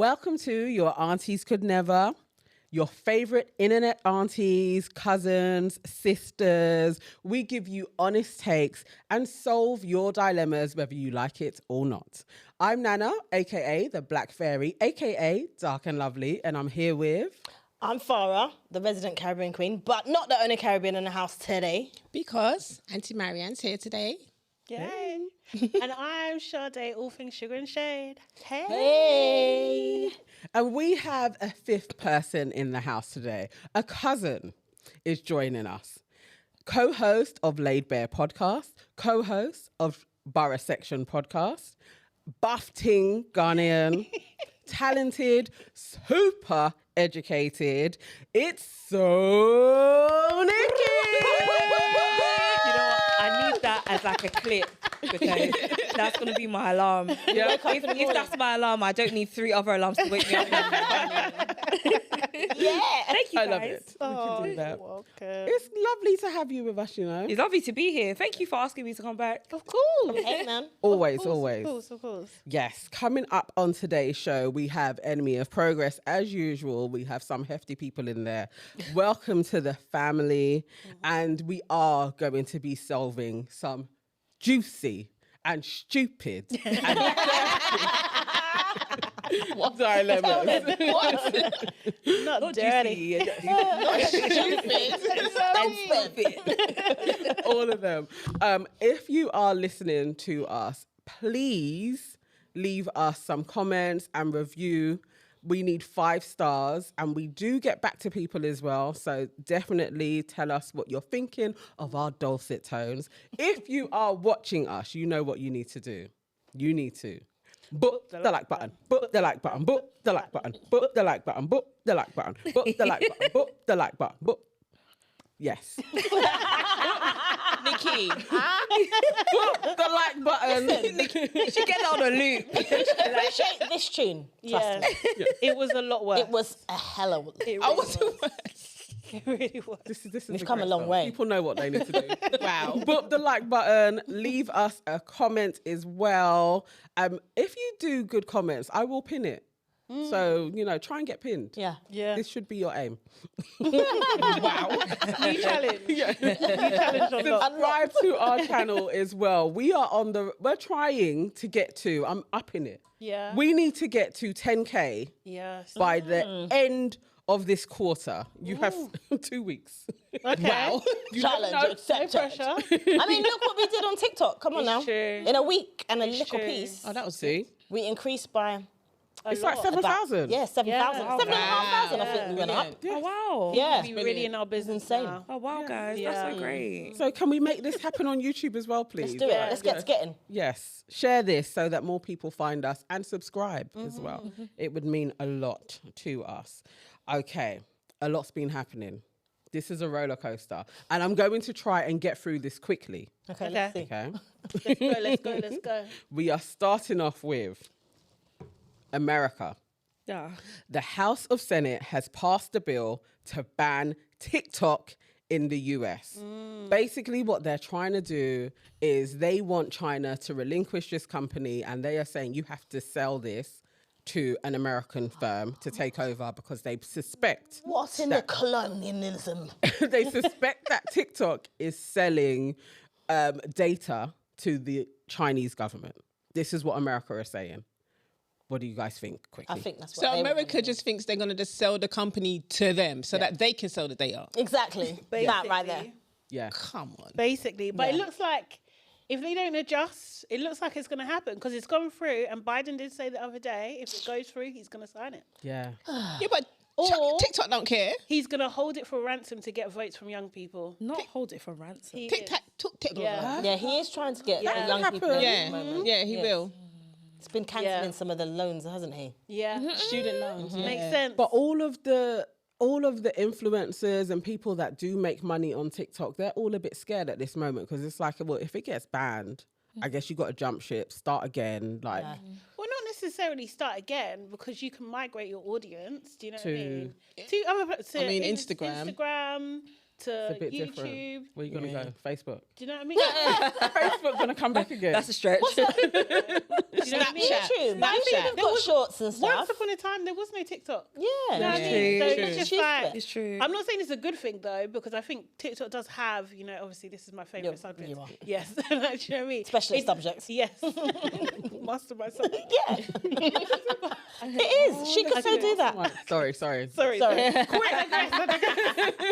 Welcome to Your Aunties Could Never, your favorite internet aunties, cousins, sisters. We give you honest takes and solve your dilemmas, whether you like it or not. I'm Nana, aka the Black Fairy, aka Dark and Lovely, and I'm here with... I'm Farah, the resident Caribbean queen, but not the only Caribbean in the house today. Because Auntie Marianne's here today. Yay. And I'm Sade, all things sugar and shade. Hey. And we have a fifth person in the house today. A cousin is joining us. Co-host of Laid Bare Podcast, co-host of Borough Section Podcast, buff ting Ghanaian, talented, super educated. It's so Nikki. You know what? I need that as like a clip because that's going to be my alarm. Yeah. If that's my alarm, I don't need 3 other alarms to wake me up. Yeah. Thank you, guys. I love it. We can do that. Welcome. It's lovely to have you with us, you know. It's lovely to be here. Thank you for asking me to come back. Of course. Hey, man. Always, Of always. course. Yes, coming up on today's show, we have Enemy of Progress. As usual, we have some hefty people in there. Welcome to the family. And we are going to be solving some juicy and stupid and what dilemmas. Not dirty. All of them. If you are listening to us, please leave us some comments and review. We need 5 stars, and we do get back to people as well. So definitely tell us what you're thinking of our dulcet tones. If you are watching us, you know what you need to do. You need to book the like button, book the like button, book the like button, book the like button, book the like button, book the like button, book the like button, book. Yes. Nikki, Book the like button. you should get on a loop. Appreciate this tune. Trust Yeah. me. It was a lot worse. It was a hell of a... It I really was was. It really was. This is We've a come a great long song. way. People know what they need to do. Wow. Book the like button. Leave us a comment as well. If you do good comments, I will pin it. So, try and get pinned. Yeah. Yeah. This should be your aim. Wow. New challenge. Yeah. New challenge on lot. Subscribe to our channel as well. We're trying to get to, I'm upping it. Yeah. We need to get to 10K Yes. by the end of this quarter. You have 2 weeks. Okay. Wow. Challenge No accepted. pressure. I mean, look what we did on TikTok. Come on now. true. In a week and a It's little true. piece, Oh, that was see. we increased by... It's like 7,000. Yeah, 7,000. Yeah. 7,500 I think we went up. Oh, wow. Yeah. Be really in our business insane. now. Oh, wow, guys. Yeah. That's so great. So can we make this happen on YouTube as well, please? Let's do it. Let's get to getting. Yes. Share this so that more people find us and subscribe as well. It would mean a lot to us. Okay. A lot's been happening. This is a roller coaster. And I'm going to try and get through this quickly. Okay, let's see. Okay. Let's go. We are starting off with America. Yeah. The House of Senate has passed a bill to ban TikTok in the US. Basically, what they're trying to do is they want China to relinquish this company, and they are saying you have to sell this to an American firm to take over because they suspect What's in the colonialism? they suspect that TikTok is selling data to the Chinese government. This is what America is saying. What do you guys think? Quickly. I think that's what So they America just thinks they're going to just sell the company to them so that they can sell the data. Exactly. That right there. Yeah. Come on. Basically. But it Yeah. looks like if they don't adjust, it looks like it's going to happen because it's gone through. And Biden did say the other day, if it goes through, he's going to sign it. Yeah. Yeah, but Or- TikTok don't care. He's going to hold it for ransom to get votes from young people. Not hold it for ransom. He is. TikTok. Yeah. Yeah, he is trying to get Yeah. the young people at Yeah, the moment. yeah, he Yes. will. He's been cancelling Yeah. some of the loans, hasn't he? Yeah. Student loans. Makes sense. But all of the influencers and people that do make money on TikTok, they're all a bit scared at this moment because it's like, well, if it gets banned, I guess you got to jump ship, start again. Like, Yeah. Well, not necessarily start again because you can migrate your audience. Do you know what I To- mean? To other, I mean, Instagram. Instagram, It's a bit YouTube. different. Where you gonna go? Facebook. Do you know what I mean? Facebook gonna come back again. That's a stretch. Do you know what I mean? True. But I mean, Snapchat. they've got shorts and stuff. Once upon a time, there was no TikTok. Yeah. You know what I Yeah. mean? So True. it's just True. like, It's true. I'm not saying it's a good thing though, because I think TikTok does have, you know, obviously this is my favorite subject. you are. Yes, do you know what I mean? Specialist subjects. Yes, master my subject. Yeah. It is. She could so do that. Sorry. Sorry. Sorry.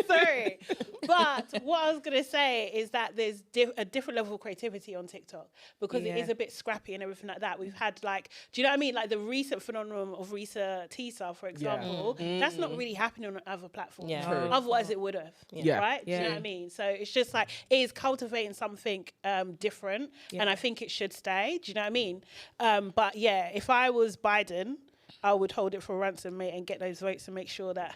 Sorry. But what I was going to say is that there's a different level of creativity on TikTok because it is a bit scrappy and everything like that. We've had like, do you know what I mean? Like the recent phenomenon of Risa Tisa, for example, that's not really happening on other platforms. Yeah. True. Otherwise it would have. Yeah. Right? Do you know what I mean? So it's just like, it is cultivating something different and I think it should stay. Do you know what I mean? But yeah, if I was Biden, I would hold it for ransom, mate, and get those votes and make sure that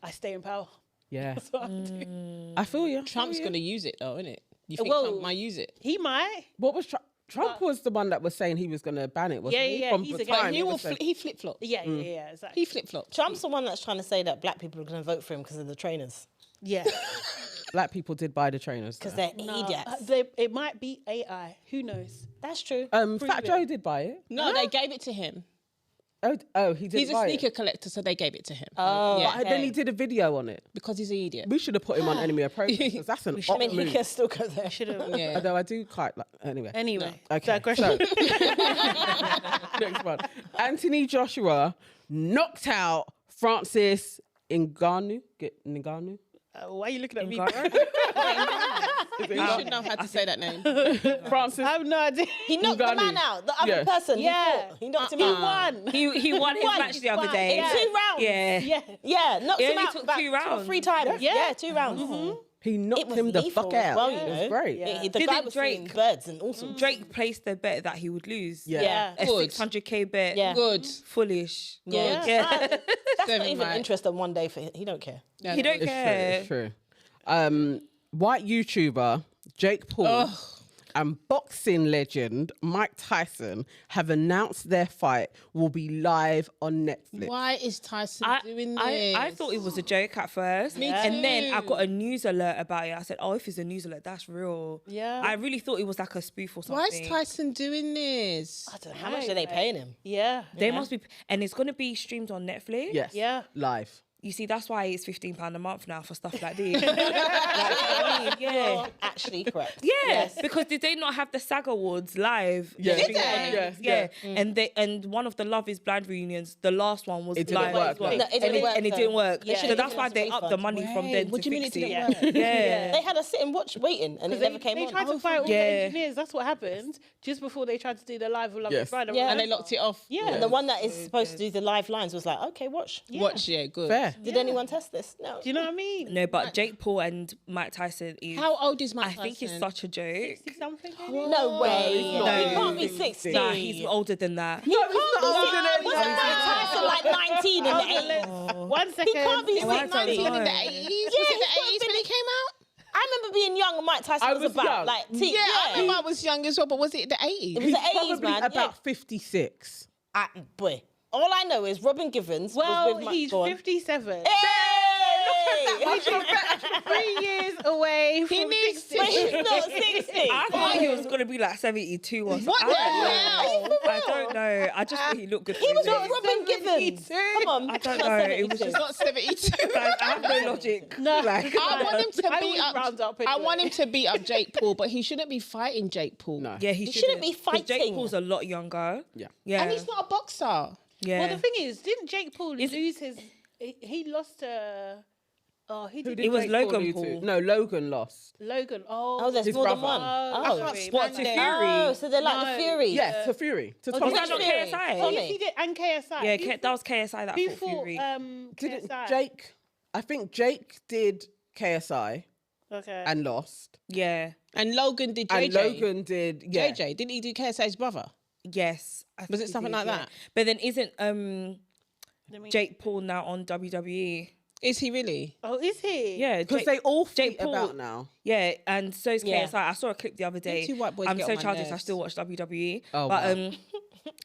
I stay in power. Yeah. That's what I do. I feel you. Trump's going to use it though, isn't it? You think Well, Trump might use it? He might. What was Trump was the one that was saying he was going to ban it, wasn't he? Yeah, From he's the against time it. He was will. saying- He flip flops. Yeah, exactly. He flip flops. Trump's the one that's trying to say that black people are going to vote for him because of the trainers. Yeah. Black people did buy the trainers. Because though. they're idiots. It might be AI. Who knows? That's true. Fat Joe did buy it. No, they gave it to him. Oh, he did. He's a buy sneaker it. collector, so they gave it to him. Oh, yeah. But then he did a video on it. Because he's an idiot. We should have put him on Enemy of Progress because that's an I op mean, he move. can still go there. Should have. Yeah. Although I do quite like. Anyway. Anyway. Okay. Digression. So, next one. Anthony Joshua knocked out Francis Ngannou. Ngannou. Why are you looking at me? You should know how to say that name. Francis. I have no idea. He knocked the Ngannou. man out. The other Yeah. person. Yeah. He knocked him He out. won. He won his Won. match the other Wow. day. In 2 rounds. Yeah. Yeah. Yeah, knocked It him only out took about 2 rounds. 3 times. Yeah. Yeah, 2 rounds. He knocked was him the lethal fuck as out. well, It you was know. great. Yeah. The guy Didn't was seeing Drake- birds and all sorts. Drake placed the bet that he would lose. Yeah. Yeah. A Good. 600k bet. Yeah. Good. Foolish. Yeah. Yeah. That's not Seven, even right. interest on one day for him. He don't care. He don't It's care. true. It's true. White YouTuber Jake Paul and boxing legend Mike Tyson have announced their fight will be live on Netflix. Why is Tyson doing this? I thought it was a joke at first. Me And then I too. got a news alert about it. I said, oh, if it's a news alert, that's real. Yeah. I really thought it was like a spoof or something. Why is Tyson doing this? I don't know. How much are they paying him? Yeah. They must be, and it's going to be streamed on Netflix. Yes. Yeah. Live. You see, that's why it's £15 a month now for stuff like this. Like, you know what I mean? Yeah. Actually correct. Yeah, because did they not have the SAG Awards live? Yeah. Did Did they? Yeah. Yeah. And one of the Love Is Blind reunions, the last one was It didn't live work, as well. though. No, it didn't work, and it though. didn't work. Yeah. So that's They why didn't they give us upped a the money from then What to do you mean fix it it. didn't work? Yeah. They had us sit and watch, waiting, and it never came They on. tried to fight all the Yeah. engineers. That's what happened just before they tried to do the live with Love Yes. Is Blind. Yeah. And they locked it off. Yeah. And the one that is supposed to do the live lines was like, okay, watch. Watch, yeah, good. Fair. Did anyone test this? No. Do you know what I mean? No, but Jake Paul and Mike Tyson is. How old is Mike I think it's Tyson? such a joke. Something. No way. he's not. He can't be 60. Nah, he's older than that. No, he's not older than Wasn't Mike Tyson like 19 in the 80s? 1 second. He can't be Oh, I 60. don't In the know. 80s? Yeah, was it he's the not 80s when been- he came out? I remember being young and Mike Tyson I was was about young. like Yeah, I remember I was young as well, but was it the 80s? It was He's the 80s, probably man. about 56. Yeah. Boy, all I know is Robin Givens was Well, with Mike. he's Go on. 57. Hey! 3 years away from needs 60. But he's not 60. I thought he was going to be like 72 or something. What the hell? I don't know. I just thought he looked good. He for was his with age. Robin Givens. Come on. I don't not know, it was 72. just- Not 72. I have no logic. No. Like, I want him to I beat would round up. up I anyway. want him to beat up Jake Paul, but he shouldn't be fighting Jake Paul. No. yeah, he shouldn't be 'Cause Jake fighting. Paul's a lot younger. Yeah. Yeah. And he's not a boxer. Yeah. Well, the thing is, didn't Jake Paul lose his... He lost to... Oh, he Who did. did It was Jake Logan lose Paul. to? No, Logan lost. Logan. Oh, Oh, there's His more than brother. one. I can't Oh. What, to stand Fury? Oh, so they're like No. the Fury. Yes, to Fury. To Oh, Tommy. Was that not Fury. KSI? Tommy. Yes, he did. And KSI. Yeah, Who that was KSI that Who fought fought Fury. Didn't KSI? Jake? I think Jake did KSI Okay. and lost. Yeah. And Logan did JJ. And Logan did, yeah. JJ, didn't he do KSI's brother? Yes. I Was think it he something did, like yeah. that? But then isn't Let me- Jake Paul now on WWE? Is he really? Oh, is he? Yeah. Because Jake- they all Jake fight Paul- about now. Yeah, and so is Yeah. KSI. I saw a clip the other day. two white boys I'm get so on my childish. I nerves. still watch WWE. Oh, but wow.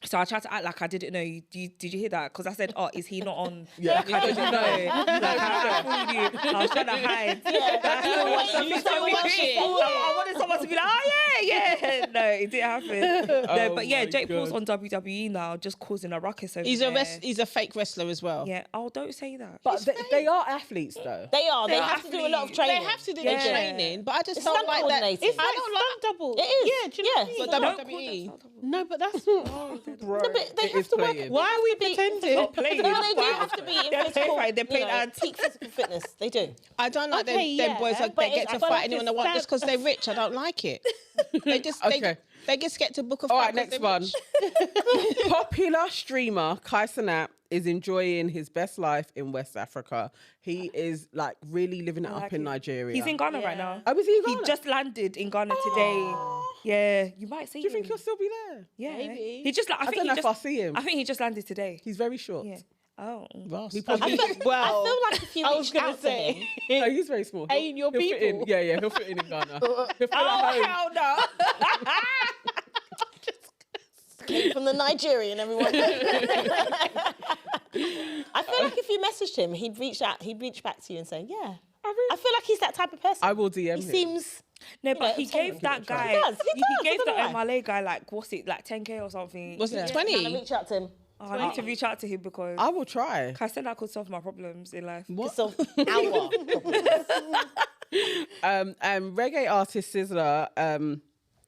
So I tried to act like I didn't know. Did you hear that? Because I said, "Oh, is he not on?" Yeah. Like I didn't know. I fooled you. I was trying to hide. I wanted someone to be like, "Oh yeah." No, it didn't happen. No, but yeah, Jake Paul's on WWE now, just causing a ruckus over He's there. he's a fake wrestler as well. Yeah. Oh, don't say that. But they are athletes, though. They are. They have to do a lot of training. They have to do their training, but I just It's don't stunt like that. coordinating. It's like I don't like. stunt double. It is. Yeah, do you know Yeah. what I mean? But WWE. No, but that's Bro, No, but they it have is to work. playing. why are we pretending? No, they do have to be in physical, They play peak physical fitness. They do. I don't like Okay, them boys yeah, that but they get it's- to but fight it's anyone they want just because they're rich. I don't like it. They just Okay. they just get to book a fight. All right, 'cause next they're one. rich. Popular streamer Kai Cenat is enjoying his best life in West Africa. He is like really living it up in Nigeria. He's in Ghana right now. Oh, is he in Ghana? He just landed in Ghana today. Yeah, you might see Do you him. think he'll still be there? Yeah, Maybe. he just. I don't know if I'll see him. I think he just landed today. He's very short. Yeah. Oh. Ross. He probably- I feel like if you I was reached gonna out to say. him, No, he's very small. Ain't your he'll fit in. people. Yeah, he'll fit in Ghana. He'll fit at home. Hell no. came from the Nigerian, everyone. I feel like if you messaged him, he'd reach back to you and say, "Yeah." I feel like he's that type of person. I will DM He him. seems. No, but know, he obsessed gave with that it. guy. He does, he He does, gave I the don't know why. MLA guy like what's it like 10K or something. Was it Can I 20? reach out to him? Oh, I need to reach out to him because I will try. I said I could solve my problems in life. What? So, our Reggae artist Sizzler.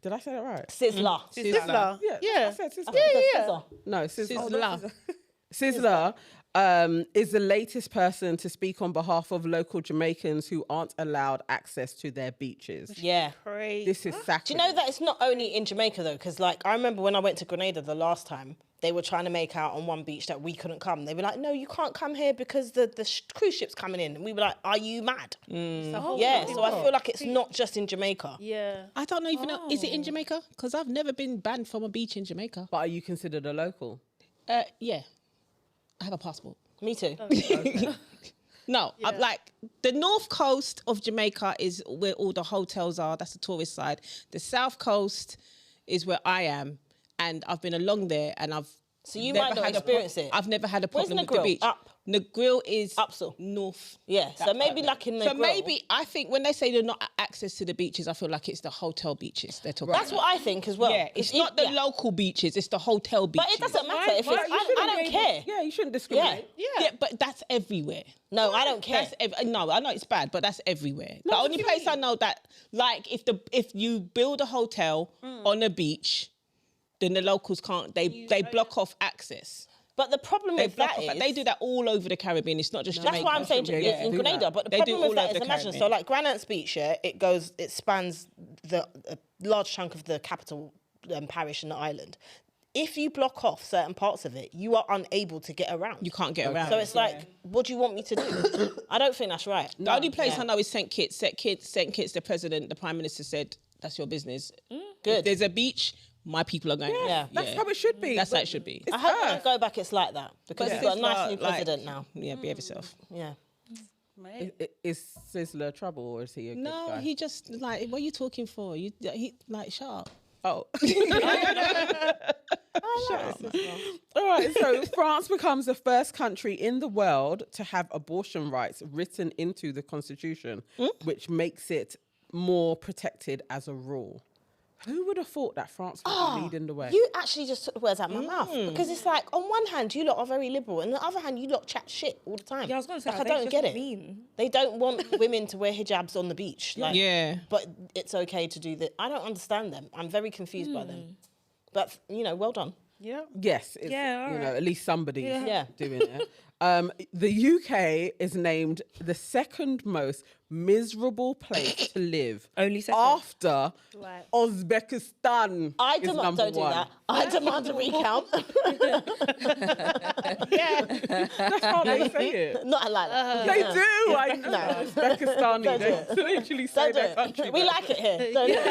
Did I say that right? Sizzler. Sizzler. Yeah, I said Sizzler. Yeah. No, Sizzler. Sizzler. Sizzler is the latest person to speak on behalf of local Jamaicans who aren't allowed access to their beaches. Yeah. Crazy. This is sacrilege. Do you know that it's not only in Jamaica though? Because like I remember when I went to Grenada the last time, they were trying to make out on one beach that we couldn't come. They were like, "No, you can't come here because the cruise ship's coming in." And we were like, "Are you mad?" Yeah. So I feel like it's not just in Jamaica. Yeah. I don't even know. Is it in Jamaica? Because I've never been banned from a beach in Jamaica. But are you considered a local? Yeah. I have a passport. Me too. No, I'm like the north coast of Jamaica is where all the hotels are. That's the tourist side. The south coast is where I am, and I've been along there, and I've. So you never might not had a experience it. I've never had a Where's problem with the Negril? beach. Up. Negril is Up still. north. Yeah. So maybe like in the. So maybe I think when they say they're not access to the beaches, I feel like it's the hotel beaches they're talking That's about. what I think as well. Yeah, it's 'Cause not the local beaches; it's the hotel beaches. But it doesn't matter if it's. I don't care. Yeah, you shouldn't discriminate. Yeah, but that's everywhere. No, I don't care. No, I know it's bad, but that's everywhere. The only place I know that, like, if you build a hotel on a beach, then the locals can't. They block off access. But the problem They with block that off. is They do that all over the Caribbean. It's not just Jamaica. that's what I'm saying. Yeah, In do Grenada, that. but the They do problem with all that over is the imagine. So Caribbean. like Granite's Beach, yeah, it spans a large chunk of the capital parish in the island. If you block off certain parts of it, you are unable to get around. You can't get around. So it's like, what do you want me to do? I don't think that's right. The only place Yeah. I know is St. Kitts. St. Kitts, the president, the prime minister said, that's your business. Good. If there's a beach, my people are going. Yeah. That's how it should be. That's how it should be. I hope when I go back, it's like that because But we've got a nice Sizzler, new president now. Yeah, behave yourself. Yeah. Is Sizzler trouble or is he a good No, guy? he just like, what are you talking for? He like, shut up. Oh. All right, so France becomes the first country in the world to have abortion rights written into the constitution, which makes it more protected as a rule. Who would have thought that France would be leading the way? You actually just took the words out of my mouth because it's like on one hand you lot are very liberal, and on the other hand you lot chat shit all the time. Yeah, I was gonna say, like, are I they don't just get it. mean? They don't want women to wear hijabs on the beach. Like, Yeah. but it's okay to do that. I don't understand them. I'm very confused by them. But well done. Yeah. Yes, it's, Yeah, all right. at least somebody's Yeah. doing it. The UK is named the second most miserable place to live. Only second? After Right. Uzbekistan. I is demand number don't do one. that. I demand a recount. That's how they say it. Not like that. They do. I know. No. Uzbekistani. Don't do They it. literally say Don't do their country. it. We like it here. Don't do it.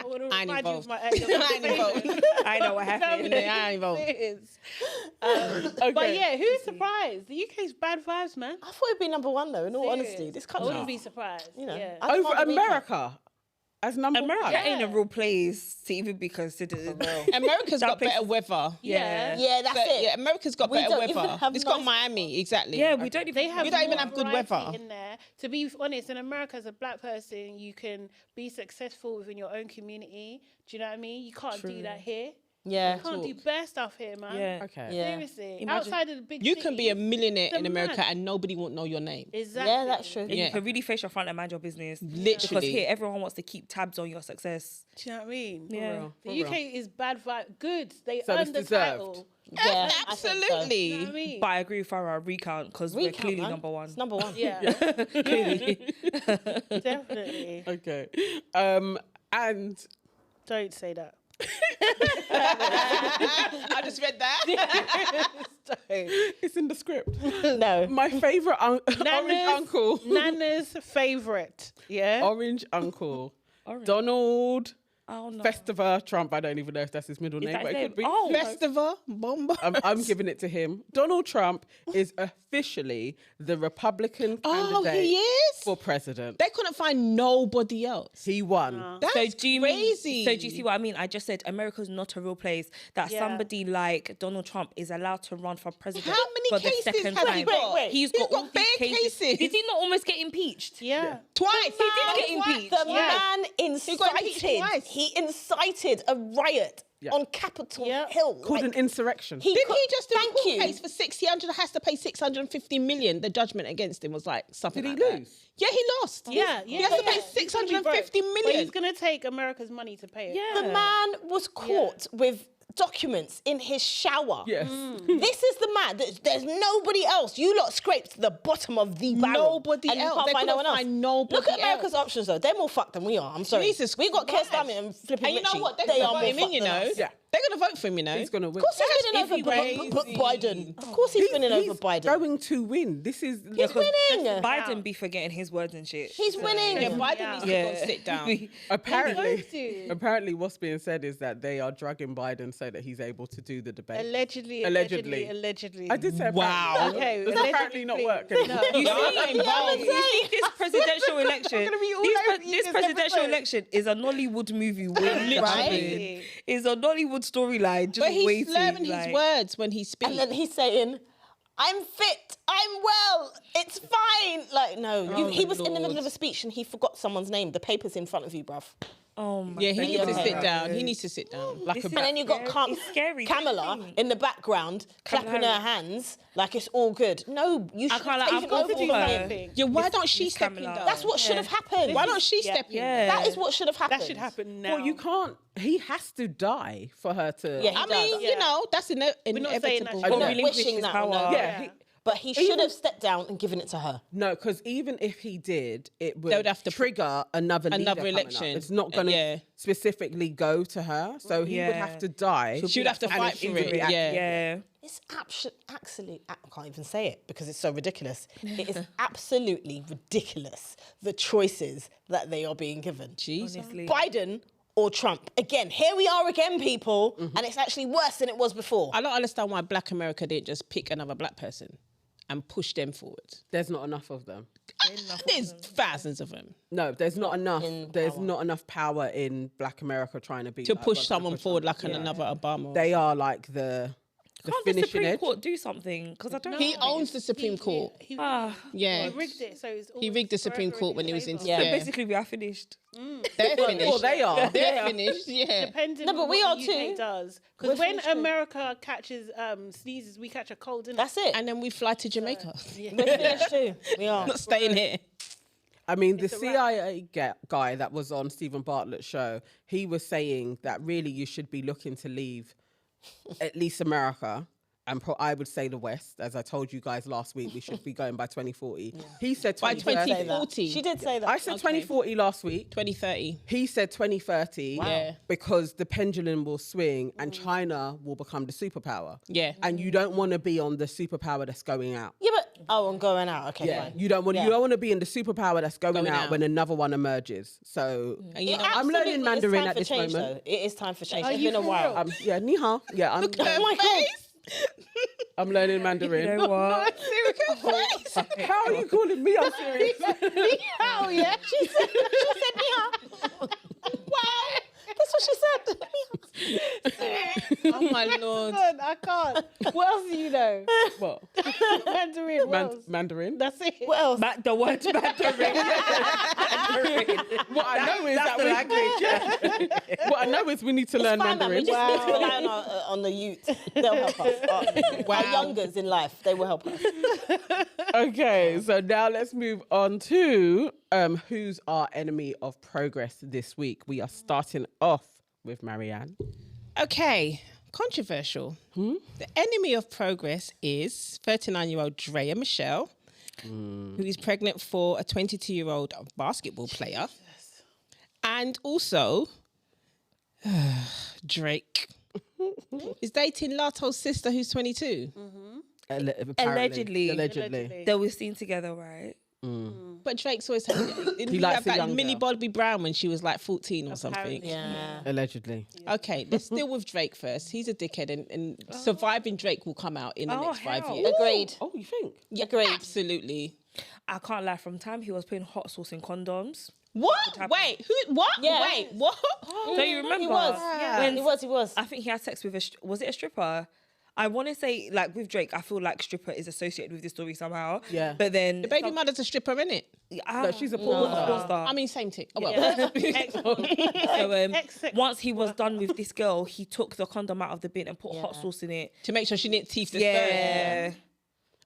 I want to I ain't remind you of involved. my I ain't involved. I know what happened. I ain't involved. It is. Okay. But yeah, who's surprised? The UK's bad vibes, man. I thought it'd be number one though. In all Serious. honesty, this I country. wouldn't be surprised. You know, Yeah. I Over demand a recount. America. as number America one. ain't a real place to even be considered. America's That got place better is- weather. Yeah. Yeah, that's it. Yeah, America's got We better don't even weather. have It's got nice- Miami, exactly. Yeah, we don't even. They have We don't even more have good variety weather. in there. To be honest, in America, as a black person, you can be successful within your own community. Do you know what I mean? You can't do that here. Yeah. You can't do bare stuff here, man. Yeah. Okay. Yeah. Seriously. Imagine- Outside of the big You can be a cities, millionaire they're in America mad. and nobody won't know your name. Exactly. Yeah, that's true. And Yeah. you can really face your front and mind your business. Literally. Because here, everyone wants to keep tabs on your success. Do you know what I mean? Yeah. The UK is bad vibe. Good. They So it's earned the deserved. title. Yeah, I think so. Absolutely. You know what I mean? But I agree with Farah, recount, because we're Recount, clearly man. number one. It's number one. Yeah. Clearly. Definitely. Okay. And Don't say that. I just read that. it's in the script. No. My favorite orange Nana's- uncle. Nana's favourite. Yeah. Orange uncle. Donald Oh, no. Festival Trump. I don't even know if that's his middle name, that but his it could be. name? Oh. Festival Bomba. I'm giving it to him. Donald Trump is officially the Republican Oh, candidate he is? for president. They couldn't find nobody else. He won. That's So do you crazy. mean? So do you see what I mean? I just said America's not a real place. That Yeah. somebody like Donald Trump is allowed to run for president. How many for the cases second has time. he got? Wait, He's He's got, all got these bare cases. Did he not almost get impeached? Yeah. Twice. He did get impeached. The Yeah. man got impeached incited. twice. He incited a riot Yeah. on Capitol Yeah. Hill. Called Like, an insurrection. Didn't he could- just do a thank court you. case for 600? Has to pay 650 million. The judgment against him was like something. Did he like that. lose? Yeah, he lost. Yeah, He has to pay yeah. He's gonna be broke. 650 But million. he's going to take America's money to pay it. Yeah. The man was caught with documents in his shower. Yes. This is the man. There's nobody else. You lot scraped the bottom of the barrel. Nobody and you else. can't They find no couldn't one else. find nobody Look at America's else. options though. They're more fucked than we are. I'm sorry. Jesus we got Keir Christ. Starmer and flipping And you know Mitchie. what? They're They going are to more vote him in, fucked you than know. us. Yeah. They're going to vote for him, you know. He's going to win. Of course he's That's winning over crazy. Biden. Of course he's winning over Biden. going to win. This is He's winning. Biden be forgetting his words and shit. He's winning. Yeah, Biden needs to go sit down. apparently what's being said is that they are drugging Biden so that he's able to do the debate. Allegedly. I did say Wow. apparently. Okay, Does apparently not work anymore. You No, I'm see, involved. you see this presidential election. gonna be all This, over you this this presidential episode. election is a Nollywood movie waiting. Right? It's a Nollywood storyline just But he's waiting. slurring his like- words when he speaks. And then he's saying, I'm fit, I'm well, it's fine. Like, no, he was in the middle of a speech and he forgot someone's name. The paper's in front of you, bruv. Oh my Yeah, he needs to God. sit down. He needs to sit down. Like a And then you got It's scary. Kamala in the background clapping her hands like it's all good. No, you should can't, like, have I've taken got over to do for that. him. Yeah, why don't she Miss step in Kamala. though? That's what should have happened. Why don't she Yeah. step in? Yeah. That is what should have happened. That should happen now. Well, you can't. He has to die for her to. Yeah, he I mean, does. you know, that's We're not saying inevitable. that I'm not relinquish wishing his that power. on her. Yeah, But he should have stepped down and given it to her. No, because even if he did, it would They would have to trigger another leader another coming up. election. It's not going to Yeah. specifically go to her, so he would Yeah. have to die. She would have to And fight it's for it. instantly Yeah. Yeah. It's absolutely, I can't even say it because it's so ridiculous. It is absolutely ridiculous, the choices that they are being given. Jesus. Honestly. Biden or Trump. Again, here we are again, people, and it's actually worse than it was before. I don't understand why Black America didn't just pick another Black person and push them forward. There's not enough of them. There's thousands of them. No, there's not enough. in There's power. not enough power in Black America trying to be To like, push we're gonna someone push forward someone. like another Obama. They are like the Can't the finishing Supreme edge. Court do something? Because I don't He know. owns the Supreme Court. He Yeah. rigged it, so it's He rigged the Supreme Court when he was in. Yeah. So basically, we are finished. They're finished. Well, they are. They're finished. Yeah. Depending No, but on we what are the too. UK does. We're Because when finished too. America catches sneezes, we catch a cold, innit? That's it. And then we fly to Jamaica. We're finished too. We are. Not staying here. I mean, the It's a wrap. CIA guy that was on Stephen Bartlett's show, he was saying that really you should be looking to leave at least America. And I would say the West, as I told you guys last week, we should be going by 2040. He said By 2030. 2040. She did say that. I said Okay. 2040 last week. 2030. He said 2030 Yeah. because the pendulum will swing and China will become the superpower. Yeah. And you don't want to be on the superpower that's going out. Yeah, but I'm going out. Okay, Yeah, fine. you don't want Yeah. you don't want to be in the superpower that's going out, out. when another one emerges. So And you know, I'm learning Absolutely, Mandarin it's time at for this change, moment. Though. It is time for change. Are It's you been a for while. real? Yeah, ni hao. Yeah, I'm Oh my god. I'm learning Mandarin. You know what? How are you calling me? I'm serious. Hell yeah. She said ni hao. Oh my lord. I can't. What else do you know? What? Mandarin. What else? Mandarin? That's it. What else? The word Mandarin. What I know is That's the language. what I know is we need to learn Fine, man. We Mandarin. just need to rely on the youth. They'll help us. Our youngers in life, they will help us. Okay, so now let's move on to who's our enemy of progress this week. We are starting off with Marianne. Okay, controversial. The enemy of progress is 39-year-old Draya Michelle, who is pregnant for a 22-year-old basketball player. And also, Drake is dating Lato's sister, who's 22. Allegedly. Allegedly. They were seen together, right? But Drake's always had He likes have the that young mini girl. Bobby Brown when she was like 14 or something. Yeah. Allegedly. Okay, let's deal with Drake first. He's a dickhead, and surviving Drake will come out in the next 5 hell. years. Agreed. Oh, you think? Yeah, Agreed. absolutely. I can't lie. From time he was putting hot sauce in condoms. What? Wait, who? What? Yeah. Wait, what? Don't you remember? He was. When He was. I think he had sex with was it a stripper? I want to say, like, with Drake, I feel like stripper is associated with this story somehow. Yeah. But then The baby mother's a stripper, innit? No, she's a porn star. I mean, same thing. Oh, well. So once he was done with this girl, he took the condom out of the bin and put hot sauce in it. To make sure she didn't teeth the Yeah.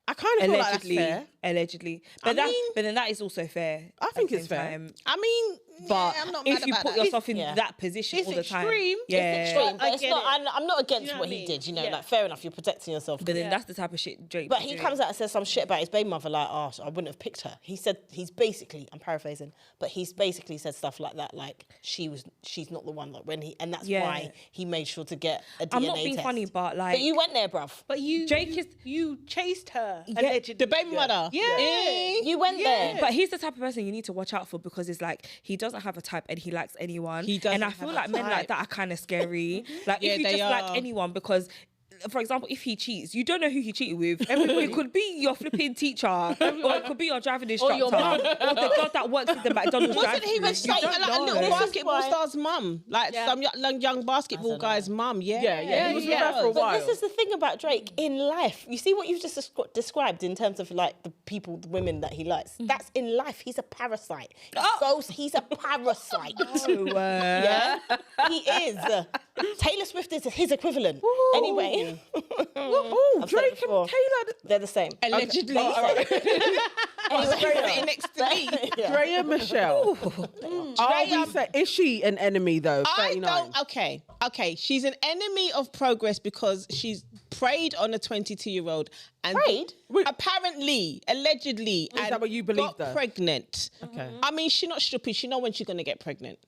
I kind of feel like that's Allegedly. fair. Allegedly. But then that is also fair. I think at the it's same fair. time. I mean, But yeah, I'm not mad if you about put that. yourself in Yeah. that position It's all the time, extreme. yeah, It's extreme, but I it's get not. it. I'm not against You know what what I he mean? did. You know, Yeah. like fair enough. You're protecting yourself. But then that's the type of shit Drake. But be he doing. comes out and says some shit about his baby mother, like, oh, I wouldn't have picked her. He said, I'm paraphrasing, but he's basically said stuff like that, like she's not the one, like and that's Yeah. why he made sure to get a DNA I'm not being test. funny, but like But you went there, bruv. But Drake you chased her Yeah, allegedly. The baby mother. Yeah. You went there. But he's the type of person you need to watch out for because it's like he doesn't have a type and he likes anyone. He doesn't and I have feel a like men like type. that are kind of scary. Like Yeah, if you they just like are. anyone, because for example, if he cheats, you don't know who he cheated with. It could be your flipping teacher, or it could be your driving instructor, or, your the girl that works at the McDonald's Wasn't he drive-thru. with You like don't a little know. basketball why- star's mum? Like some young basketball guy's mum, yeah. Yeah. He was with her for a But while. this is the thing about Drake in life. You see what you've just described in terms of like the women that he likes. That's in life. He's a parasite. He's a parasite. Yeah, he is. Taylor Swift is his equivalent. Anyway, Oh, I've said Drake it before. and Taylor. They're the same. Allegedly. Anyway, Sitting next to me. Draya Michelle. Is she an enemy though? I 39. don't. Okay. She's an enemy of progress because she's preyed on a 22-year-old and Preyed? apparently, allegedly, Is and that what you believe, got though? pregnant. Okay. I mean, she's not stupid. She know when she's gonna get pregnant.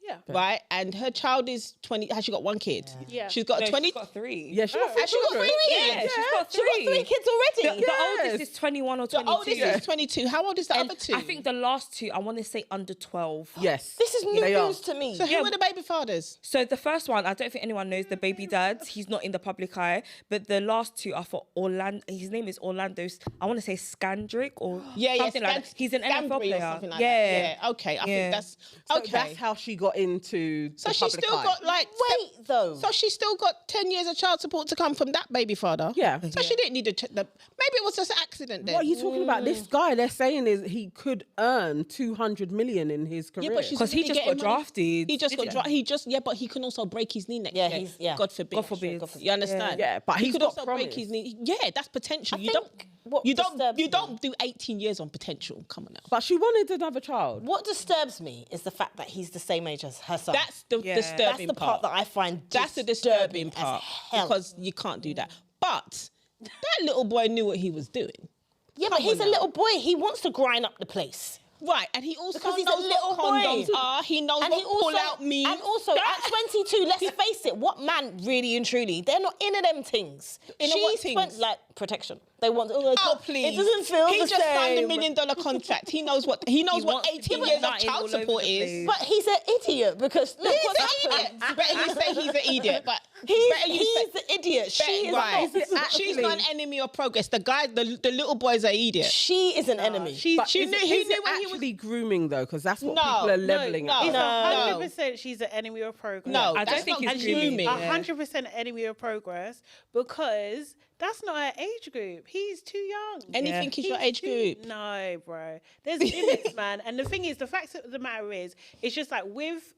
Yeah. Right, and her child is 20. Has she got one kid? Yeah. She's got a No, 20. she's got 3. Yeah, she got Has she got children. 3? Yeah, she's got She got 3 kids already. The oldest is 21 or The 22. oldest is 22. How old is the And other 2? I think the last 2, I want to say under 12. Yes. This is new They are. news to me. So who are the baby fathers? So the first one, I don't think anyone knows the baby dad. He's not in the public eye. But the last 2 are for Orlando. His name is Orlando. I want to say Scandrick or something like that. He's an NFL Scambry player. or something like yeah. that. Okay, I think that's So okay. that's how she got into So the she's public still eye. got like Wait, though. So she's still got 10 years of child support to come from that baby father. Yeah. So she didn't need maybe it was just an accident then. What are you talking about? This guy, they're saying is he could earn 200 million in his career. Yeah, but she's 'Cause he already just getting got money. drafted. He just got drafted. But he can also break his knee next Yeah, year. God forbid. God forbid. You understand? Yeah, but he he's could got also promise. break his knee. Yeah, that's potential. You think what you disturbs me- don't do 18 years on potential. Come on now. But she wanted another child. What disturbs me is the fact that he's the same age as her son. That's the Yeah. disturbing That's the part that I find That's the disturbing as part hell. because you can't do that. But that little boy knew what he was doing. Yeah, but he's a little boy. He wants to grind up the place. Right, and he also Because he's a knows little what condoms boy. are. He knows And what he also, pull out means. and also at 22, let's face it, what man really and truly, they're not into them things. Into what things? Like protection. They want. Oh, please! It doesn't feel he the just signed same. $1 million contract. He knows what 18 years of child support is. But he's an idiot because look He's what's an happened. idiot. Better you say he's an idiot, but He's the idiot. She is right. not. She's not an enemy of progress. The guy, the little boy's an idiot. She is an enemy. He knew when he was actually grooming though, because that's what No, people are leveling no, at. It's 100% she's an enemy of progress. No, I don't think he's grooming. 100% enemy of progress because that's not her age group. He's too young. Anything is your age group. No, bro. There's limits, man. And the thing is, the fact of the matter is, it's just like with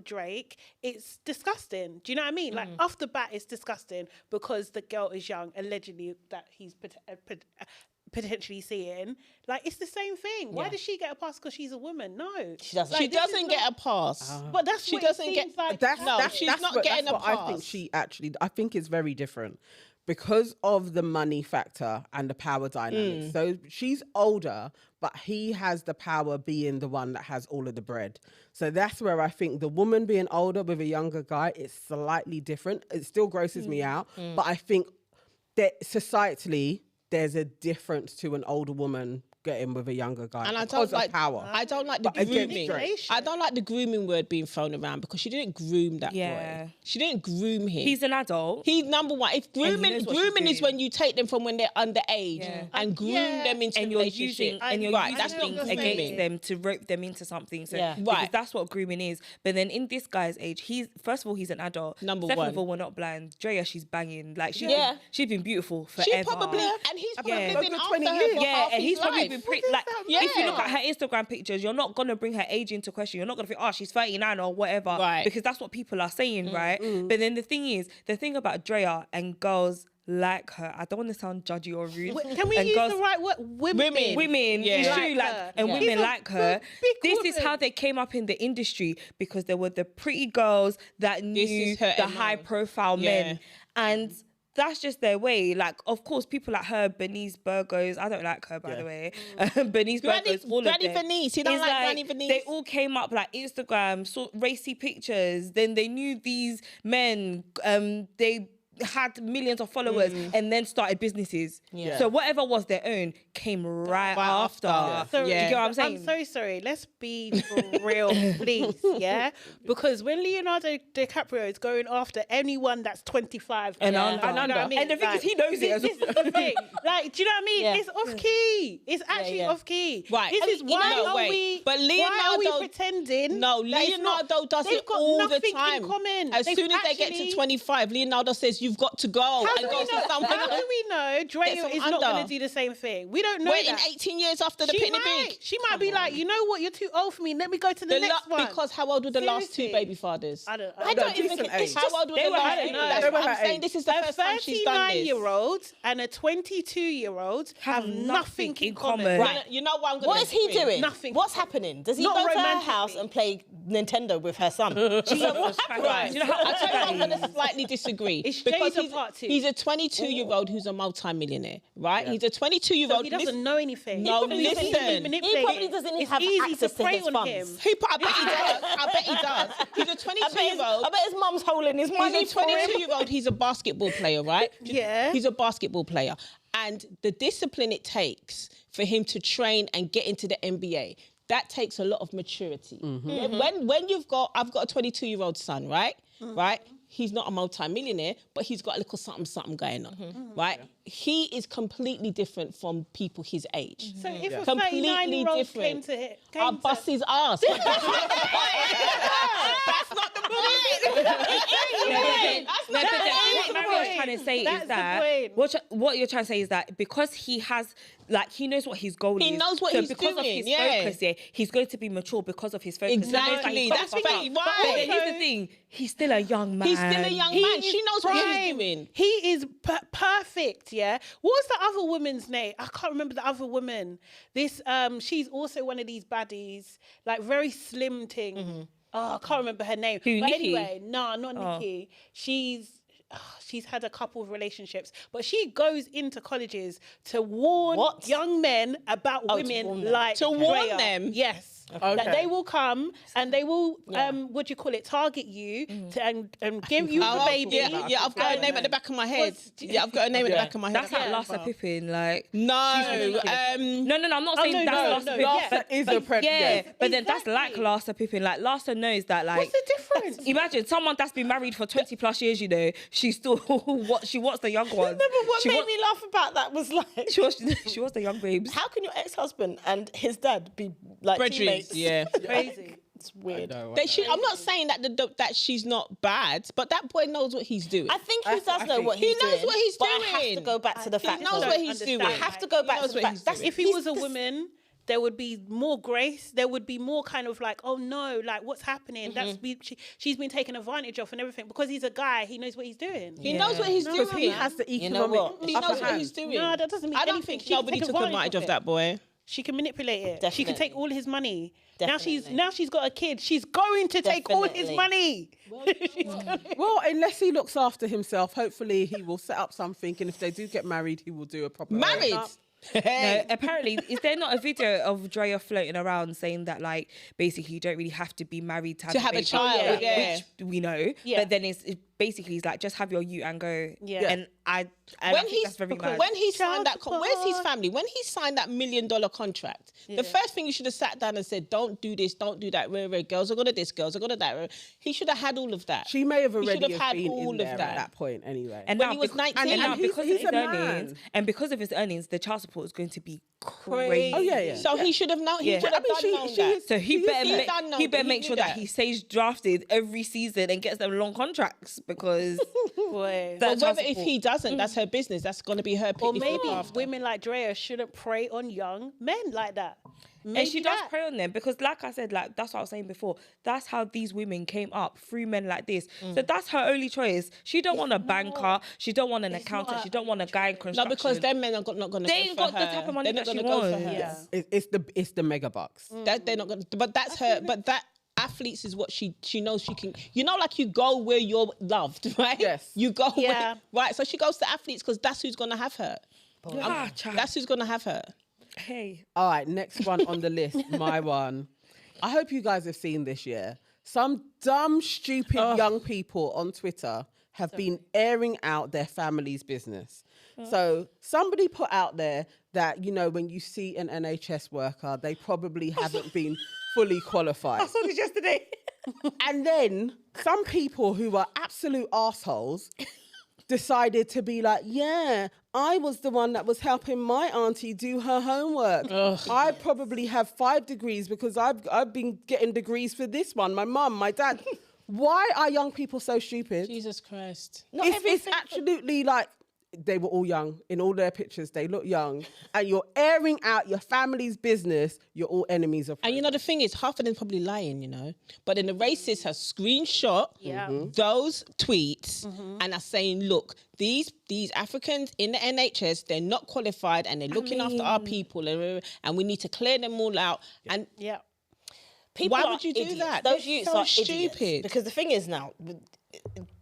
Drake, it's disgusting. Do you know what I mean? Like off the bat, it's disgusting because the girl is young, allegedly that he's potentially seeing. Like, it's the same thing. Why does she get a pass because she's a woman? No, she doesn't. Like, She doesn't get a pass. But that's She what doesn't it get. seems like. She's not getting a what pass. I think I think it's very different because of the money factor and the power dynamics. So she's older, but he has the power being the one that has all of the bread. So that's where I think the woman being older with a younger guy is slightly different. It still grosses me out, but I think that societally there's a difference to an older woman getting with a younger guy And because of power. I don't like the But against grooming. Drake. I don't like the grooming word being thrown around because she didn't groom that boy. She didn't groom him. He's an adult. He's number one. If grooming knows what she's is doing. when you take them from when they're underage and groom them into and a you're relationship. using that's not things grooming. against them to rope them into something. So because Right. that's what grooming is. But then in this guy's age, he's first of all he's an adult. Number Second one. of all, we're not blind. Draya, she's banging. Like she's been beautiful forever. She probably, and he's probably Yeah. been Over after 20 her years. for half and his he's probably life. been pretty like if you look Yeah. at her Instagram pictures, you're not gonna bring her age into question. You're not gonna think, oh, she's 39 or whatever. Right. Because that's what people are saying, right? But then the thing about Draya and girls like her, I don't want to sound judgy or rude. Can we and use girls, the right word? Women. it's Like true, like, her. and Yeah. women These are like her. big This is women. how they came up in the industry because there were the pretty girls that knew is her the MO. high profile men, and that's just their way. Like, of course, people like her, Bernice Burgos. I don't like her, by the way. Bernice Burgos, all of Granny them. Venice. You don't It's like Granny Venice? They all came up like Instagram, saw racy pictures. Then they knew these men. They had millions of followers and then started businesses. Yeah. So whatever was their own came right after. So, Do you get what I'm saying? I'm so sorry. Let's be for real, please. Yeah, because when Leonardo DiCaprio is going after anyone that's 25 And you under. know what I mean? And the thing is, he knows it as This is the thing. Like, do you know what I mean? Yeah. It's off key. It's actually yeah. off key. Right. This is why No, are wait. we? But why are we Leonardo- pretending? No, that it's not- Leonardo does they've it got all the nothing time. In common. As They've soon as they get to actually- 25, Leonardo says, "You've got to go." How and do goes we know? to someone How else. do we know Draya from is not under. going to do the same thing? We don't know Waiting that. 18 years after the She Pitney might. Big. She might be like, you know what? You're too old for me. Let me go to the next one. Because how old were the last two Seriously. baby fathers? I don't even think it's How old were the last two? That's They what were I'm her saying. age. This is the A first time she's done this. 39-year-old and a 22-year-old have nothing in common. Right. You know what I'm going What is he doing? Nothing. What's happening? Does he Not go to her romantically. house and play Nintendo with her son? Right. Do you know how I'll tell you, I'm going to slightly disagree. It's because Jada part two. he's a 22-year-old who's a multi-millionaire, right? He's a 22-year-old. So he doesn't know anything. No, He probably doesn't listen. even manipulate He probably it. doesn't It's have easy access to prey his on funds. him. I bet he does. I bet he does. He's a I 22-year-old. bet his mum's holding his money He's a for him. 22-year-old. He's a basketball player, right? Yeah. He's a basketball player. And the discipline it takes for him to train and get into the NBA, that takes a lot of maturity. When I've got a 22-year-old son, right? Right? He's not a multi-millionaire, but he's got a little something going on, right? He is completely different from people his age. So if a Completely 39-year-old came different. to him, I'll bust his ass. But that's not the point. That's not the What point. Mario's trying to say That's is the that point. what you're trying to say is that because he has he knows what his goal is. He knows what so he's because doing, of his yeah. focus, he's going to be mature because of his focus. Exactly. That's But very then right. here's the thing: he's still a young man. He's still a young man. She knows what she's doing. He is perfect, yeah. What was the other woman's name? I can't remember the other woman. This, she's also one of these baddies, like very slim thing. Oh, I can't remember her name. Who, but Nikki? anyway, no, not Nikki. She's had a couple of relationships, but she goes into colleges to warn young men about women warn them. like To warn Draya. them? Yes. Okay. That they will come and they will, what do you call it, target you and give you the baby. Yeah, I've got a name at the back of my head. Yeah, I've got a name at the back of my head. That's like Lassa Pippin, like. No, no, I'm not saying that's Lassa Pippin. Lassa is a pregnant. Yeah, but then that's like Lassa Pippin. Like, Lassa knows that, like. What's the difference? Imagine someone that's been married for 20 plus years, you know, she's still, she wants the young ones. No, but what made me laugh about that was like... She wants the young babes. How can your ex-husband and his dad be like teammates? Yeah. Crazy. It's weird. I'm not saying that she's not bad, but that boy knows what he's doing. I think he does know what he's doing. He knows what he's but doing. I have to go back to the fact. He knows what he's doing. I have to go back to the fact. If he was a woman, there would be more grace. There would be more kind of like, oh no, like what's happening? She's been taken advantage of and everything. Because he's a guy, he knows what he's doing. He knows what he's doing. Because he has the economic. He knows what he's doing. No, that doesn't mean anything. I don't think nobody took advantage of that boy. She can manipulate it. Definitely. She can take all his money. Definitely. Now she's got a kid. She's going to take all his money. Well, unless he looks after himself, hopefully he will set up something, and if they do get married, he will do a proper Married? No, apparently, is there not a video of Draya floating around saying that, like, basically you don't really have to be married to have a child, which we know. Yeah. But then it's basically like just have your you and go. Yeah. And I think that's very mad. When he signed that, where's his family? When he signed that $1 million contract, the first thing you should have sat down and said, "Don't do this, don't do that." Girls are gonna this, girls are gonna that. He should have had all of that. She may have already have had been all in of there that at that point anyway. And when now he was 19, and now he's because a of his man. earnings, and because of his earnings, the child support is going to be crazy. Oh yeah. So he should have known. He should have known that. So he better make sure that that. he stays drafted every season and gets them long contracts because Boy. But whether if he doesn't, that's her business. That's going to be her. Or maybe women like Draya shouldn't prey on young men like that. Maybe and she does prey on them because, like I said, like that's what I was saying before. That's how these women came up through men like this. So that's her only choice. She don't want a banker. She don't want an accountant. She don't want a guy in construction. No, because them men are not going to. They ain't got the type of money that she wants. Yeah. It's the mega bucks. That they're not going to. But that's her. But that. Athletes is what she knows she can. You know, like you go where you're loved, right? Yes. You go Yeah. right. So she goes to athletes because that's who's going to have her. That's who's going to have her. Hey. All right, next one on the list, my one. I hope you guys have seen this year. Some dumb, stupid young people on Twitter have been airing out their family's business. So somebody put out there that, you know, when you see an NHS worker, they probably haven't been fully qualified. I saw this yesterday. And then some people who are absolute assholes decided to be like, yeah, I was the one that was helping my auntie do her homework. I probably have 5 degrees because I've been getting degrees for this one. My mum, my dad. Why are young people so stupid? Jesus Christ. It's absolutely like, they were all young. In all their pictures, they look young. And you're airing out your family's business. You're all enemies of. And you know, the thing is, half of them probably lying, you know. But then the racist has screenshot those tweets and are saying, look, these Africans in the NHS, they're not qualified and they're looking after our people and we need to clear them all out. And People why would you do idiots. that? Those They're youths so are stupid. idiots. Because the thing is now,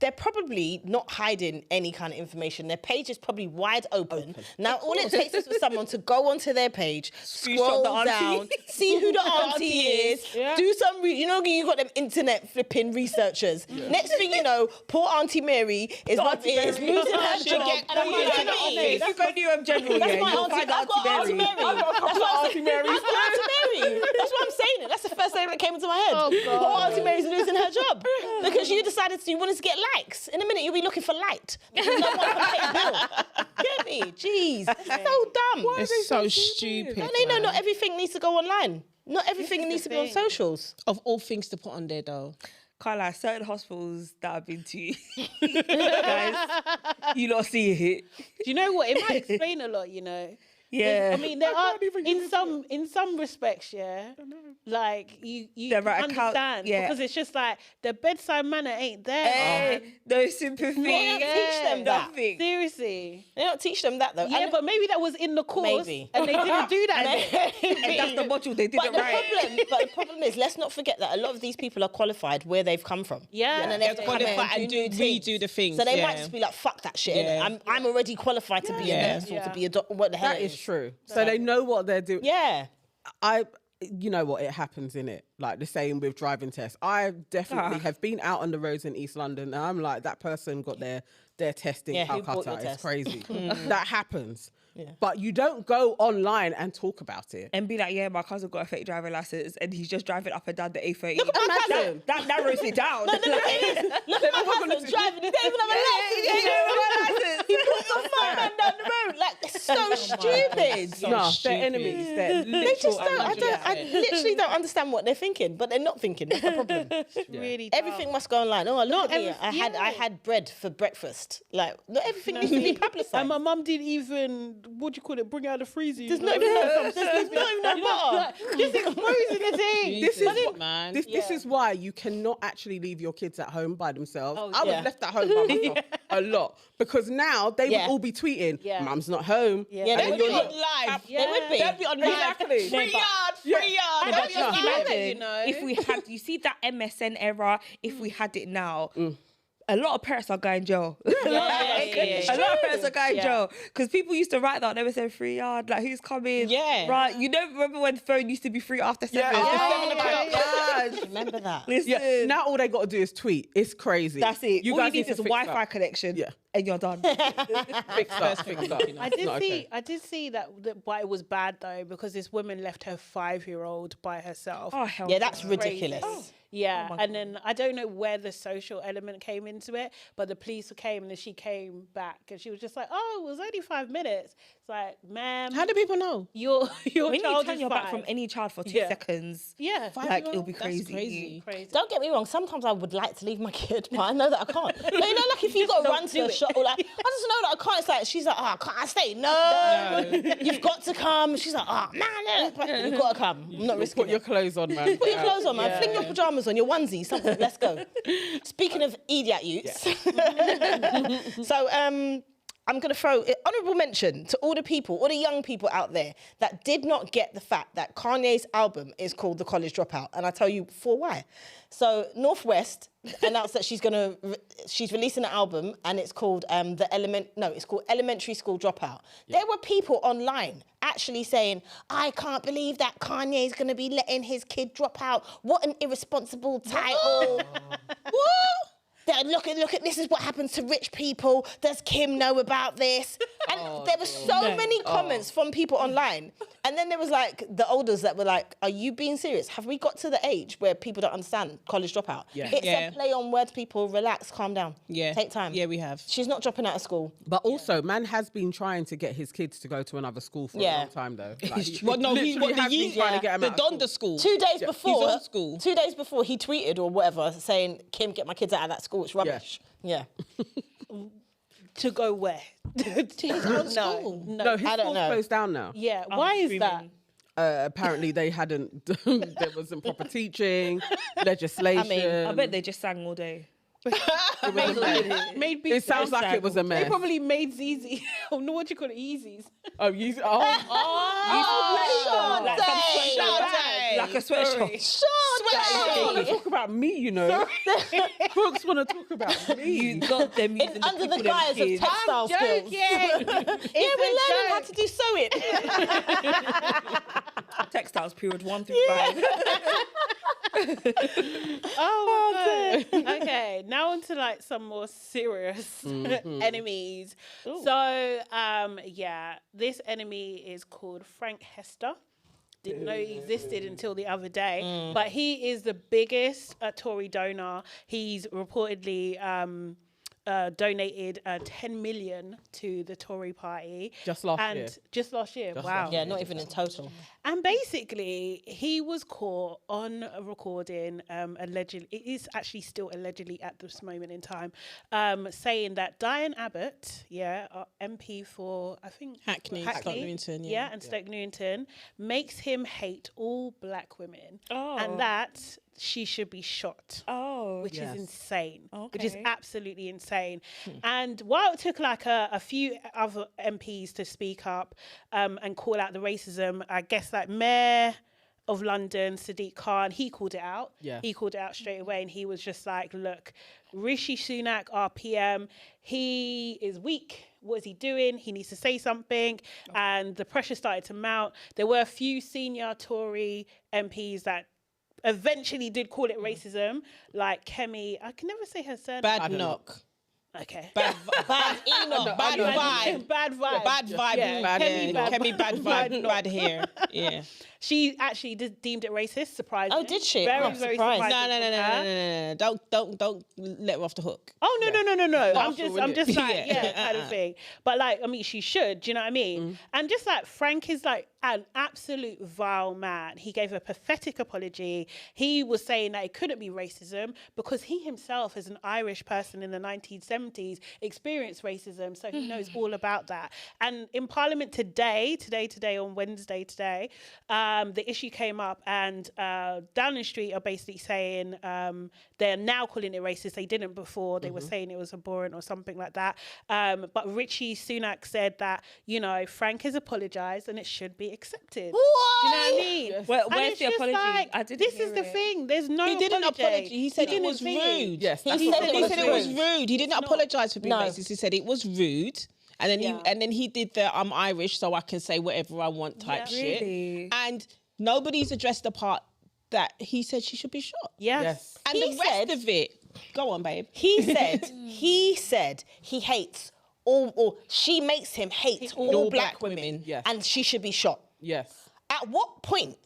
they're probably not hiding any kind of information. Their page is probably wide open. Now, all it takes is for someone to go onto their page, scroll down, see who the auntie is, do some, you know, you got them internet flipping researchers. Next thing you know, poor Auntie Mary is losing her job. You go to General, That's my auntie. I've got Auntie Mary. That's what Auntie Mary. I've got Auntie Mary. That's what I'm saying. That's the first thing that came into my head. Oh, God. Poor Auntie Mary's losing her job because you decided you wanted to get likes. In a minute, you'll be looking for light. Because no one can pay a bill. Get me? Jeez, that's so dumb. it's so stupid. Don't they know not everything needs to go online? Not everything needs to be on socials. Of all things to put on there, though. Carla, certain hospitals that I've been to, guys, you not see it. Do you know what? It might explain a lot, you know. Yeah. I mean, there are in some respects, like you right Oh. understand because it's just like the bedside manner ain't there. No sympathy. They don't teach them that. Nothing. Seriously. They don't teach them that though. Yeah, but maybe that was in the course, Maybe. and they didn't do that. And that's the module they did But it right. the problem is, let's not forget that a lot of these people are qualified where they've come from. Yeah. And then they have to come in Qualify and redo the things. So they might just be like, fuck that shit. Yeah. I'm already qualified to be a nurse or to be a doctor. What the hell That is true. So they know what they're doing. Yeah. you know what, it happens in it. Like the same with driving tests. I definitely have been out on the roads in East London and I'm like, that person got their testing Yeah, who bought Calcutta. your It's test? crazy. That happens. But you don't go online and talk about it. And be like, yeah, my cousin got a fake driving license and he's just driving up and down the A30. Look at my cousin. That narrows it down. Look at my cousin driving. He don't even have a license. He put the phone down the road. Like, it's so stupid. No, stupid. they're enemies. They're They just literal don't. I literally don't understand what they're thinking, but they're not thinking. That's the problem. Really Everything must go online. Oh, look at me. every- I had bread for breakfast. Like, not everything needs to be publicised. And my mum didn't even, what do you call it, bring out the freezer. There's not even no butter. Just exposing the thing. This is why you cannot actually leave your kids at home by themselves. I was yeah. left at home by myself a lot because now they Yeah. would all be tweeting, Yeah. "Mum's not home." Yeah, And they then would you're be not- on live. They would be. They'll be on live. Exactly. Free yard, free yard. But Don't just you feel it, imagine you know? if we had, you see that MSN era, if we had it now, a lot of parents are going jail. yeah. A lot of parents are going Yeah. jail. Because people used to write that, they would say free yard, like who's coming? Yeah. Right. You know, remember when the phone used to be free after 7? Remember that. Listen. Yeah. Now all they got to do is tweet. It's crazy. That's it. All you guys need to is a fix Wi-Fi that. connection. Yeah. And you're done. Fix up. Fix up. I It's did not see. okay. I did see that why it was bad though, because this woman left her 5-year-old by herself. Oh, hell Yeah, no. that's ridiculous. Yeah, Oh my and then I don't know where the social element came into it, but the police came and then she came back and she was just like, "Oh, it was only 5 minutes." It's like, "Ma'am, How do people know? your When you child turn is your back 5." from any child for 2 Yeah. seconds, Yeah, like it'll be That's crazy. crazy. Don't get me wrong. Sometimes I would like to leave my kid, but I know that I can't. But you know, like if you got to run to a shop, or like I just know that I can't. It's like she's like, "Oh, can't I stay?" No, you've got to come. She's like, "Oh man, you've got to come. I'm not risking Put your it." clothes on, man. Put your clothes on, man. Fling your pajamas on, your onesie, something. Let's go. Speaking of idiot youths, so I'm going to throw honourable mention to all the people, all the young people out there that did not get the fact that Kanye's album is called The College Dropout, and I tell you for why. So Northwest announced that she's releasing an album, and it's called it's called Elementary School Dropout. Yeah. There were people online actually saying, "I can't believe that Kanye's going to be letting his kid drop out. What an irresponsible title." What? Look at this is what happens to rich people. Does Kim know about this? And there were so many comments from people online. And then there was like the elders that were like, "Are you being serious? Have we got to the age where people don't understand college dropout?" Yeah. It's Yeah. a play on words, people. Relax, calm down. Yeah. Take time. Yeah, we have. She's not dropping out of school. But also, man has been trying to get his kids to go to another school for a Yeah. long time, though. Like, he Well, no, he's literally has been trying to get him the out of school. Donda school. 2 days He's before, on school. 2 days before he tweeted or whatever saying, "Kim, get my kids out of that school. It's rubbish." Yeah. To go where? school. No, his I don't school's know. closed down now. Yeah. Why is that? screaming. Apparently, they hadn't. There wasn't proper teaching, legislation. I bet they just sang all day. Made It sounds like it was a They mess. probably made Easy. Oh no, what do you call it? Easies. Oh, you. Oh, Sean Like some sweatshop. Like a sweatshop. Crooks want to talk about me, you know. Crooks want to talk about me. You got them using It's under the people them guise of kids. textile skills. Yeah, we're learning how to do sewing. Textiles period 1 through 5. Oh, my God. Okay, now on to like some more serious enemies. So, this enemy is called Frank Hester. Didn't know he existed until the other day, but he is the biggest Tory donor. He's reportedly donated 10 million to the Tory party. Just last year. Just last year. Wow. Yeah, not even in total. And basically, he was caught on a recording, allegedly, it is actually still allegedly at this moment in time, saying that DIANE ABBOT, MP for, I think, Hackney, Stoke Newington, yeah, and Stoke Newington, makes him hate all black women. Oh. And that she should be shot. Oh. Which is insane. Which is Okay. absolutely insane. And while it took like a few other MPs to speak up and call out the racism, I guess like Mayor of London, Sadiq Khan, he called it out. Yeah. He called it out straight away, and he was just like, look, Rishi Sunak, our PM, he is weak. What is he doing? He needs to say something. And the pressure started to mount. There were a few senior Tory MPs that eventually did call it racism, like Kemi. I can never say her surname. Bad knock. Okay. Bad Enoch. Bad vibe. Bad vibe. Bad vibe. Yeah. Kemi bad vibe. Bad hair. Yeah. She actually deemed it racist. Surprising. Oh, did she? Very, Oh, very surprised. surprising. No. Don't let her off the hook. Oh no. I'm just Yeah. like, yeah, kind of thing. But like, I mean, she should. Do you know what I mean? And just like Frank is like an absolute vile man. He gave a pathetic apology. He was saying that it couldn't be racism because he himself, as an Irish person in the 1970s, experienced racism, so he knows all about that. And in Parliament today on Wednesday today, the issue came up, and Downing Street are basically saying they're now calling it racist. They didn't before. They were saying it was abhorrent or something like that. But Rishi Sunak said that, you know, Frank has apologised and it should be accepted. Do you know what I mean? Where's it's the just apology? like, I didn't this hear is the it. thing. There's no He didn't apologize. He said it was rude. Yes, that's He what said I'm it was He said it was rude. He didn't apologize for being No. racist. He said it was rude. And then he did the I'm Irish, so I can say whatever I want type shit. Really? And nobody's addressed the part that he said she should be shot. Yes. And the rest of it, go on, babe. He said he hates or she makes him hate all black women. Yes. And she should be shot. Yes. At what point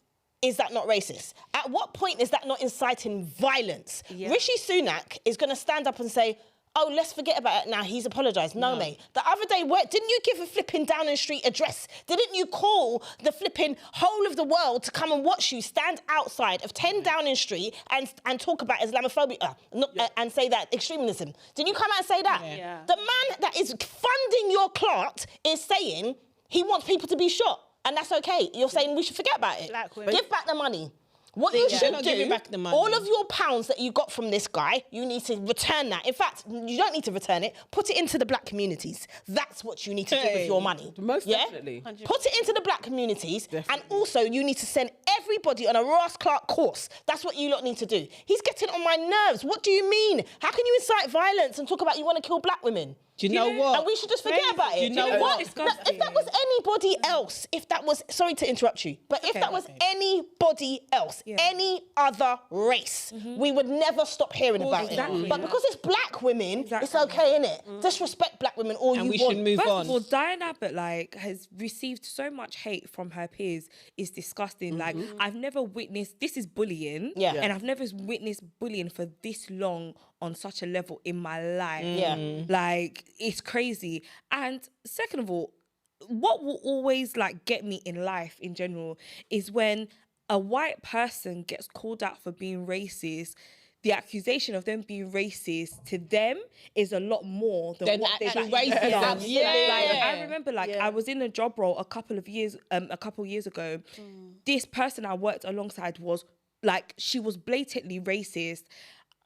is that not racist? At what point is that not inciting violence? Rishi Sunak is going to stand up and say, oh, let's forget about it now. He's apologised. No, mate. The other day, didn't you give a flipping Downing Street address? Didn't you call the flipping whole of the world to come and watch you stand outside of 10 Downing Street and talk about Islamophobia and say that extremism? Didn't you come out and say that? Yeah. The man that is funding your clot is saying he wants people to be shot. And that's okay. You're saying we should forget about it. Black women. Give back the money. What you They're should not do, giving back the money. all of your pounds that you got from this guy, you need to return that. In fact, you don't need to return it. Put it into the black communities. That's what you need to do with your money. Most definitely. Put it into the black communities. And also, you need to send everybody on a Ross Clark course. That's what you lot need to do. He's getting on my nerves. What do you mean? How can you incite violence and talk about you want to kill black women? Do you know what? And we should just forget about it. You know what? If that was anybody else, sorry to interrupt you, but if that was anybody else, any other race, we would never stop hearing about it. But because it's black women, it's okay, innit? Disrespect black women all you want. we should move First on. of all, DIANE ABBOT has received so much hate from her peers. It's disgusting. Like, I've never witnessed, this is bullying. Yeah. And I've never witnessed bullying for this long on such a level in my life. Yeah. Like, it's crazy. And second of all, what will always like get me in life in general is when a white person gets called out for being racist. The accusation of them being racist to them is a lot more than what they've actual actually racism. done. Yeah. Like, I remember, I was in a job role a couple of years ago. This person I worked alongside was like, she was blatantly racist.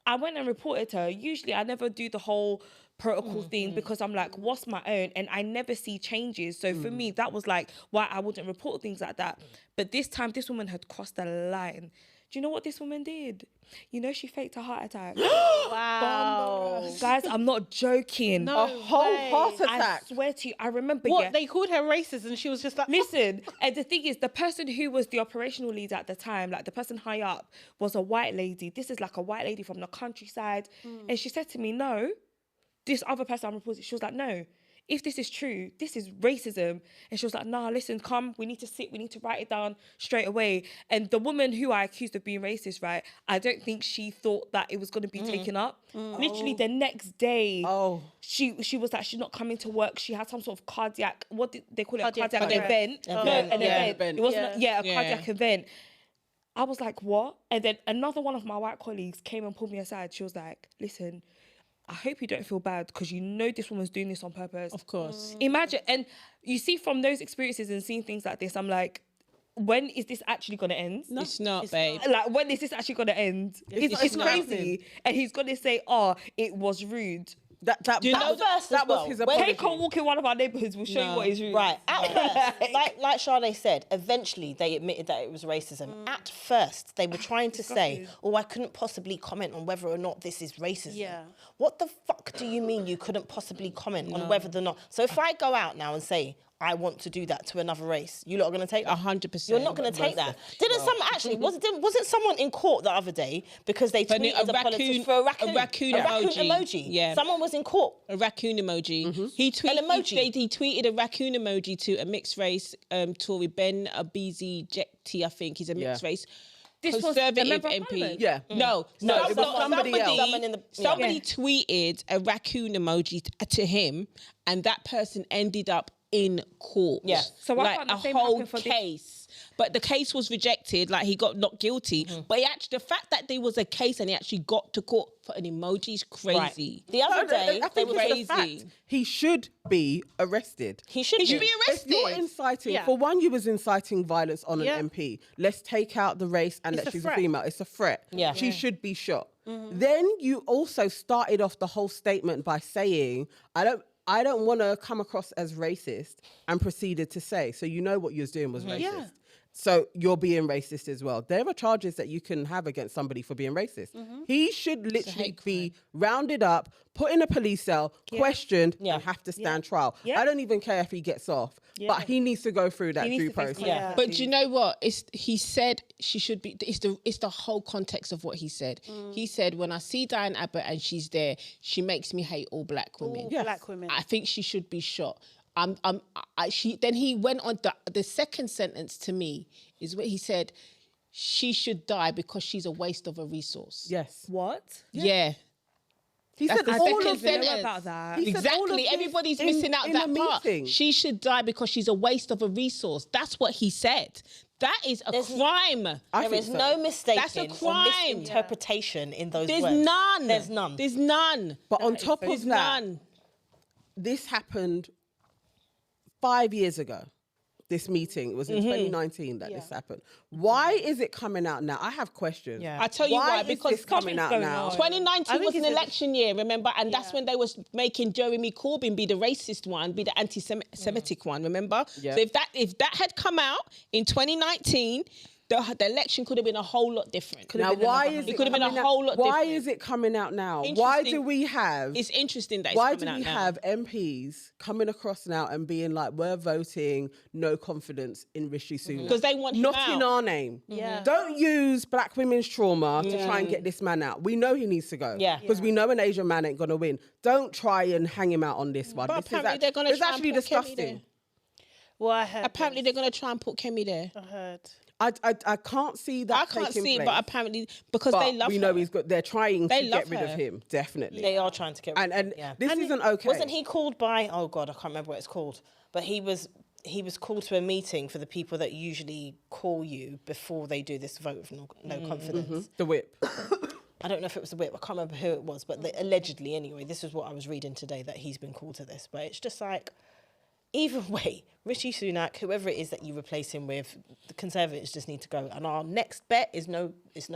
I went and reported her. Usually, I never do the whole protocol thing because I'm like, what's my own? And I never see changes. So for me, that was like why I wouldn't report things like that. But this time, this woman had crossed the line. Do you know what this woman did? You know, she faked a heart attack. Wow. Guys, I'm not joking. A whole heart attack. I swear to you, I remember. What, they called her racist and she was just like, Listen, and the thing is, the person who was the operational leader at the time, like the person high up, was a white lady. This is like a white lady from the countryside. And she said to me, no, this other person I'm reporting, she was like, no, if this is true, this is racism. And she was like, nah, listen, come, we need to sit, we need to write it down straight away. And the woman who I accused of being racist, right, I don't think she thought that it was going to be taken up. Literally the next day, she was like, she's not coming to work. She had some sort of cardiac, what did they call it? Cardiac event. An event. It wasn't, a cardiac event. I was like, what? And then another one of my white colleagues came and pulled me aside. She was like, listen, I hope you don't feel bad because you know this woman's doing this on purpose. Of course. Imagine, and you see from those experiences and seeing things like this, I'm like, when is this actually going to end? No, it's not, babe. Like, when is this actually going to end? It's not. crazy. And he's going to say, oh, it was rude. That you know was, first that as was well, his when- apology. Take a walk in one of our neighbourhoods. We'll show you what is real. Right. At first, like Sade said, eventually they admitted that it was racism. At first, they were trying to say, "Oh, I couldn't possibly comment on whether or not this is racism." Yeah. What the fuck do you mean you couldn't possibly comment on whether or not? So if I go out now and say, I want to do that to another race, you lot are going to take that? 100%. You're not going to take that. Wasn't someone in court the other day because they For tweeted a raccoon for a raccoon? a raccoon emoji. Yeah. Someone was in court. A raccoon emoji. He tweeted. An emoji. He tweeted a raccoon emoji to a mixed race Tory, Ben Abizi Jekti, I think he's a mixed race. This was Conservative the Member of MP. Parliament? Yeah. No, it was somebody else. Somebody tweeted a raccoon emoji to him, and that person ended up in court. Yeah. So I like thought the a same whole happened for this- case. But the case was rejected, like he got not guilty. But the fact that there was a case and he actually got to court for an emoji is crazy. The other day, I they think were it's a fact. He should be arrested. He should He should be If arrested. you're inciting, Yeah. for one, you was inciting violence on an Yeah. MP. Let's take out the race and It's that a she's threat. a female. It's a threat. Yeah. She should be shot. Then you also started off the whole statement by saying, I don't want to come across as racist, and proceeded to say, so you know what you was doing was racist. Yeah. So you're being racist as well. There are charges that you can have against somebody for being racist. He should literally be rounded up, put in a police cell, questioned, Yeah. and have to stand trial. Yeah. I don't even care if he gets off, but he needs to go through that He needs due to face process. Yeah. But do you know what? He said she should be. It's the whole context of what he said. He said, when I see Diane Abbott and she's there, she makes me hate all black women. Yes. Black women. I think she should be shot. Then he went on the second sentence to me is where he said she should die because she's a waste of a resource. Yes. What? Yeah. He said the all second of this. sentence. about that. He said all of Exactly. this Everybody's in- missing out in that a part. meeting. She should die because she's a waste of a resource. That's what he said. That is a crime. I There think is so. no mistaking That's a or crime. misinterpretation in those There's words. none. There's none. There's none. But on top There's of that, none. this happened 5 years ago. This meeting, it was in 2019 that this happened. Why is it coming out now? I have questions. Yeah. I tell you why, is because this coming out going now? on. 2019 was an it's a- election year, remember? And that's when they was making Jeremy Corbyn be the racist one, be the anti-Semitic one, remember? Yeah. So if that had come out in 2019, the election could have been a whole lot different. Now, why is It could have been a coming out- whole lot Why different. is it coming out now? Why Interesting. do we have? It's interesting that it's Why coming do out we now. have MPs coming across now and being like, we're voting no confidence in Rishi Sunak? Because they want him not out. in our name. Yeah. Don't use black women's trauma to try and get this man out. We know he needs to go. Yeah. Because we know an Asian man ain't gonna win. Don't try and hang him out on this one. But This is apparently they're gonna it's try and actually put Kemi disgusting. there. Well, I heard. Apparently they're going to try and put Kemi there. I heard. I can't see that. I can't taking see it, place. but apparently because But they love we her. know he's got. They're trying They to love get rid of her. him. Definitely. They are trying to get rid And yeah. this isn't okay. Wasn't he called by? Oh God, I can't remember what it's called. But he was called to a meeting for the people that usually call you before they do this vote of no confidence. The whip. I don't know if it was the whip. I can't remember who it was, but allegedly, anyway, this is what I was reading today that he's been called to this. But it's just like, either way, Rishi Sunak, whoever it is that you replace him with, the Conservatives just need to go. And our next bet is no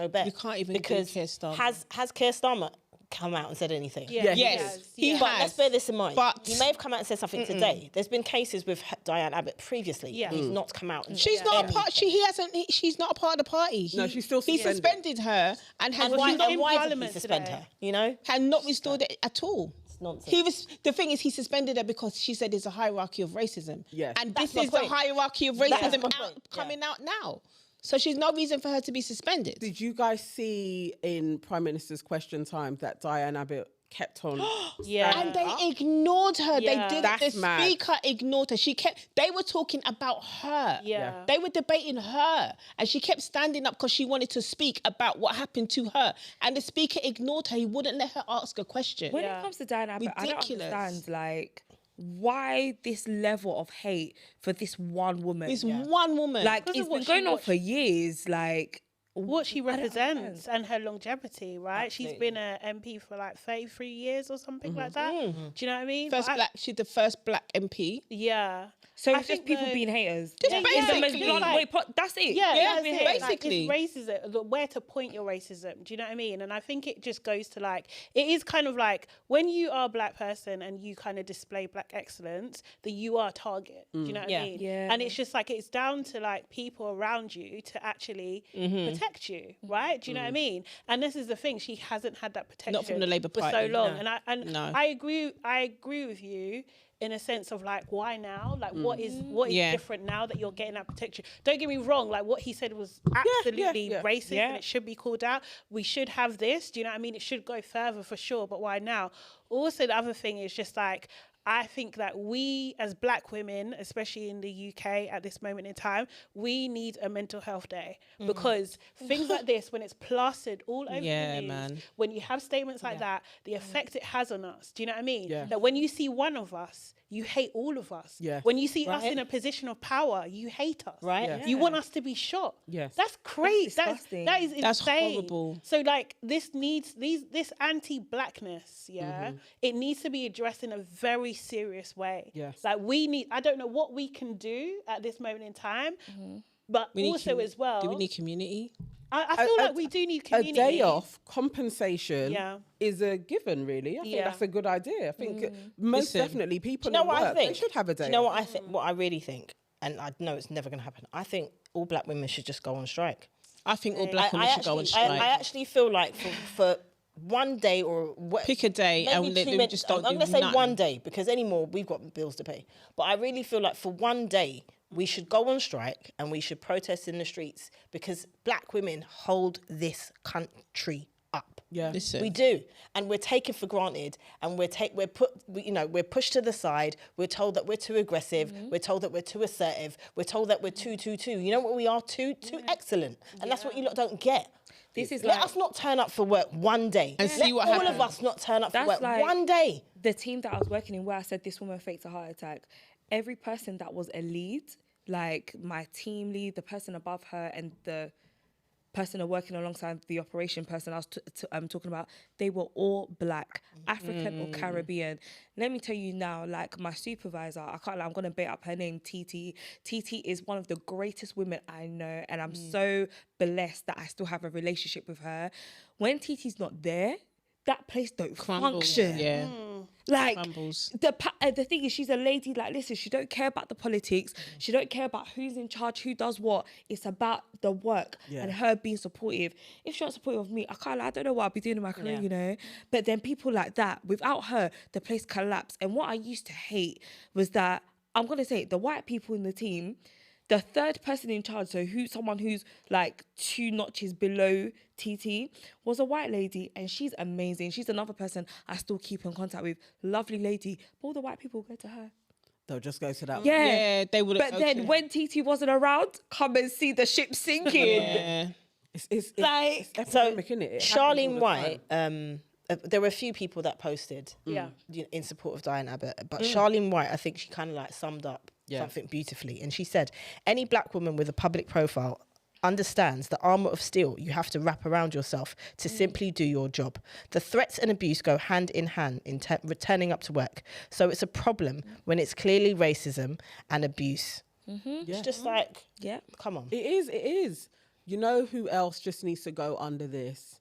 bet. You can't even do because Keir Starmer. has Keir Starmer come out and said anything? Yeah, he Yes, he But has. let's bear this in mind. But- he may have come out and said something today. There's been cases with Diane Abbott previously. Yeah. He's not come out. And She's said not a anything. part. He hasn't. She's not a part of the party. No, she's still He suspended. suspended her and has And why, she's not in and why did he Parliament suspend today. her? You know? had not restored it at all. It's nonsense. He was. The thing is, he suspended her because she said there's a hierarchy of racism. Yes. And That's this my is the point. hierarchy of That is racism my point. coming out now. So she's no reason for her to be suspended. Did you guys see in Prime Minister's question time that Diane Abbott kept on? Yeah. And they ignored her. Yeah. They did. That's The mad. speaker ignored her. She kept. They were talking about her. Yeah. They were debating her, and she kept standing up because she wanted to speak about what happened to her. And the speaker ignored her. He wouldn't let her ask a question. When Yeah. it comes to Diane Abbott, I don't Ridiculous. understand, like, why this level of hate for this one woman? It's one woman. Like, Because of it's what been she going on watched. for years. Like, what she I don't represents and her longevity, right? She's been an MP for like 33 years or something like that. Do you know what I mean? She's the first black MP. Yeah. So I it's think just people the- being haters. Just It's the most basically. blunt way that's it. Yeah, Yeah, that's it. basically. Like, it's racism, where to point your racism. Do you know what I mean? And I think it just goes to like, it is kind of like when you are a black person and you kind of display black excellence, that you are a target. Do you know what I mean? Yeah. And it's just like, it's down to like people around you to actually protect you, right? Do you know what I mean? And this is the thing, she hasn't had that protection Not from the Labour for so Party, long. no. And No. I agree with you in a sense of like, why now? Like, what is Yeah. different now that you're getting that protection? Don't get me wrong, like what he said was absolutely racist and it should be called out. We should have this, do you know what I mean? It should go further for sure, but why now? Also, the other thing is just like, I think that we as black women, especially in the UK at this moment in time, we need a mental health day because things like this, when it's plastered all over the news, man. when you have statements like that, the effect it has on us, do you know what I mean? Yeah. That when you see one of us, you hate all of us. Yeah. When you see us Right. in a position of power, you hate us. Right. Yeah. You want us to be shot. Yes. That's crazy. disgusting. That is insane. That's horrible. So like this anti-blackness, it needs to be addressed in a very serious way. Yes. Like I don't know what we can do at this moment in time, but We need also as well, Do we need community? I feel like we do need community. A day off compensation Yeah. is a given, really. I think that's a good idea. I think most Listen, definitely people Do you know in what I work, think? they should have a day Do you know off. what I think? What I really think, and I know it's never going to happen. I think all black women should just go on strike. I think all black women should go on strike. I actually feel like for one day or what, Pick a day and maybe let two them men- just don't I'm do going to say nothing. one day because anymore we've got bills to pay. But I really feel like for one day we should go on strike and we should protest in the streets because black women hold this country up. Yeah. Listen. We do, and we're taken for granted, and we're pushed to the side. We're told that we're too aggressive. We're told that we're too assertive. We're told that we're too. You know what we are? Too excellent, and that's what you lot don't get. This is Let like us not turn up for work one day. And see what all happens. of us not turn up for That's work like- one day. the team that I was working in where I said this woman faked a heart attack. Every person that was a lead, like my team lead, the person above her, and the person working alongside the operation person I was talking about, they were all black, African or Caribbean. Let me tell you now, like my supervisor, I can't lie, I'm going to bait up her name, TT. TT is one of the greatest women I know, and I'm so blessed that I still have a relationship with her. When TT's not there, that place don't function. Yeah. Like Crumbles. the thing is, she's a lady. Like, listen, she don't care about the politics. She don't care about who's in charge, who does what. It's about the work and her being supportive. If she wasn't supportive of me, I can't. I don't know what I'd be doing in my career, you know. But then people like that, without her, the place collapsed. And what I used to hate was that I'm gonna say the white people in the team. The third person in charge, so someone who's like 2 notches below TT, was a white lady, and she's amazing. She's another person I still keep in contact with. Lovely lady. But all the white people go to her. They'll just go to that. Yeah, they would. But then when TT wasn't around, come and see the ship sinking. yeah. It's Like, So epidemic, innit? It happens Charlene all the White, time. there were a few people that posted in support of Diane Abbott, but Charlene White, I think she kind of like summed up something beautifully, and she said, any black woman with a public profile understands the armour of steel you have to wrap around yourself to simply do your job. The threats and abuse go hand in hand in returning up to work. So it's a problem when it's clearly racism and abuse. It's just like, come on. It is. You know who else just needs to go under this?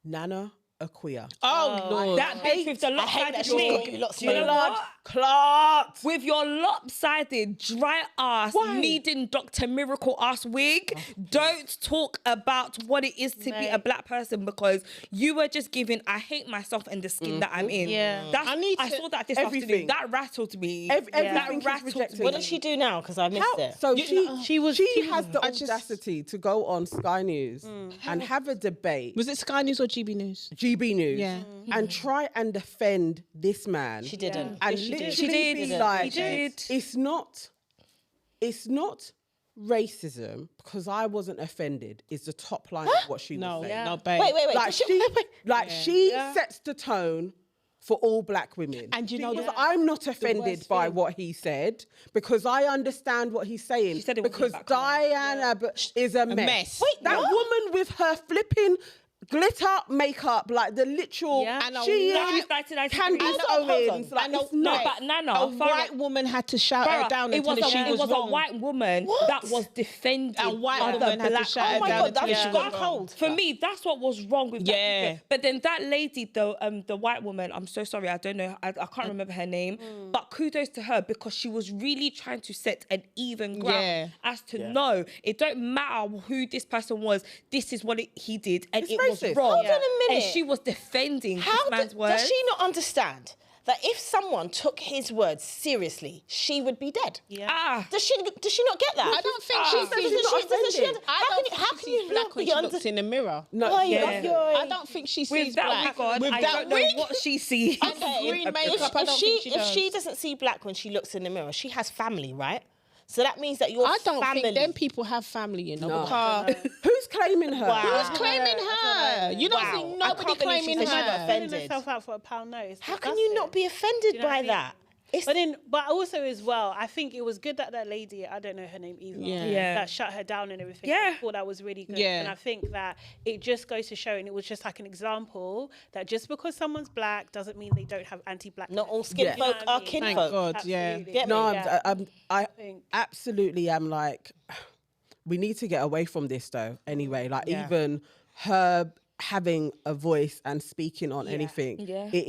Nana AKUA. Oh, Lord. that bitch with the lopsided wig. Do you know what? Clot. With your lopsided, dry ass, needing Dr. Miracle ass wig, don't talk about what it is to be a black person, because you were just giving, I hate myself and the skin that I'm in. Yeah. I saw that this afternoon. everything. That rattled me. Everything That is rattled rejected. me. What did she do now? Because I missed it. So she has the I just- audacity to go on Sky News and have a debate, Was it Sky News or GB News? GB News, Yeah. and try and defend this man. She didn't. And She literally did. She did. be She like, did. it's not racism because I wasn't offended. Is the top line of what she No, was saying. no, babe. Wait. Like she sets the tone for all black women. And you know, because I'm not offended worst by thing- what he said, because I understand what he's saying. She said it wasn't because black women. Diane Abbott is a mess. mess. Wait, that what? woman with her flipping glitter makeup, like the literal, Yeah. And a she white- is 1993. Candice Hold on. Owens. Like, And a- it's No, not. but Nana, A Farah- white woman had to shout her Farah, down it and tell was, her she it was was wrong. a white woman that was defending A white other woman had to black shout her Oh my down God, and tell her that's she gone was wrong. cold. For me, that's what was wrong with that Yeah. video. But then that lady, the white woman, I'm so sorry, I don't know, I can't remember her name, but kudos to her because she was really trying to set an even ground as to no, it don't matter who this person was, this is what he did, and It's it was racist. wrong. Hold on a minute. And she was defending How this man's words. does she not understand that if someone took his words seriously, she would be dead? Ah, Does she not get that? I don't think She she says sees she's not offended. I don't how think can she's you black not when be she looks in the mirror. No, I don't think she sees with that black. wig on, With I that don't know wig? what she sees. Okay, green if- makeup, I don't think she if does. she doesn't see black when she looks in the mirror, she has family, right? So that means that your I don't family. think them people have family, you know. No. Because Who's claiming her? Wow. who's claiming her? You don't Wow. see I nobody can't believe claiming she's her. not offended. Putting herself out for a pound note. How can you not be offended You know what by I mean? that? It's But also as well, I think it was good that lady, I don't know her name either, Yeah. that shut her down and everything. Yeah. I thought that was really good. Yeah. And I think that it just goes to show, and it was just like an example, that just because someone's black doesn't mean they don't have anti-black. not all skin Yeah. folk You know what I are mean? kinfolk. Thank God, yeah. Absolutely. Get me? No, Yeah. I think- absolutely am like, we need to get away from this though. Anyway, like even her having a voice and speaking on anything, Yeah. it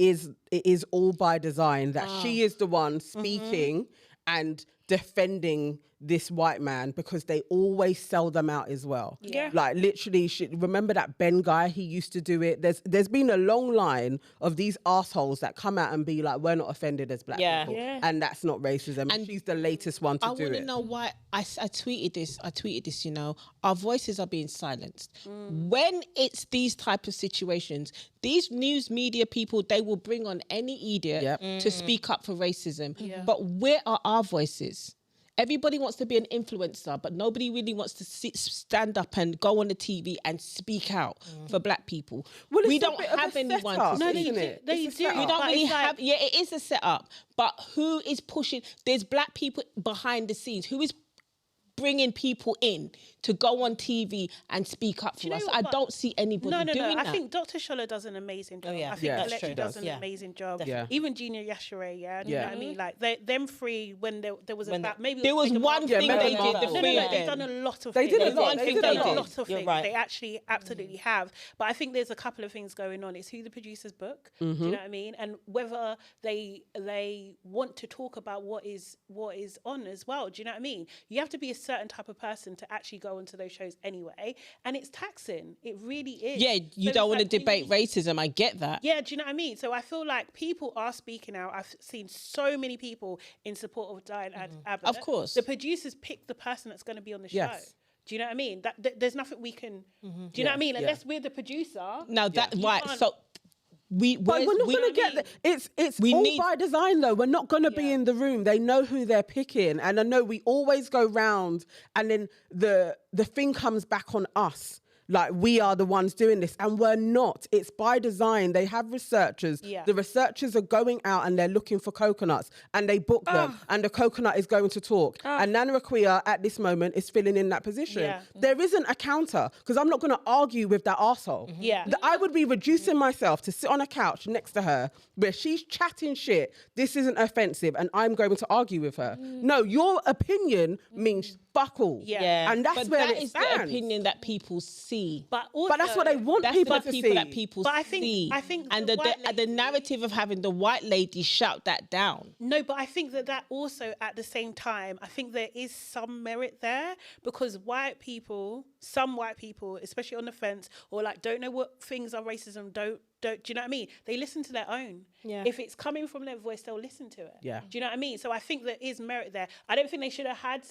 is all by design that she is the one speaking and defending this white man, because they always sell them out as well. Yeah. Like literally, remember that Ben guy? He used to do it. There's been a long line of these assholes that come out and be like, we're not offended as black Yeah. people. Yeah. And that's not racism. And she's the latest one to I do want it. to know why I tweeted this, you know, our voices are being silenced. When it's these type of situations, these news media people, they will bring on any idiot Yep. to speak up for racism. But where are our voices? Everybody wants to be an influencer, but nobody really wants to stand up and go on the TV and speak out for black people. Well, it's We a don't bit of a have anyone setup, to No, speak. they isn't do. it? They It's a do. setup. We don't But really it's like- have. Yeah, it is a setup, but who is pushing? There's black people behind the scenes. Who is bringing people in to go on TV and speak up for you know us? what? I don't see anybody No. doing that. I think Dr. Shola does an amazing job. yeah. I think Yeah, Alexa she does does. an Yeah. amazing job. Yeah. Even Gina Yashere, you know Yeah. what I mean? Like them three, when there was When about maybe there was Meghan one Markle. thing Yeah, they Meghan did. Markle. The No, three of they've them. done a lot of They things. did a They've lot. done They things, did a done lot. a lot of You're things. right. They actually absolutely have. But I think there's a couple of things going on. It's who the producers book. Do you know what I mean? And whether they want to talk about what is on as well. Do you know what I mean? You have to be a certain type of person to actually go onto those shows anyway, and it's taxing. It really is. Yeah, you So don't it's want to like we debate need- racism. I get that. Yeah, do you know what I mean? So I feel like people are speaking out. I've seen so many people in support of Diane Abbott. Of course. The producers pick the person that's going to be on the show. Yes. Do you know what I mean? There's nothing we can. Do you know what I mean? Unless we're the producer. Now that You right, can't- so we. But we're not going to get the, it's We all need- by design though. We're not going to be in the room. They know who they're picking, and I know we always go round, and then the thing comes back on us. Like we are the ones doing this, and we're not. It's by design. They have researchers. Yeah. The researchers are going out and they're looking for coconuts, and they book them, and the coconut is going to talk. And Nana Akua at this moment is filling in that position. Yeah. There isn't a counter, because I'm not going to argue with that arsehole. Yeah. I would be reducing myself to sit on a couch next to her where she's chatting shit. This isn't offensive, and I'm going to argue with her. No, your opinion means fuck all. Yeah. And that's But where that it is stands. the opinion that people see. But also, But that's what they want That's people the to people see. that people But see. I think and the the white lady- narrative of having the white lady shout that down. No, but I think that also at the same time, I think there is some merit there, because some white people, especially on the fence, or like don't know what things are racism, don't do you know what I mean? They listen to their own. Yeah. If it's coming from their voice, they'll listen to it. Yeah. Do you know what I mean? So I think there is merit there. I don't think they should have had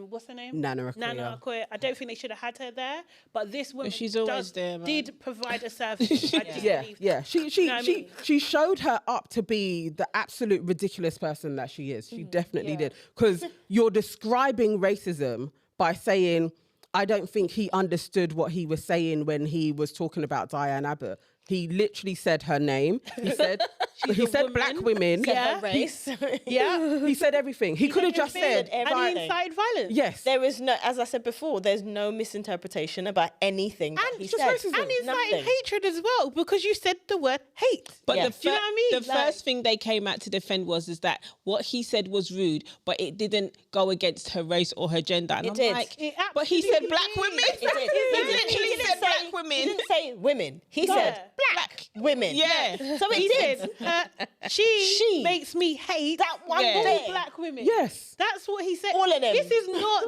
what's her name? Nana Akua. Nana Akua. I don't think they should have had her there, but this woman she's always there, man. did provide a service. I do Yeah, believe yeah. that. She know what I mean? she showed her up to be the absolute ridiculous person that she is. She definitely did. Because you're describing racism by saying, I don't think he understood what he was saying when he was talking about Diane Abbott. He literally said her name. He said, He said black women. Yeah. Race. Yeah. He said everything. He could have just said. everything. And he incited violence. Yes. There is no, as I said before, there's no misinterpretation about anything that And he just said. racism. And incited Nothing. hatred as well, because you said the word hate. But Yeah. the, Do you know what I mean? the Like- first thing they came out to defend is that what he said was rude, but it didn't go against her race or her gender. And It I'm did. like, It but he said absolutely black did. women. It did. He He literally didn't said say- black He women. didn't say women. He said black women. Yeah. So it He did. said, she makes me hate That one Yeah. all thing. black women. Yes. That's what he said. All of them. This is not,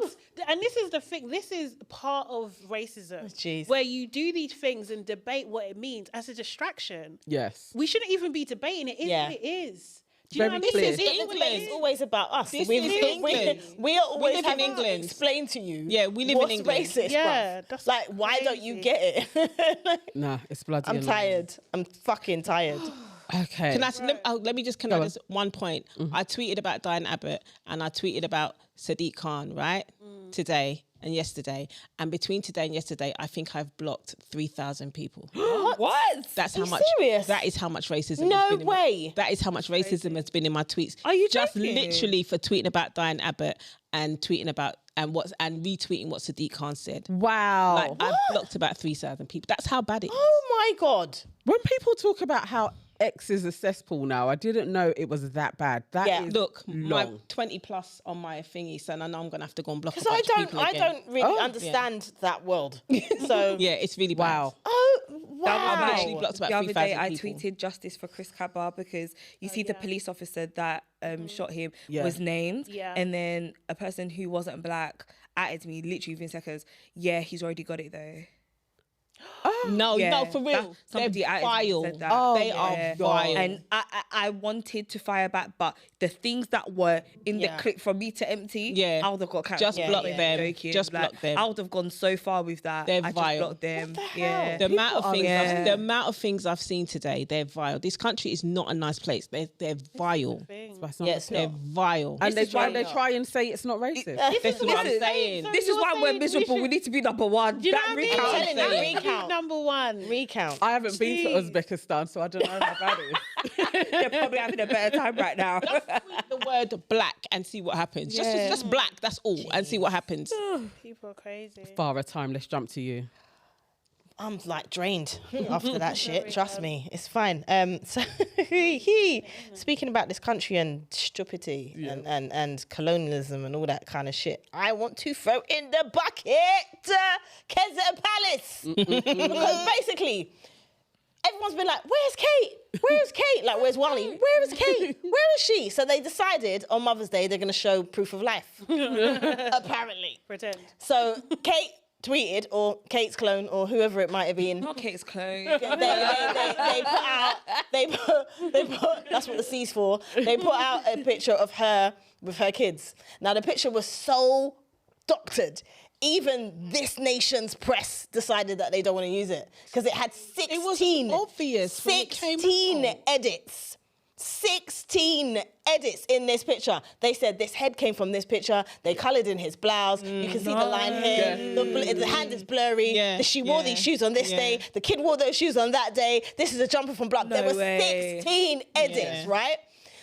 and this is the thing, this is part of racism. Jeez. Where you do these things and debate what it means as a distraction. Yes. We shouldn't even be debating it. Is Yeah. what it is. Do you know Very what I clear. mean? This is England. It's always about us. This we, is we, England. we are always live in having England. to explain to you. Yeah, we live in what's England. racist, Yeah, bruv. that's Like, why don't you crazy. get it? Nah, it's bloody I'm annoying. tired. I'm fucking tired. Okay. Can I, let me just, Go on. just one point. I tweeted about DIANE ABBOT and I tweeted about Sadiq Khan, right? Today and yesterday. And between today and yesterday, I think I've blocked 3,000 people. What? That's Are how you much. serious? That is how much racism. No has been way. That is how much racism has been in my tweets. Are you just joking? literally for tweeting about DIANE ABBOT and tweeting about and retweeting what Sadiq Khan said? Wow. Like I've blocked about 3,000 people. That's how bad it is. Oh my God. When people talk about how X is a cesspool now, I didn't know it was that bad. That Yeah. is Look, my long. 20 plus on my thingy, so I know I'm gonna have to go and block a Because bunch of people I again. don't really understand that world. So, Yeah, it's really bad. Wow. oh, I've wow. literally blocked about The other day, 3,000 I people. tweeted justice for Chris Cabba because you see the police officer that shot him Yeah. was named, Yeah. and then a person who wasn't black added me literally within seconds. Yeah, he's already got it though. No, Yeah, no, for real. somebody They're added me and vile. said that. Oh, they Yeah. are vile. And I wanted to fire back, but the things that were in Yeah. the clip from me to empty, Yeah. I would have got cancelled. Just block them. Joking. Just Like, block them. I would have gone so far with that. They're I vile. just blocked them. What the Yeah. hell? the amount of things, yeah. the amount of things I've seen today, they're vile. This country is not a nice place. They're vile. That's not Yeah, it's the They're not. vile. And This is why they try and say it's not racist. That's what I'm saying. So This is you're why we're saying we miserable. We should- need to be number one. Do you know That what I mean? recount. I'm telling you, That recount. number one. Recount. I haven't been to Jeez. Uzbekistan, so I don't know how bad it is. They're probably having a better time right now. The word black and see what happens. Just black, that's all, and see what happens. People are crazy. Far a time. Let's jump to you. I'm like drained after that shit. Trust me, it's fine. So speaking about this country and stupidity and colonialism and all that kind of shit, I want to throw in the bucket Keza Palace because basically everyone's been like, "Where's Kate? Where's Kate? Like, where's Wally? Where is Kate? Where is she?" So they decided on Mother's Day they're going to show proof of life, apparently. Pretend. So Kate tweeted, or Kate's clone, or whoever it might have been. Not Kate's clone. They put out. They put. That's what the C's for. They put out a picture of her with her kids. Now the picture was so doctored. Even this nation's press decided that they don't want to use it because it had 16. obvious when it came 16 out. edits. 16 edits in this picture. They said this head came from this picture. They coloured in his blouse. You can see the line here. The hand is blurry. Yeah, She wore these shoes on this day. The kid wore those shoes on that day. This is a jumper from Block. There No were way. 16 edits, Yeah. right?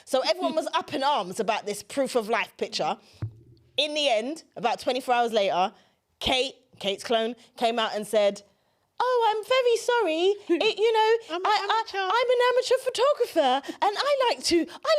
So everyone was up in arms about this proof of life picture. In the end, about 24 hours later, Kate's clone, came out and said, "Oh, I'm very sorry. I'm an amateur. I'm an amateur photographer, and I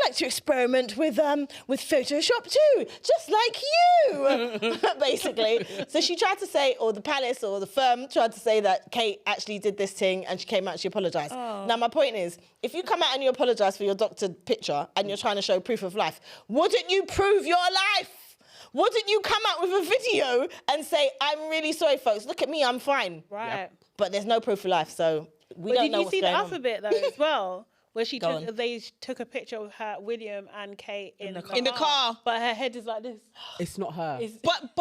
like to experiment with Photoshop too, just like you." Basically, so she tried to say, or the palace or the firm tried to say that Kate actually did this thing, and she came out and she apologized. Now my point is, if you come out and you apologize for your doctored picture and you're trying to show proof of life, wouldn't you prove your life? Wouldn't you come out with a video and say, "I'm really sorry, folks. Look at me, I'm fine." Right. But there's no proof of life, so we But don't did know you what's see the going other on. bit though as well? Where she Go took, on. they took a picture of her, William and Kate in the car. In the car. But her head is like this. It's not her. But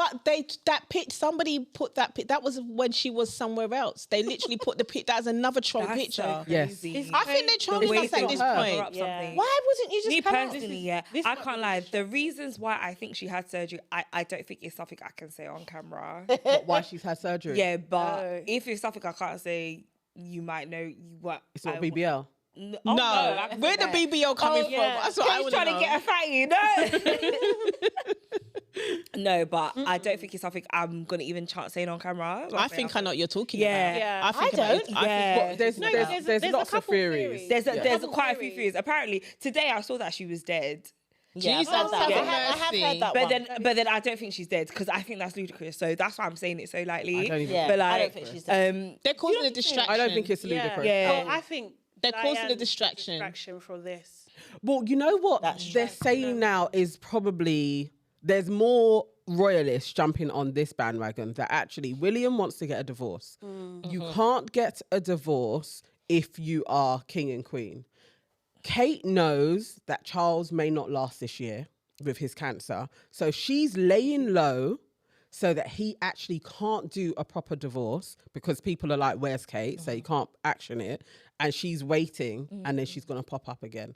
somebody put that pic. That was when she was somewhere else. They literally put the pic. That's another troll That's picture. so Yes. crazy. I think they're The trolling way us at they this cover point. up Yeah. something. Why wouldn't you just Me come out? personally, yeah, this I is can't lie. The reasons why I think she had surgery, I don't think it's something I can say on camera. Not why she's had surgery. Yeah, but if it's something I can't say, you might know what. It's not BBL. No, I can where the say BBO coming from? yeah. That's what I He's want to trying know. to get a fatty, no. No, but I don't think it's something I'm gonna even chance saying on camera. I think I know what you're talking Yeah. about. Yeah. I think I about don't. it. I Yeah. think But there's, No, there's there's lots a of couple theories. there's Couple quite a few theories. theories. Apparently today I saw that she was dead. Yeah, Jesus, I've heard that. have I have mercy. heard that But one. then I don't think she's dead because I think that's ludicrous. So that's why I'm saying it so lightly. I don't even Yeah, But I like, don't think she's dead. They're causing a distraction. I don't think it's Yeah. ludicrous. Yeah. Oh, I think They're causing a Diane's distraction. for this. Well, you know what That's they're saying now is probably there's more royalists jumping on this bandwagon that actually William wants to get a divorce. You can't get a divorce if you are king and queen. Kate knows that Charles may not last this year with his cancer, so she's laying low so that he actually can't do a proper divorce because people are like, where's Kate? So you can't action it. And she's waiting and then she's going to pop up again.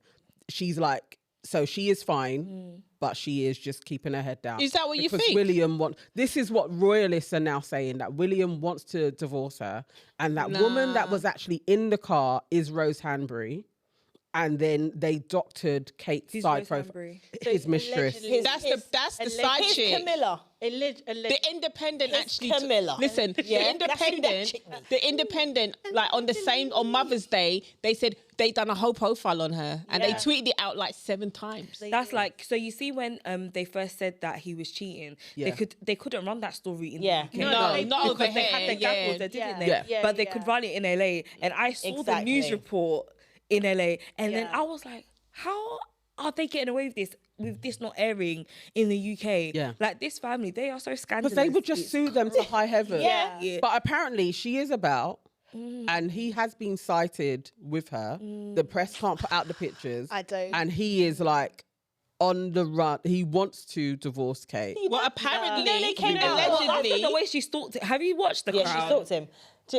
She's like, so she is fine, but she is just keeping her head down. Is that what you Because think? William this is what royalists are now saying, that William wants to divorce her. And that woman that was actually in the car is Rose Hanbury. And then they doctored Kate's Who's side Rose profile. Hanbury? His mistress. His- That's the side Here's chick. Camilla. The Independent It's actually Camilla. listen. Yeah, the that's who that Independent, chick means. the Independent, like on Mother's Day, they said they done a whole profile on her and they Yeah. tweeted it out like 7 times. That's like, so you see when they first said that he was cheating, Yeah. they couldn't run that story in Yeah. the UK. No, they- not over because they had here. the Yeah. gaggles, they didn't they? Yeah. Yeah, But they yeah. could run it in LA, and I saw the Exactly. news report in LA, and then Yeah. I was like, how are they getting away with this not airing in the UK? Yeah. Like this family, they are so scandalous. Because they would just It's sue them to high heaven. Yeah. Yeah. But apparently she is about, and he has been cited with her. The press can't put out the pictures. I don't. And he is like on the run. He wants to divorce Kate. Well, apparently, they came out. allegedly, the way she stalked it. Have you watched The Yeah, Crown? she stalked him. I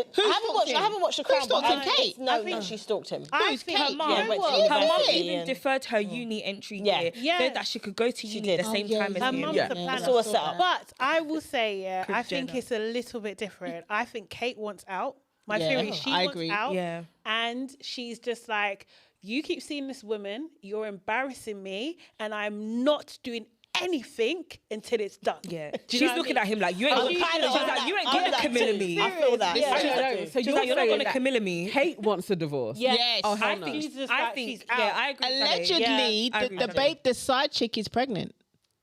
haven't watched The Crown. stalked but him? I- Kate? No, she stalked him. I Who's think Kate? Her mum, Yeah, went to her mum university even and- deferred her uni entry Yeah. year Yeah. so that she could go to uni did. the same yeah, time as yeah. her him. mum's Yeah. the planner. It's all a setup. But I will say, yeah, I Kris think Jenner. it's a little bit different. I think Kate wants out. My Yeah, theory is she I wants agree. out. Yeah. And she's just like, you keep seeing this woman, you're embarrassing me, and I'm not doing anything until it's done. Yeah, Do you she's know what I looking mean? at him like, you ain't I'm gonna, kind of she's on like, that. you ain't I'm gonna that Camilla too. me. I feel that. So I no, do. so She's you're like, you're not saying gonna that Camilla me. Kate wants a divorce. Yeah. Yes. Oh, hell I no. think, She's just I like, think, she's yeah, out. I agree. with Sally. allegedly, I agree the with Sally. the side chick is pregnant.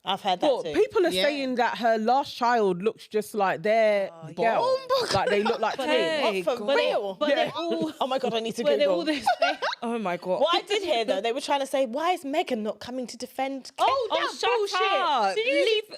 I've heard that But too. people are Yeah. saying that her last child looks just like their girl. Like they look like twins. Hey, For God. real? But they're all, Oh my God, I need to but they're all Google. the same. Oh my God. What I did hear though, they were trying to say, why is Meghan not coming to defend Kate? Oh, shut up.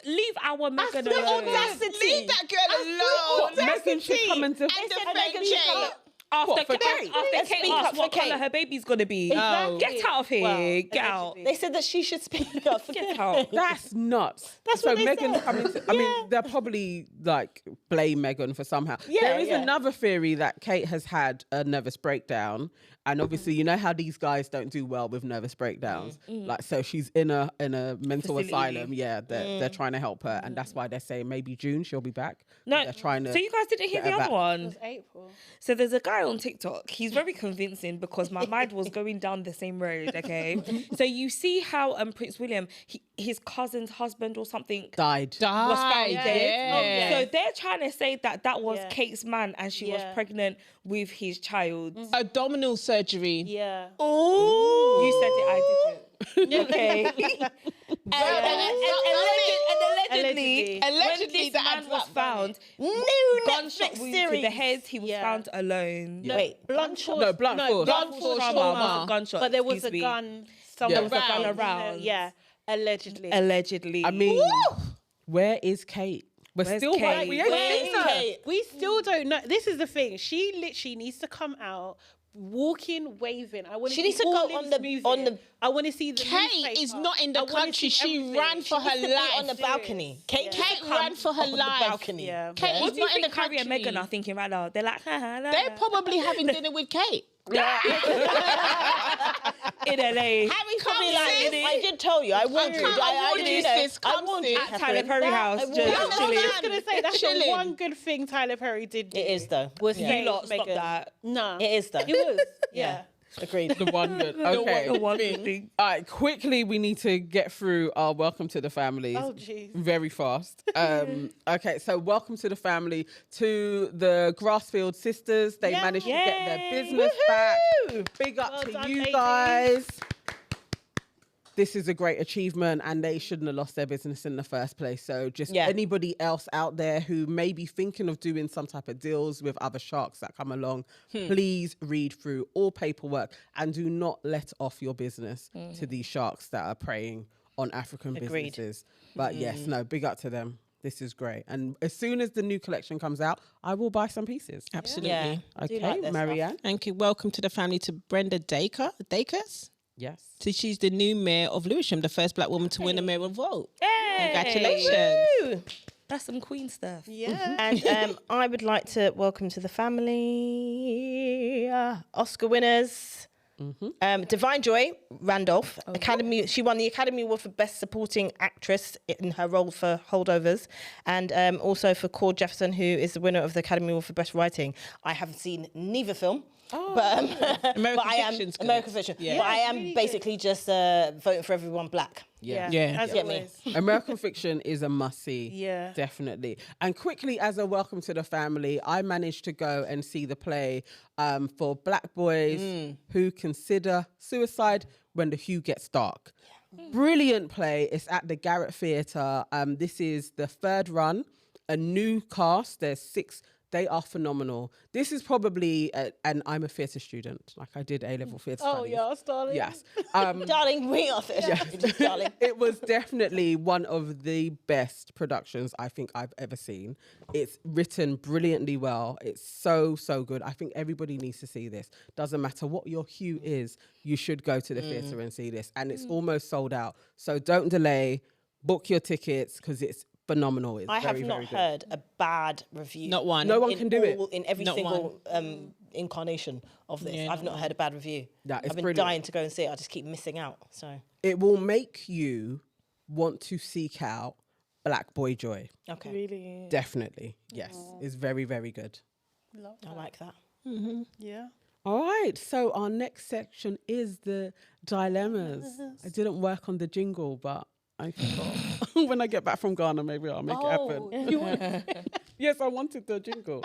Leave our Meghan the alone. audacity. Leave that girl alone. Megan should come into And said defend Meghan should come Kate. up. After What, for Kate, Kate? after Kate Speak up asked for what Kate. colour her baby's gonna be. Exactly. Get out of here. Well, Get out. allegedly. They said that she should speak up for Get Kate. out. That's nuts. That's so what they Megan's said. coming to, I mean, they'll probably like blame Megan for somehow. Yeah, there is yeah. another theory that Kate has had a nervous breakdown. And obviously, you know how these guys don't do well with nervous breakdowns. Like, so she's in a mental Facility. asylum. Yeah, they're trying to help her, and that's why they're saying maybe June she'll be back. No, they're trying to. so you guys didn't hear get the her other back. one? It's April. So there's a guy on TikTok. He's very convincing because my mind was going down the same road. Okay, so you see how Prince William, his cousin's husband or something died. was found Yeah. dead. Oh, yeah. So they're trying to say that was Yeah. Kate's man and she was Yeah. pregnant with his child. Abdominal surgery. Yeah. You said it, I didn't. Okay. Allegedly. When Allegedly, this the man ad's was not found, New gunshot Netflix wound to series. the head, he was Yeah. found alone. Wait, Blunt force. No, blunt force. Blunt force trauma. Gunshot. But there was a excuse me. gun somewhere. There was a gun around. around. Yeah. Allegedly. Allegedly. I mean, where is Kate? We're Where's still Kate? waiting. We ain't Where's seen her. Kate? We still don't know. This is the thing. She literally needs to come out, walking, waving. I want. She needs to go on the- I want to see the. Kate newspaper. is not in the I wanna country. see She everything. ran for her Needs to be life. on the balcony. Kate, Kate ran for her on life. the balcony. Yeah. Kate What is do you not in the think Harry and country. Meghan are thinking right now? They're like, They're probably having dinner with Kate. in LA. Harry probably like, sis. I did tell you, I warned you. I warned you, sis. I Come, warned sis. you, At Tyler Catherine. Perry house, I just warned you. I was chilling. just gonna say that's Chilling. the one good thing Tyler Perry did. It is though. Was Yeah. saying You lot, stop Meghan. that. Nah, It is though. It was. Yeah. Agreed. The one good. Okay. The one thing. All right, quickly, we need to get through our welcome to the family. Oh, jeez. Very fast. Okay, so welcome to the family to the Grassfield sisters. They managed to get their business back. Big up Well to done, you ladies. guys. This is a great achievement and they shouldn't have lost their business in the first place. So just anybody else out there who may be thinking of doing some type of deals with other sharks that come along, please read through all paperwork and do not let off your business to these sharks that are preying on African businesses. But yes, no, big up to them. This is great. And as soon as the new collection comes out, I will buy some pieces. Absolutely. Yeah. I do Okay, like their Marianne. Thank you. Welcome to the family to Brenda Dacres. Yes. So she's the new mayor of Lewisham, the first black woman to win a mayoral vote. Hey. Congratulations. Woo! That's some queen stuff. Yeah. And I would like to welcome to the family Oscar winners. Divine Joy Randolph, Academy. She won the Academy Award for Best Supporting Actress in her role for Holdovers, and also for Cord Jefferson, who is the winner of the Academy Award for Best Writing. I haven't seen neither film. But I am American Fiction. Yeah. But I am really basically just voting for everyone black. Yeah. As Get me. always. American Fiction is a must-see. Yeah. Definitely. And quickly, as a welcome to the family, I managed to go and see the play for black boys who consider suicide when the hue gets dark. Brilliant play. It's at the Garrett Theatre. This is the third run, a new cast. There's 6. They are phenomenal. This is probably, and I'm a theatre student. Like I did A-level theatre studies. yes, darling. Yes. Darling, we are darling. It was definitely one of the best productions I think I've ever seen. It's written brilliantly well. It's so, so good. I think everybody needs to see this. Doesn't matter what your hue is, you should go to the theatre and see this. And it's almost sold out. So don't delay. Book your tickets because it's phenomenal. It's I have very, not very good. heard a bad review. Not one. No one can do it. In every Not single incarnation of this. Yeah, I've not heard a bad review. That is I've been brilliant. dying to go and see it. I just keep missing out. So It will make you want to seek out Black Boy Joy. okay, Really. Definitely. Yes. It's very, very good. Love I that. like that. Yeah. All right, so our next section is the dilemmas. I didn't work on the jingle, but I thought when I get back from Ghana, maybe I'll make it happen. Yes, I wanted the jingle.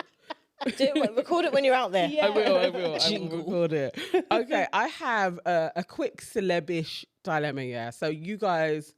Record it when you're out there. I will. I will record it. Okay, I have a quick celebish dilemma, yeah. So you guys,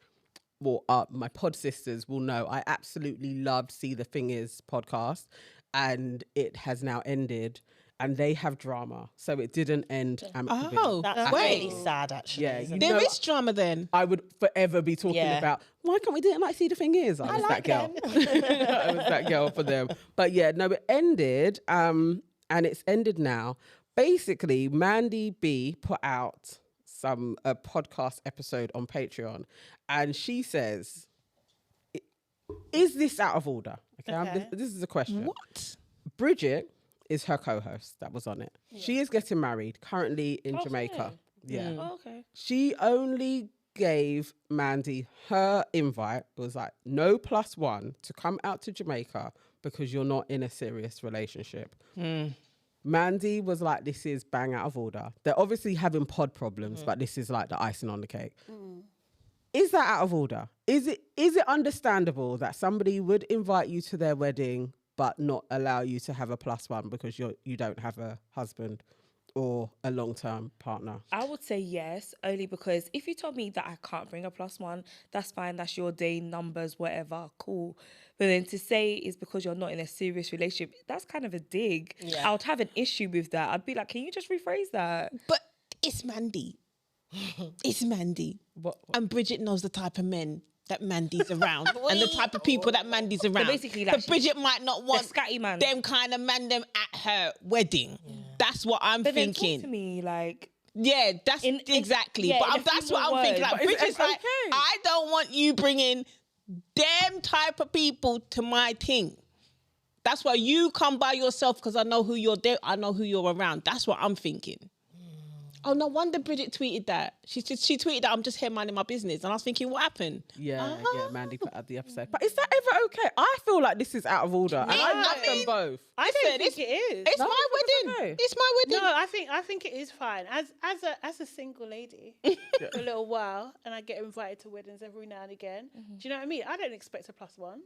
well, my pod sisters will know I absolutely loved See the Thing Is podcast, and it has now ended. And they have drama, so it didn't end amicably. Oh, That's really sad, actually. Yeah, isn't you it? There know, is drama then. I would forever be talking Yeah. about why can't we do it like See the Thing Is? I was like that girl. I was that girl for them. But yeah, no, it ended, and it's ended now. Basically, Mandy B put out a podcast episode on Patreon, and she says, "Is this out of order?" Okay. This is a question. What? Bridget is her co-host that was on it. Yeah. She is getting married currently in Jamaica. Yeah. Oh, okay. She only gave Mandy her invite. It was like no +1 to come out to Jamaica because you're not in a serious relationship. Mandy was like, this is bang out of order. They're obviously having pod problems, but this is like the icing on the cake. Is that out of order? Is it understandable that somebody would invite you to their wedding but not allow you to have a +1 because you don't have a husband or a long-term partner? I would say yes, only because if you told me that I can't bring a +1, that's fine. That's your day, numbers, whatever, cool. But then to say it's because you're not in a serious relationship, that's kind of a dig. Yeah. I would have an issue with that. I'd be like, can you just rephrase that? But it's Mandy. It's Mandy. What? And Bridget knows the type of men that Mandy's around and the type of people that Mandy's around. basically, like, but Bridget might not want scatty man. them kind of man them at her wedding. That's what I'm But then thinking. talk to me like, Yeah, that's exactly. yeah, but in a that's few what I'm more thinking. words. Like, But it's Bridget's like, okay. I don't want you bringing them type of people to my thing. That's why you come by yourself because I know who you're there. I know who you're around. That's what I'm thinking. Oh, no wonder Bridget tweeted that. She tweeted that I'm just here minding my business. And I was thinking, what happened? Yeah, Mandy put out the episode. But is that ever okay? I feel like this is out of order. And I love them both. I don't think it is. It's my wedding. okay. It's my wedding. No, I think it is fine. As a single lady for a little while, and I get invited to weddings every now and again. Do you know what I mean? I don't expect a +1.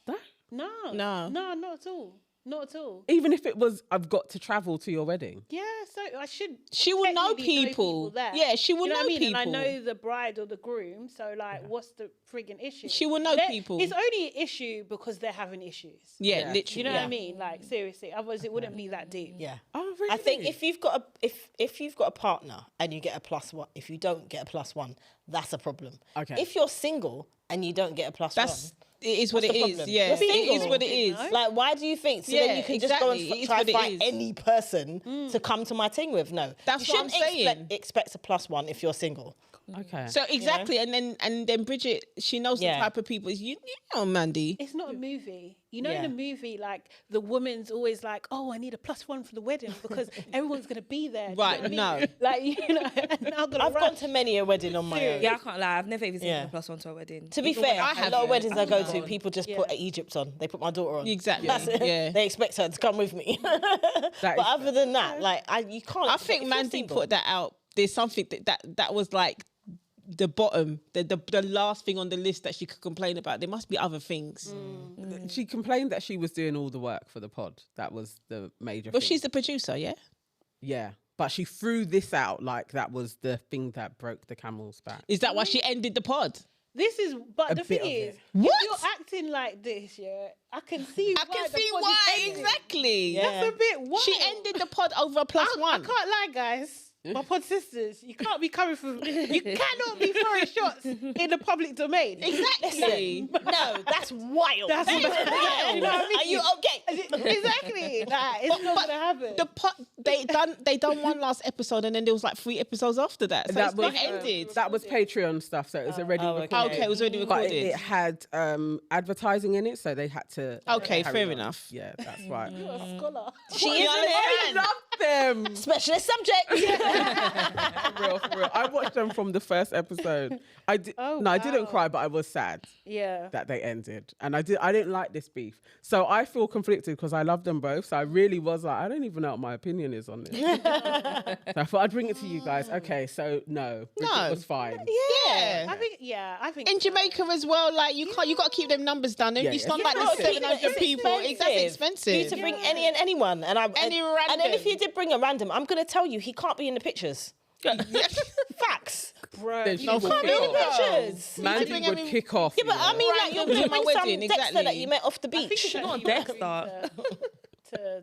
That? No, not at all. Not at all. Even if it was, I've got to travel to your wedding. Yeah, so I should. She will know technically people. there. Yeah, she will You know know what I mean? people. And I know the bride or the groom. So like, what's the frigging issue? She will know people. It's only an issue because they're having issues. Yeah, literally. You know what I mean? Like seriously, otherwise it wouldn't be that deep. Yeah. Oh, really? I think if you've got a partner and you get a +1, if you don't get a +1, that's a problem. Okay. If you're single and you don't get a +1, It is what what's it the is. problem? Yeah, You're it is single. what it is. like, why do you think? So Yeah, then you can just go and exactly. It is try what to it find is. any person to come to my thing with. No, That's you what I'm shouldn't saying. expect a +1 if you're single. Okay. So exactly, and then Bridget, she knows the Yeah. type of people. You know, Mandy. It's not a movie. You know, Yeah. in a movie, like the woman's always like, "Oh, I need a +1 for the wedding because everyone's gonna be there." Do you Right, know what I mean? no. Like you know, and now I'm gonna I've rush. gone to many a wedding on my own. Yeah, I can't lie. I've never even seen Yeah. a +1 to a wedding. To be Even fair, when I a lot haven't. of weddings I go to, haven't. people just Yeah. put Egypt on. They put my daughter on. Exactly, That's it. yeah. They expect her to come with me. But is other than that, like you can't. I if think you're Mandy single- put that out. There's something that was like the bottom, the last thing on the list that she could complain about. There must be other things. She complained that she was doing all the work for the pod. That was the major But thing. she's the producer, yeah? Yeah. But she threw this out like that was the thing that broke the camel's back. Is that why she ended the pod? This is, but A the bit thing of is, it. What? if you're acting like this, yeah, I can see. I can the see pod is why, ending. exactly. Yeah. That's a bit wild. She ended the pod over a +1. I can't lie, guys. My pod sisters, you can't be coming from. You cannot be throwing shots in the public domain. Exactly. No, that's wild. That's what wild. you know what I mean? Are you okay? Exactly. Like, it's not gonna happen. The pot they done one last episode and then there was like 3 episodes after that. So it's not ended. That was Patreon stuff, so it was already recorded. Okay, it was already But recorded. it had advertising in it, so they had to. Okay, carry fair on. enoff. Yeah, that's right. You're a scholar. She is I in love them. specialist subject. For real. I watched them from the first episode. I didn't cry, but I was sad Yeah. that they ended, and I didn't like this beef. So I feel conflicted because I love them both. So I really was like, I don't even know what my opinion is on this. So I thought I'd bring it to you guys. Okay, so no, Bridget was fine. Yeah. I think. In Jamaica as well, like you got to keep them numbers down. Yeah, It's not yeah. like Yeah, there's it's 700 people. That's expensive. For you to bring any and anyone, and Any and then if random. you did bring a random, I'm gonna tell you he can't be in the pictures. Facts. Bro, Then she Can't will be in kick the off. pictures. Mandy bring would him in- kick off. Yeah, but I mean, like you're Randoms gonna in my bring some wedding, Dexter exactly. that you met off the I think beach. it's not actually Dexter. hard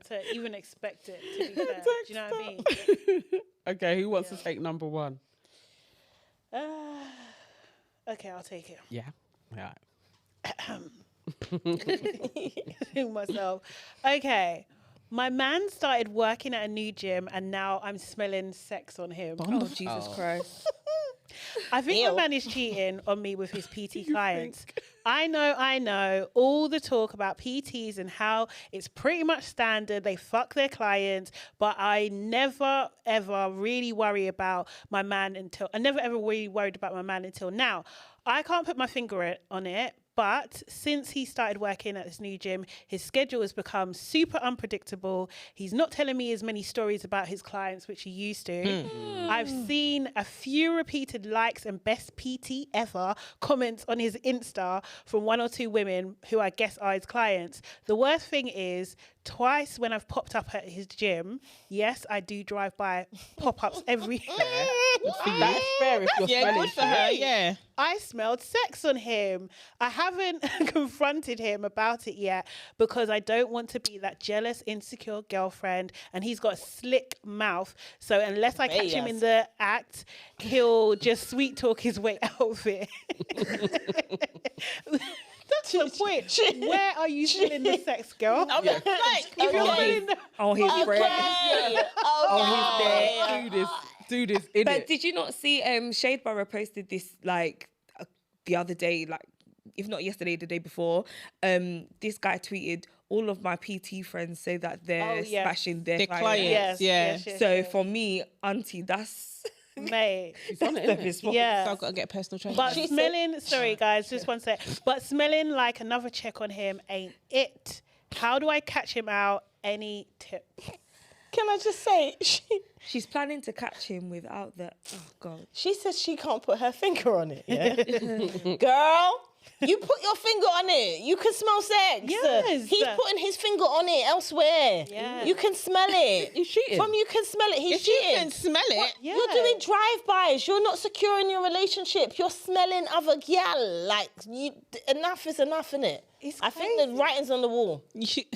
to even expect it. To be fair, do you know what I mean? Okay, who wants to take number 1? Okay, I'll take it. Yeah. Yeah. Myself. Okay. My man started working at a new gym and now I'm smelling sex on him. Oh, Jesus Christ. I think Ew. my man is cheating on me with his PT clients. I know. All the talk about PTs and how it's pretty much standard. They fuck their clients, but I never ever really worry about my man until now. I can't put my finger on it, but since he started working at this new gym, his schedule has become super unpredictable. He's not telling me as many stories about his clients, which he used to. I've seen a few repeated likes and best PT ever comments on his Insta from 1 or 2 women who I guess are his clients. The worst thing is, twice when I've popped up at his gym, yes, I do drive by pop-ups everywhere. That's fair if you're Yeah, smelling good for her. Yeah. I smelled sex on him. I haven't confronted him about it yet because I don't want to be that jealous, insecure girlfriend. And he's got a slick mouth. So unless I catch him in the act, he'll just sweet talk his way out of it. That's the point. Where are you feeling the sex, girl? Yeah. If you're feeling the... Oh, he's great. Do this, in But it. did you not see Shadeborough posted this like the other day, like if not yesterday, the day before? This guy tweeted, all of my PT friends say that they're smashing their clients. Yes, so for me, auntie, that's mate. She's on it, isn't it? Yeah. So I've got to get a personal trainer. But smelling, sorry guys, just one sec. But smelling like another check on him ain't it. How do I catch him out? Any tips? Can I just say, she's planning to catch him without the, oh God. she says she can't put her finger on it. Yeah? Girl, you put your finger on it. You can smell sex. Yes. He's putting his finger on it elsewhere. Yeah. You can smell it. He's cheating. You can smell it. He's if you cheating. can smell it, Yeah. You're doing drive-bys. You're not secure in your relationship. You're smelling other gyal. Like, enough is enough, innit? It's I think the writing's on the wall.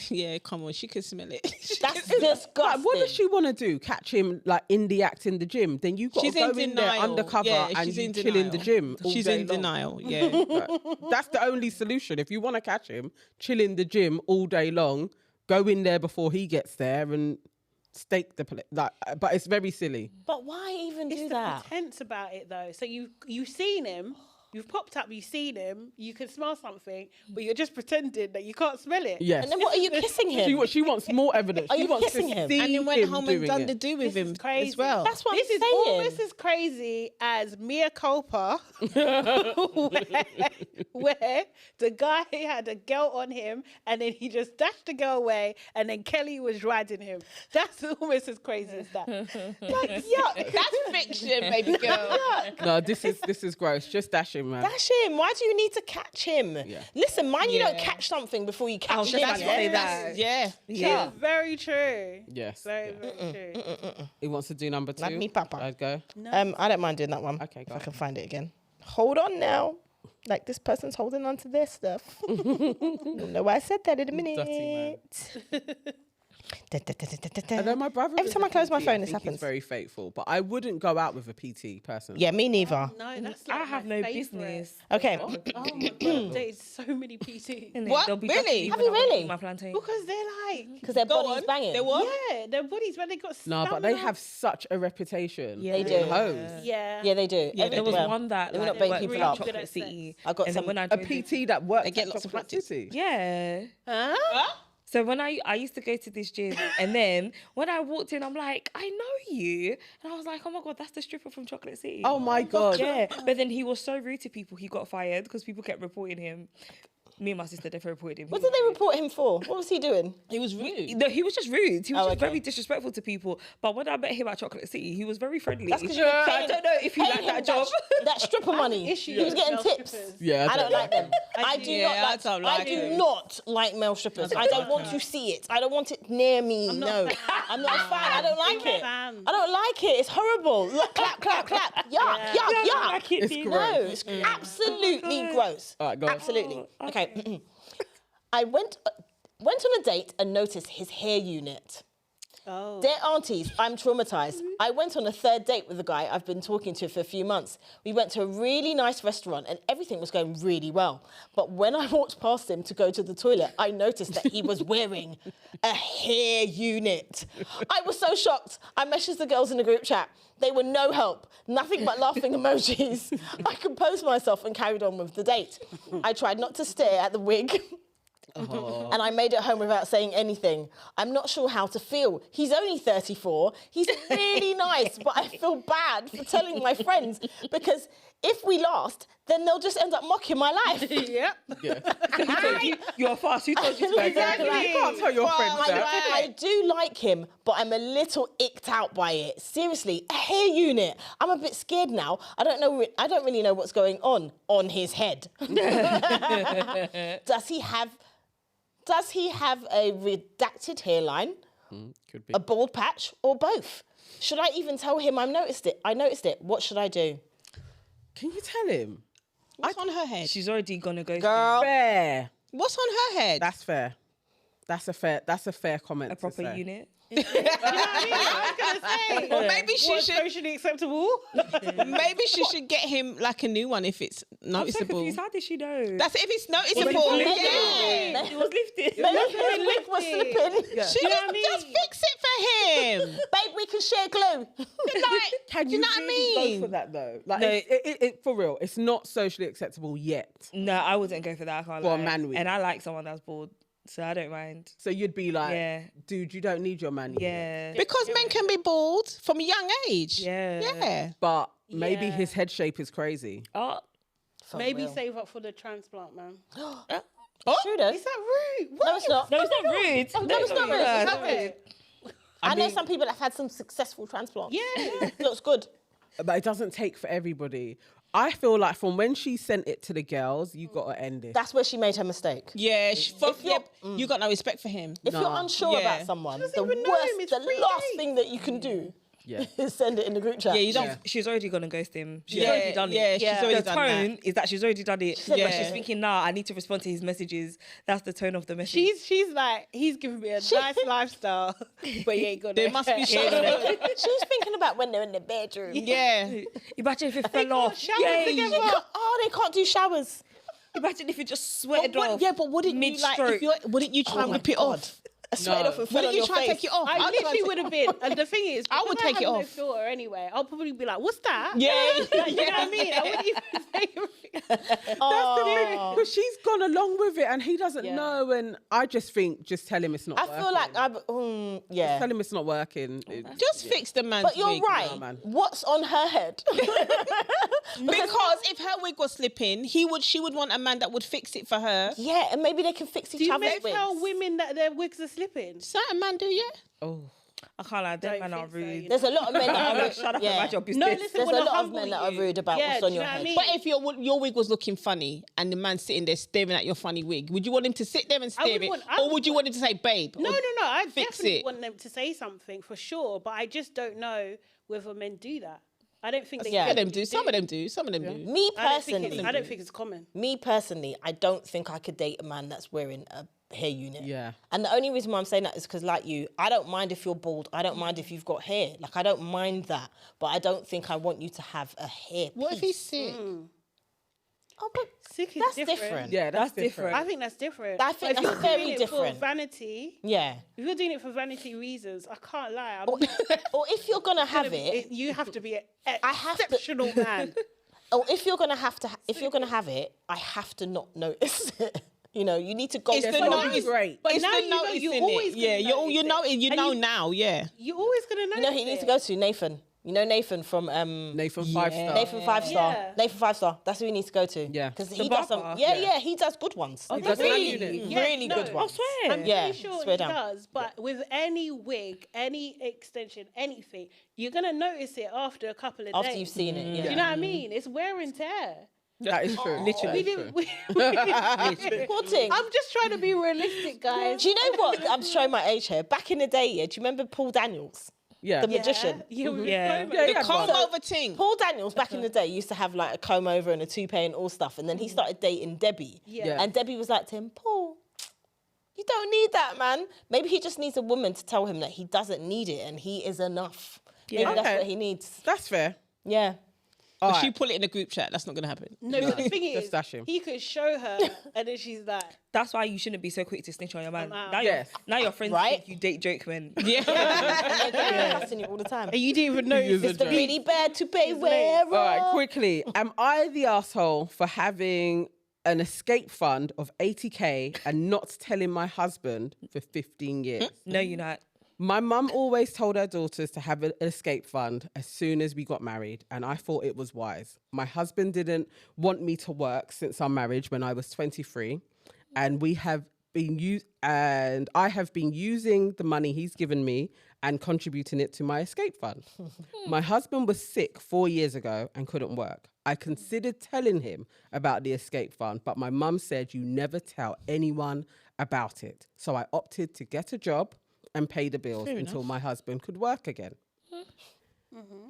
yeah, come on, she can smell it. That's disgusting. Like, what does she want to do? Catch him like in the act in the gym? Then you got to She's go in in there denial. undercover Yeah, and she's you in chill in the denial. gym. all She's day in long. denial. Yeah. That's the only solution. If you want to catch him, chill in the gym all day long. Go in there before he gets there and stake the place. Like, but it's very silly. But why even do It's the that? pretense about it though. So you've seen him, you've popped up, you've seen him, you can smell something, but you're just pretending that you can't smell it. Yes. And then what are you kissing him? She wants more evidence. Are She you wants kissing to him? see And then went him home and doing done it. the do with This him is crazy. as well. That's what This I'm is saying. almost as crazy as Mia Culpa, where the guy had a girl on him and then he just dashed the girl away and then Kelly was riding him. That's almost as crazy as that. Like, yuck. That's fiction, baby girl. No, this is gross. Just dash him, man. Dash him. Why do you need to catch him? Yeah. Listen, mind you don't Yeah. catch something before you I catch was him. just about to say that. Yeah. Yeah. It's very true. Yes. Very, very true. He wants to do number 2. Like me, Papa. I'd go. I don't mind doing that one. Okay, go if I on. can find it again. Hold on now. Like this person's holding on to their stuff. You'll know why I said that in a minute. Dirty Da-da-da-da-da-da. I know my brother. Every is time a I close my PT, phone, I this think he's happens. very faithful, but I wouldn't go out with a PT person. Yeah, me neither. No, that's I like have my no favourite. business. Okay. Oh my god, there's so many PTs. Innit? What? They'll be Really? dusty Have when you I really? eat My plantain. Because they're like, Because their Go body's on. banging. They what? yeah, their bodies when they got No, but they have such a reputation. Yeah. They do. Hoes. Yeah. Yeah, they do. Yeah, There was Well, one that Let me like, not bait worked people at up. Good Chocolate at City. sex. I got and some- then when I A joined the- PT that works. They get at lots of Chocolate practice. City. Yeah. Huh? So when I used to go to this gym, and then when I walked in, I'm like, I know you, and I was like, oh my God, that's the stripper from Chocolate City. Oh my God. Yeah, but then he was so rude to people, he got fired because people kept reporting him. Me and my sister definitely reported him. What did they report him for? What was he doing? He was rude. No, he was just rude. He was Oh, just okay. very disrespectful to people. But when I met him at Chocolate City, he was very friendly. That's because so you were I paying, don't know if he paying liked that him job. That stripper money. issue He was with getting male tips. strippers. Yeah, I don't like them. I do Yeah, not I like. don't I like do them. not like male strippers. I don't want to see it. I don't want it near me. No, I'm not a fan. I don't like it. fan. I don't like it. It's horrible. Look, clap, clap, clap. Yuck, Yeah. yuck, I yuck. like it, It's too. gross. No, it's absolutely gross. All right, go on. Absolutely. Okay. I went on a date and noticed his hair unit. Oh. Dear aunties, I'm traumatized. I went on a third date with a guy I've been talking to for a few months. We went to a really nice restaurant and everything was going really well. But when I walked past him to go to the toilet, I noticed that he was wearing a hair unit. I was so shocked. I messaged the girls in the group chat. They were no help, nothing but laughing emojis. I composed myself and carried on with the date. I tried not to stare at the wig. And I made it home without saying anything. I'm not sure how to feel. He's only 34. He's really nice, but I feel bad for telling my friends because if we last, then they'll just end up mocking my life. Yep. You're fast. Who told you to go Exactly. You can't tell your friends that. I do like him, but I'm a little icked out by it. Seriously, a hair unit. I'm a bit scared now. I don't really know what's going on his head. Does he have a redacted hairline, Could be. a bald patch, or both? Should I even tell him I noticed it? What should I do? Can you tell him? What's on her head? She's already gonna go. Girl, Fair. What's on her head? That's fair. That's a fair comment. A proper to say. unit. You know what I mean? I was gonna say. Well, maybe she What's should. socially acceptable? Maybe she should get him like a new one if it's I'm so noticeable. confused. How did she know? That's if it's noticeable. lifted. Yeah. It was lifted. maybe his wig was slipping. She You know what I mean? just fix it for him. Babe, we can share glue. Can Do you know what I mean? go for that though? Like, No. it for real, it's not socially acceptable yet. No, I wouldn't go for that. I can't For a lie. man wig. And I like someone that's bald. so I don't mind. So you'd be like, Yeah. dude, you don't need your man. Yeah. Because men can be bald from a young age. Yeah. Yeah. But maybe Yeah. his head shape is crazy. Oh, For Maybe real. save up for the transplant, man. True does. Is that rude? No, it's not. no, it's not rude. No, it's not rude. It's not rude. rude. I know some people that have had some successful transplants. Yeah. Looks good. But it doesn't take for everybody. I feel like from when she sent it to the girls, you got to end it. That's where she made her mistake. Yeah, you're- you got no respect for him. If you're unsure Yeah. about someone, the doesn't even know him, it's the 3 last days. thing that you can do Yeah. is send it in the group chat. Yeah, you don't. Yeah. She's already gonna ghost him. She's Yeah, already done it. yeah, she's already the done tone that. is that she's already done it. said Yeah, that. she's thinking, nah, I need to respond to his messages. That's the tone of the message. She's like, he's giving me a nice lifestyle, but he ain't gonna. There must be She's thinking about when they're in the bedroom. Yeah. Imagine if it They fell off. can't shower Yay. together. Oh, they can't do showers. Imagine if it just sweated off. But wouldn't you like? mid-stroke. Wouldn't you try and my rip it God. off? I sweat off and fell Wouldn't on you your try and face. take it off? I I'd try literally and would have been, and the thing is, I would because take it have no off. filter anyway. I'll probably be like, "What's that?" Yeah. Like, you know what I mean? I wouldn't even say anything. That's the thing. Because she's gone along with it and he doesn't Yeah. know. And I just think, just tell him it's not I working. feel like yeah. Tell him it's not working. Just fix the man's But you're wig. right. no, man. What's on her head? Because if her wig was slipping, she would want a man that would fix it for her. Yeah, and maybe they can fix Do each you other's make wigs. tell women that their wigs are slipping? Certain man do, yeah. Oh. I can't lie, them Don't men are think so, rude. you There's a lot of men that are rude. Shut up Yeah. about your No, business. listen, There's wanna a lot of humble men that are you. rude about Yeah, what's on do you your know what I head. mean? But if your wig was looking funny and the man sitting there staring at your funny wig, would you want him to sit there and stare would it, want- I or would would you want him to say, "Babe"? No, or- I fix definitely it. want them to say something for sure, but I just don't know whether men do that. I don't think they Yeah. Some of them do. Some of them do. Some of them do. Me I don't think personally, it's common. I don't think I could date a man that's wearing a hair unit. Yeah. And the only reason why I'm saying that is because, like you, I don't mind if you're bald. I don't mind if you've got hair. Like, I don't mind that. But I don't think I want you to have a hair What if piece. he's sick? Oh, but Sick is that's different. different. Yeah, that's different. different. I think that's different. I think If that's you're very doing it different. for vanity, Yeah. if you're doing it for vanity reasons, I can't lie. I'm Or if you're going to have it, you have to be an I have to- exceptional man. or if you're going to have it, I have to not notice it. You know, you need to go It's the through- notice. great. But It's now the you know, noticing you're always it. Yeah, gonna you know notice it. you And know now. Yeah. You're always gonna notice. You know who he needs to go to? Nathan. You know Nathan from Nathan 5-star. Nathan 5-star. Yeah. Nathan 5-star. That's who he needs to go to. Yeah. Because The he does some. barber? Yeah, he does good ones. He does really, man unit. really Yeah, good no. ones. I swear. I'm Yeah, pretty sure swear he down. does, but with any wig, any extension, anything, you're gonna notice it after a couple of After days. you've seen it, Do yeah. you know what I mean? It's wear and tear. That is true. We Literally. didn't. Poor thing. I'm just trying to be realistic, guys. Do you know what? I'm showing my age here. Back in the day, yeah, do you remember Paul Daniels? Yeah. The magician. Yeah, we were Yeah. talking about Yeah, The yeah, comb but- over thing. Paul Daniels back in the day used to have like a comb over and a toupee and all stuff. And then he started dating Debbie. Yeah. And Debbie was like to him, Paul, you don't need that, man. Maybe he just needs a woman to tell him that he doesn't need it and he is enough. Maybe that's Okay. what he needs. That's fair. Yeah. But All you right. pull it in a group chat. That's not gonna happen. No, but the thing Just is, stash him. he could show her, and then she's like, That's why you shouldn't be so quick to snitch on your man. I'm out. Now, Yes. now your friends Right? think you date joke men. Yeah. And they're cussing you all the time. and you didn't even notice It's the really bad to pay late. wearer. All right, quickly. Am I the asshole for having an escape fund of 80k and not telling my husband for 15 years? No, you're not. My mum always told her daughters to have an escape fund as soon as we got married, and I thought it was wise. My husband didn't want me to work since our marriage when I was 23, and I have been using the money he's given me and contributing it to my escape fund. My husband was sick 4 years ago and couldn't work. I considered telling him about the escape fund, but my mum said you never tell anyone about it. So I opted to get a job and pay the bills until my husband could work again.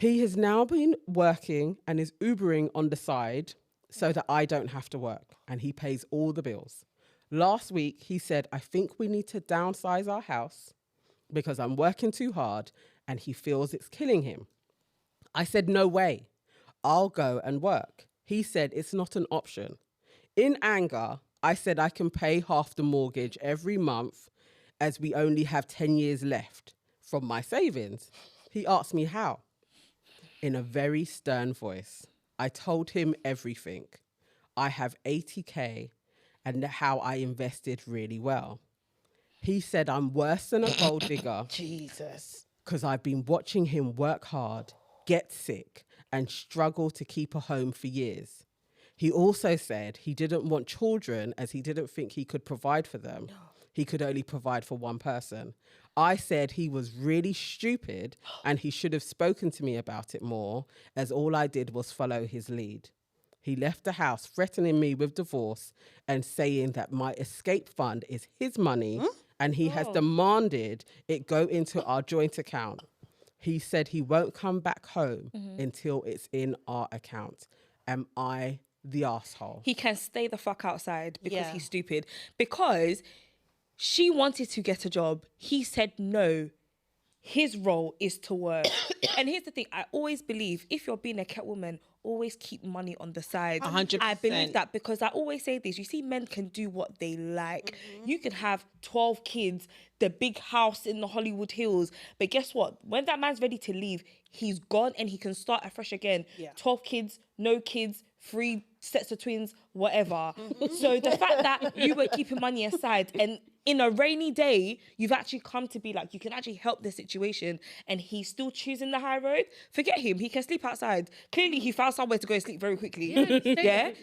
He has now been working and is Ubering on the side so that I don't have to work, and he pays all the bills. Last week, he said, I think we need to downsize our house because I'm working too hard and he feels it's killing him. I said, no way. I'll go and work. He said, it's not an option. In anger, I said I can pay half the mortgage every month as we only have 10 years left from my savings. He asked me how. In a very stern voice, I told him everything. I have 80k and how I invested really well. He said, I'm worse than a gold digger Jesus. because I've been watching him work hard, get sick, and struggle to keep a home for years. He also said he didn't want children as he didn't think he could provide for them. He could only provide for one person. I said he was really stupid and he should have spoken to me about it more, as all I did was follow his lead. He left the house threatening me with divorce and saying that my escape fund is his money and he has demanded it go into our joint account. He said he won't come back home until it's in our account. Am I the asshole? He can stay the fuck outside because he's stupid. Because she wanted to get a job. He said no. His role is to work. And here's the thing. I always believe if you're being a cat woman, always keep money on the side. 100%. I believe that because I always say this. You see, men can do what they like. You can have 12 kids, the big house in the Hollywood Hills. But guess what? When that man's ready to leave, he's gone and he can start afresh again. 12 kids, no kids, 3 sets of twins, whatever. So the fact that you were keeping money aside and in a rainy day, you've actually come to be like, you can actually help the situation and he's still choosing the high road. Forget him. He can sleep outside. Clearly, he found somewhere to go and sleep very quickly.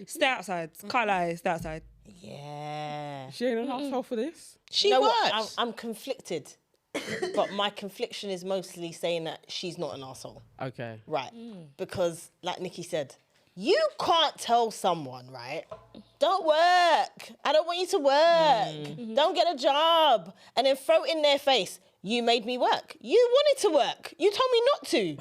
Stay outside. Can't lie. Stay outside. Yeah. She ain't an asshole for this. She You know was. what? I'm conflicted. But my confliction is mostly saying that she's not an arsehole. Okay. Right. Because, like Nikki said, you can't tell someone, right? Don't work. I don't want you to work. Don't get a job. And then throw in their face, you made me work. You wanted to work. You told me not to.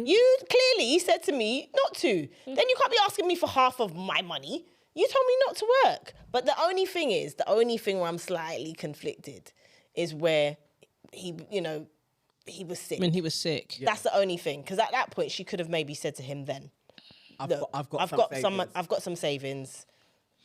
You clearly said to me not to. Then you can't be asking me for half of my money. You told me not to work. But the only thing where I'm slightly conflicted is where he was sick. When he was sick. That's the only thing. Because at that point, she could have maybe said to him then, I've got some savings.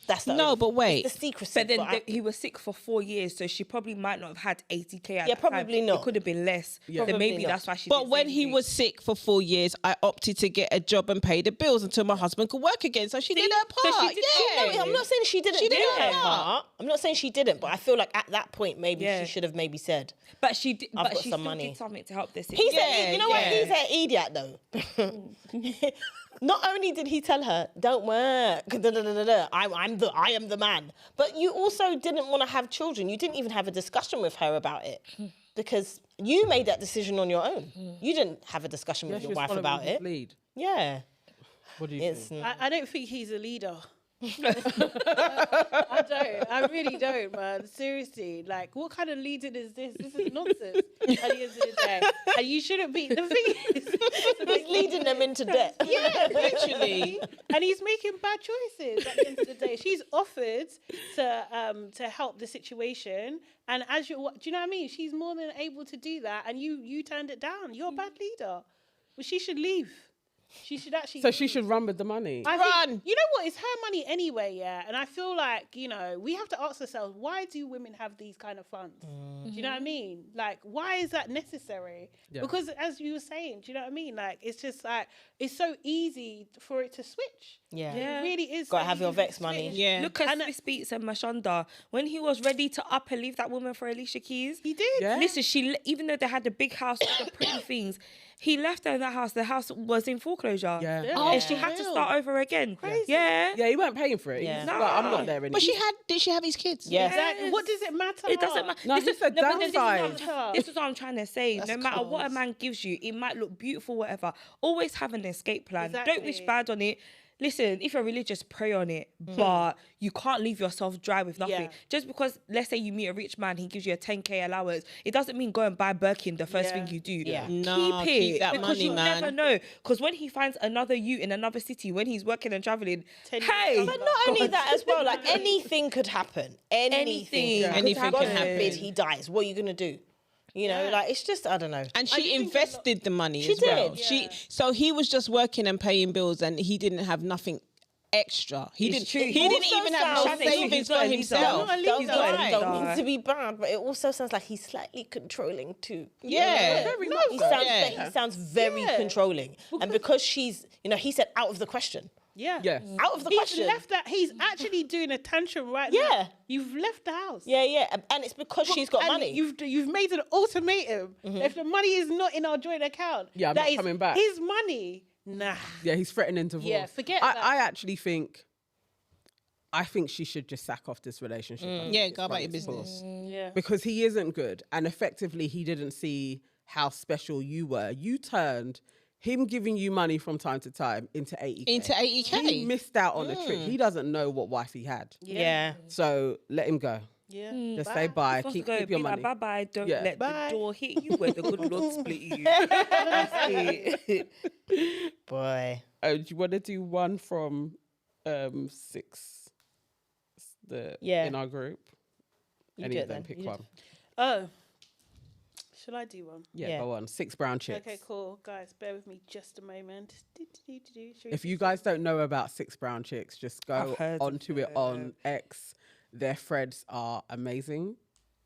That's the only, but wait. it's the secrecy. But then he was sick for 4 years, so she probably might not have had 80k at Yeah, the time. probably not. It could have been less. Yeah. Then maybe Probably not. that's why she But didn't when say he anything. was sick for 4 years, I opted to get a job and pay the bills until my husband could work again. So she did her So part. she did- yeah. No, I'm not saying she didn't She do did her her part. I'm not saying she didn't, but I feel like at that point, maybe she should have maybe said, But she did, I've but got she some still money. did something to help this. he's Yeah, you know what? yeah. He's an idiot though. Not only did he tell her, don't work, I am the man, but you also didn't want to have children. You didn't even have a discussion with her about it because you made that decision on your own. You didn't have a discussion with your wife about it. Lead. Yeah. What do you It's, think? I don't think he's a leader. I don't. I really don't, man. Seriously. Like, what kind of leading is this? This is nonsense at the end of the day. And you shouldn't be. The thing is, he's leading them into debt. Yeah, literally. and he's making bad choices at the end of the day. She's offered to help the situation. And as do you know what I mean? She's more than able to do that. And you turned it down. You're a bad leader. Well, she should leave. She should actually. So she should run with the money. I Run. think, you know what? It's her money anyway, yeah. And I feel like, we have to ask ourselves, why do women have these kind of funds? Do you know what I mean? Like, why is that necessary? Yeah. Because as you were saying, do you know what I mean? Like, it's just like, it's so easy for it to switch. Yeah. It really is. Gotta so have your easy to Vex money. switch. Yeah. Look at Swiss Beats and Mashonda. When he was ready to up and leave that woman for Alicia Keys, He did. Yeah. listen, even though they had the big house, all the pretty things, he left her in that house. The house was in foreclosure. Yeah. Yeah. And she had to start over again. Crazy. Yeah. Yeah, he weren't paying for it. Yeah. He's like, I'm not there anymore. But did she have his kids? Yeah. Exactly. What does it matter? It doesn't matter. No, he said but this is what I'm downside. this is what I'm trying to say. That's No matter what a close. man gives you, it might look beautiful, whatever. Always have an escape plan. Don't wish Exactly. bad on it. Listen, if you're religious, pray on it. But you can't leave yourself dry with nothing. Yeah. Just because, let's say you meet a rich man, he gives you a 10k allowance, it doesn't mean go and buy Birkin the first Yeah. thing you do. Yeah. No, keep it. keep that because money, you man. never know. Because when he finds another you in another city, when he's working and traveling, 10 years hey, down But not only that as well, like anything could happen. Anything. Could Anything happen. can God happen. forbid he dies. What are you gonna do? Like it's just I don't know. And do she think invested the money She as well. did. So he was just working and paying bills, and he didn't have nothing extra. He It's didn't. true. He didn't Also even have no sounds- savings He's for not a leader. himself. Not a Don't, leader. don't mean to be bad, but it also sounds like he's slightly controlling too. Yeah. Very No, much he so. sounds Yeah. he sounds very Yeah. controlling, and because she's he said out of the question. Yeah. Yes. Out of the He's question. left that. He's actually doing a tantrum right now. Yeah. You've left the house. Yeah. And it's because she's got And money. You've made an ultimatum. If the money is not in our joint account, Yeah, I'm that not is coming back. his money. Nah. Yeah, he's threatening divorce. Yeah, forget I, that. I actually think she should just sack off this relationship. Yeah, go about your business. Yeah. Because he isn't good. And effectively, he didn't see how special you were. You turned him giving you money from time to time into 80K. Into 80K. He missed out on a trick. He doesn't know what wife he had. Yeah. So let him go. Yeah. Just say bye. Supposed Keep to go, your be money. like, bye-bye, don't Yeah. let Bye. the door hit you where the good Lord split you. That's it. Boy. Do you want to do one from 6 Yeah. in our group? You Any do of it them, then. pick You do one. Oh. Should I do one? Yeah, go on. 6 brown chicks. Okay, cool. Guys, bear with me just a moment. Should we If do you guys don't know about 6 brown chicks, just go I've heard of onto it on X. Their threads are amazing.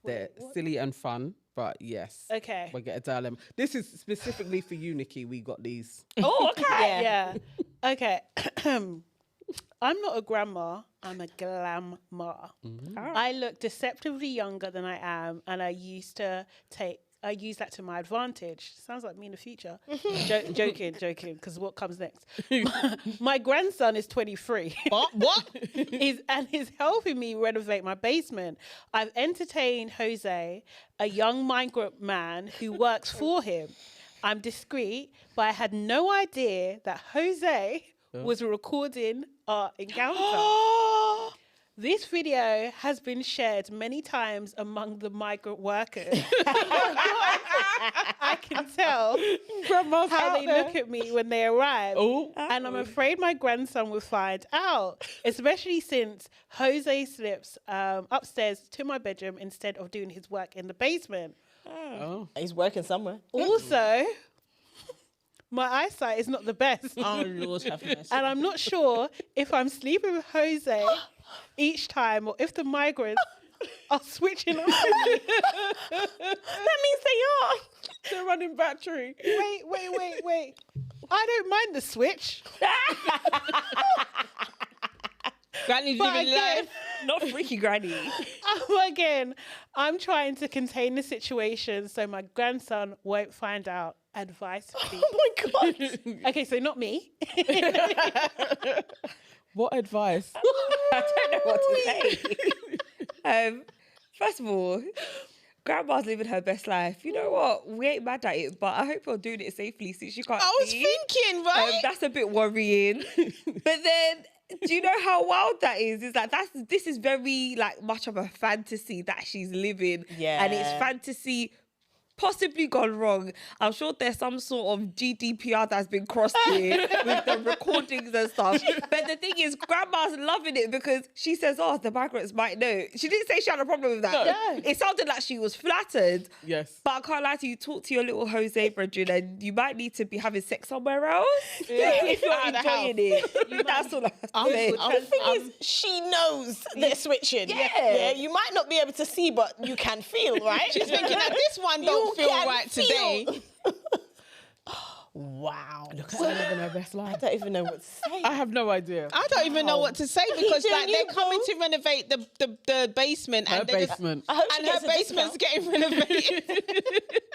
They're silly and fun, but yes. Okay. We'll get a dilemma. This is specifically for you, Nikki. We got these. Oh, okay. Yeah. Okay. I'm not a grandma. I'm a glam ma. I look deceptively younger than I am, and I use that to my advantage. Sounds like me in the future. Joking, because what comes next? My grandson is 23. What? Is helping me renovate my basement. I've entertained Jose, a young migrant man who works for him. I'm discreet, but I had no idea that Jose was recording our encounter. This video has been shared many times among the migrant workers. I can tell Grandma's how out they there. look at me when they arrive. Oh. And I'm afraid my grandson will find out, especially since Jose slips upstairs to my bedroom instead of doing his work in the basement. Oh. He's working somewhere. Also, my eyesight is not the best. Oh, Lord have mercy. And I'm not sure if I'm sleeping with Jose each time or if the migrants are switching on. That means they are. They're running battery. Wait. I don't mind the switch. Granny's But living again, life. Not freaky granny. I'm trying to contain the situation so my grandson won't find out. Advice, please. Oh my God. Okay, so not me. What advice? I don't know what to say. First of all, grandma's living her best life. You know what? We ain't mad at it, but I hope you're doing it safely since you can't I was see. thinking, right? That's a bit worrying. But then, do you know how wild that is? Is that this is very like much of a fantasy that she's living. Yeah. And it's fantasy possibly gone wrong. I'm sure there's some sort of GDPR that's been crossed here with the recordings and stuff. But the thing is, grandma's loving it because she says, oh, the migrants might know. She didn't say she had a problem with that. No. Yeah. It sounded like she was flattered. Yes. But I can't lie to you, talk to your little Jose brethren and you might need to be having sex somewhere else if you're Out of the enjoying it. That's all I have to say. The thing is, she knows they're switching. Yeah. You might not be able to see, but you can feel, right? She's thinking that this one don't feel can right feel. today. Wow. Look at her living her best I life. don't even know what to say. I have no idea. I don't even know what to say because Yeah, like you they're coming go. to renovate the basement Her and they're just- basement. I hope she and gets her a basement's discount. getting renovated.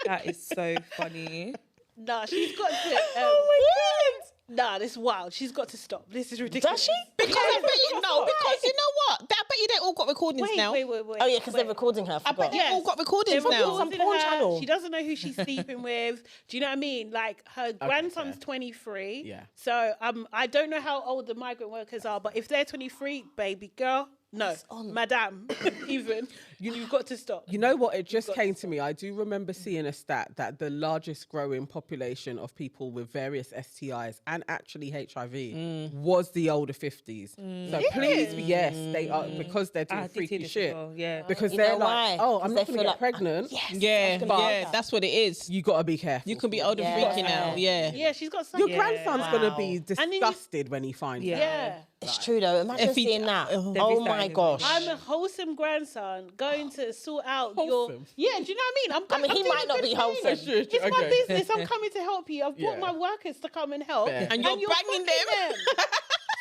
That is so funny. Nah, she's got to. Oh my God. Nah, this is wild. She's got to stop. This is ridiculous. Does she? Because I bet you because you know what? I bet you they all got recordings now. Wait. Oh yeah, because they're recording her. I I bet forgot. they all got recordings They're now. recording porn her. channel. She doesn't know who she's sleeping with. Do you know what I mean? Like her grandson's fair. 23. Yeah. So I don't know how old the migrant workers are, but if they're 23, baby girl, no, madam, even you've got to stop. You know what? It just came to me. I do remember seeing a stat that the largest growing population of people with various STIs and actually HIV was the older 50s. So please, yes, they are because they're doing I did see freaky this as shit. well, yeah. Because You they're know like, why? oh, I'm 'Cause not they going to feel get like, pregnant. Yes. Yeah, gonna yeah, say that's what it is. You got to be careful. You can be old and Yeah. freaky now. Yeah. Yeah, she's got some. Your grandson's going to be then you- disgusted when he finds Yeah. out. Yeah. It's true though. Imagine If he- seeing that. Oh. Oh my gosh. I'm a wholesome grandson going to sort out your. Wholesome? Yeah, do you know what I mean? I mean, I'm he doing might a not good be thing. wholesome. It's my Okay. business. I'm coming to help you. I've brought Yeah. my workers to come and help. Fair. And you're banging fucking them.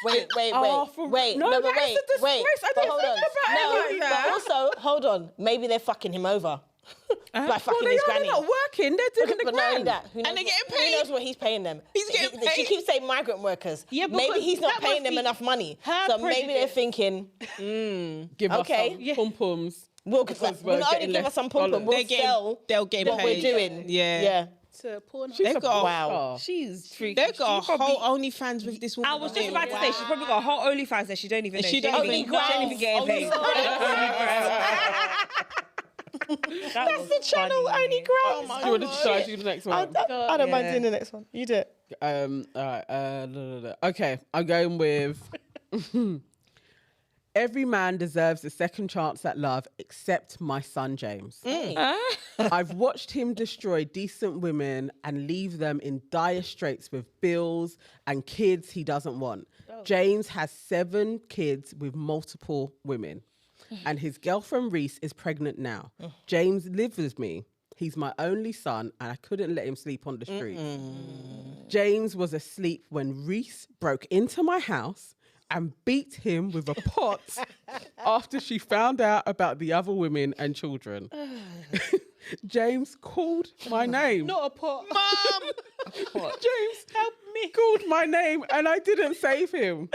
wait. No, No, but that wait, is a wait. disgrace. I But didn't hold think on. about it like But that. also, hold on. Maybe they're fucking him over. Like Well, fucking they his are, granny. they're not working. They're doing the But not only grand. that, And they're getting paid. Who knows what he's paying them? He's getting paid. She keeps saying migrant workers. Yeah, maybe because he's not that paying must them be enough money. her So maybe they're prejudice. thinking, Give Okay. us some pom-poms. we'll Because we're not only getting give less us some pom dollars. we'll sell They'll get what paid. we're doing. Yeah. To porn. They've got a, Wow. She's freaky. they've got a She probably- whole OnlyFans with this woman. I was just about to say she's probably got a whole OnlyFans that she don't even know. She don't even know. She don't even get paid. That's the channel only grows. Do you want to try to do the next one? I don't mind Yeah. doing the next one. You do it. All right. Okay, I'm going with every man deserves a second chance at love except my son James. I've watched him destroy decent women and leave them in dire straits with bills and kids he doesn't want. James has 7 kids with multiple women. And his girlfriend Reese is pregnant now. James lives with me. He's my only son, and I couldn't let him sleep on the street. James was asleep when Reese broke into my house and beat him with a pot after she found out about the other women and children. James called my name. Not a pot. James help me. Called my name, and I didn't save him.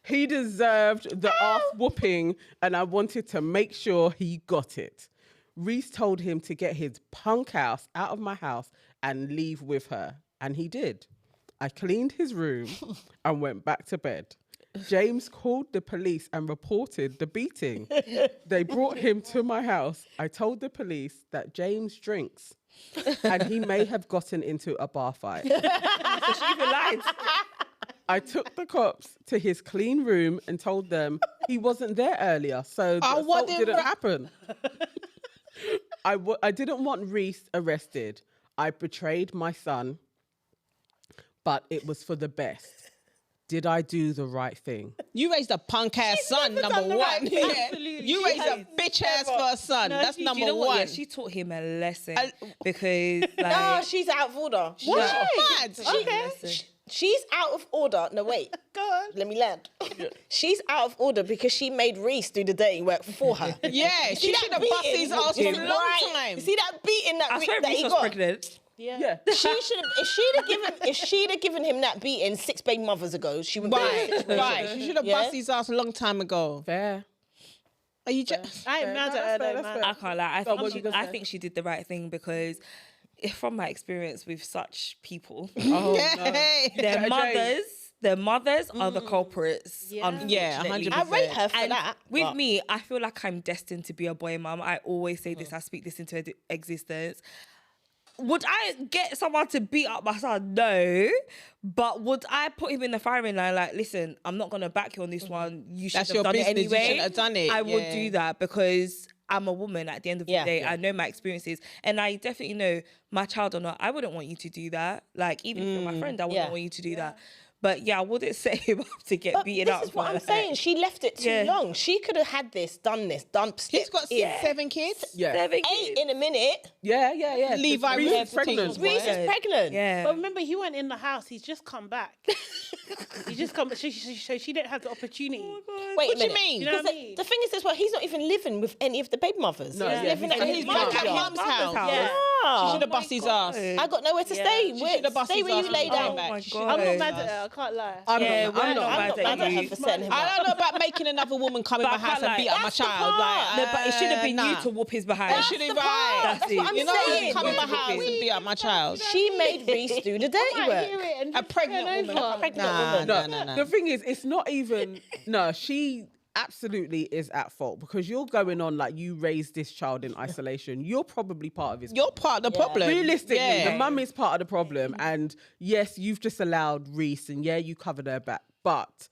He deserved the ass whooping, and I wanted to make sure he got it. Reese told him to get his punk ass out of my house and leave with her, and he did. I cleaned his room and went back to bed. James called the police and reported the beating. They brought him to my house. I told the police that James drinks and he may have gotten into a bar fight. She even lied. I took the cops to his clean room and told them he wasn't there earlier, so the assault didn't happen. I didn't want Reese arrested. I betrayed my son, but it was for the best. Did I do the right thing? You raised a punk ass son, number one. Yeah. Absolutely. You raised a bitch ass for a son. That's Do number you know what? one. Yeah, she taught him a lesson because No, like she's out of order. What? Mad. She's out of order. No, wait. Go on. Let me land. She's out of order because she made Reese do the dirty work for her. Yeah, she should have bust his ass for a long time. You see that beating I swear that Reese he was got? pregnant. Yeah. She should have. If she'd have given him that beating 6 baby mothers ago, she would. Right. She should have Yeah? bust his ass a long time ago. Fair. Are you just? I ain't mad at her though, man. I can't lie. what you gonna I say? think she did the right thing because from my experience with such people, Oh, their mothers are the culprits. Yeah. Unfortunately. Yeah, 100%. I rate her for And that. with but- me, I feel like I'm destined to be a boy mum. I always say this. I speak this into existence. Would I get someone to beat up my son? No. But would I put him in the firing line? Like, listen, I'm not going to back you on this one. You should That's have your done it business. You anyway. should have done it. I would Yeah. do that because I'm a woman at the end of the day. I know my experiences. And I definitely know my child or not, I wouldn't want you to do that. Like, even if you're my friend, I wouldn't want you to do that. But yeah, I wouldn't set him up to get But beaten this up. is what I'm like- saying. She left it too long. She could have had this, done. He's got 7 kids. Yeah. 7 8 kids. in a minute. Yeah. Levi Reese Reese is pregnant. Reese is pregnant. Yeah. But remember, he went in the house. He's just come back. He just come. So she didn't have the opportunity. Wait What a do you minute. mean? You know Because what I mean? the thing is, he's not even living with any of the baby mothers. No, he's yeah, living he's at got his his mum's at house. mum's house. Yeah. She should have bust his ass. I got nowhere to stay. She should have bust Stay his where ass you lay and come down. back. my She God. should have I'm not bust mad his at her. ass. I can't lie. I'm Yeah, not we're mad not I'm mad not at mad at you. her for setting him I up. don't know about making another woman come in But my I house can't and beat lie. up my That's the child. part. No, but it should have been you nah. to whoop his behind. It should have the part. right. That's what I'm You're not saying. going to come in my Yeah. house and beat up my child. She made Reese do the dirty I work. hear it and A just pregnant turn woman. over. A pregnant woman. No. The thing is, it's not even. No, she absolutely is at fault because you're going on like you raised this child in isolation. You're probably part of his. You're part of the problem. Realistically, Yeah. the mum is part of the problem, and yes, you've just allowed Reese, and yeah, you covered her back, but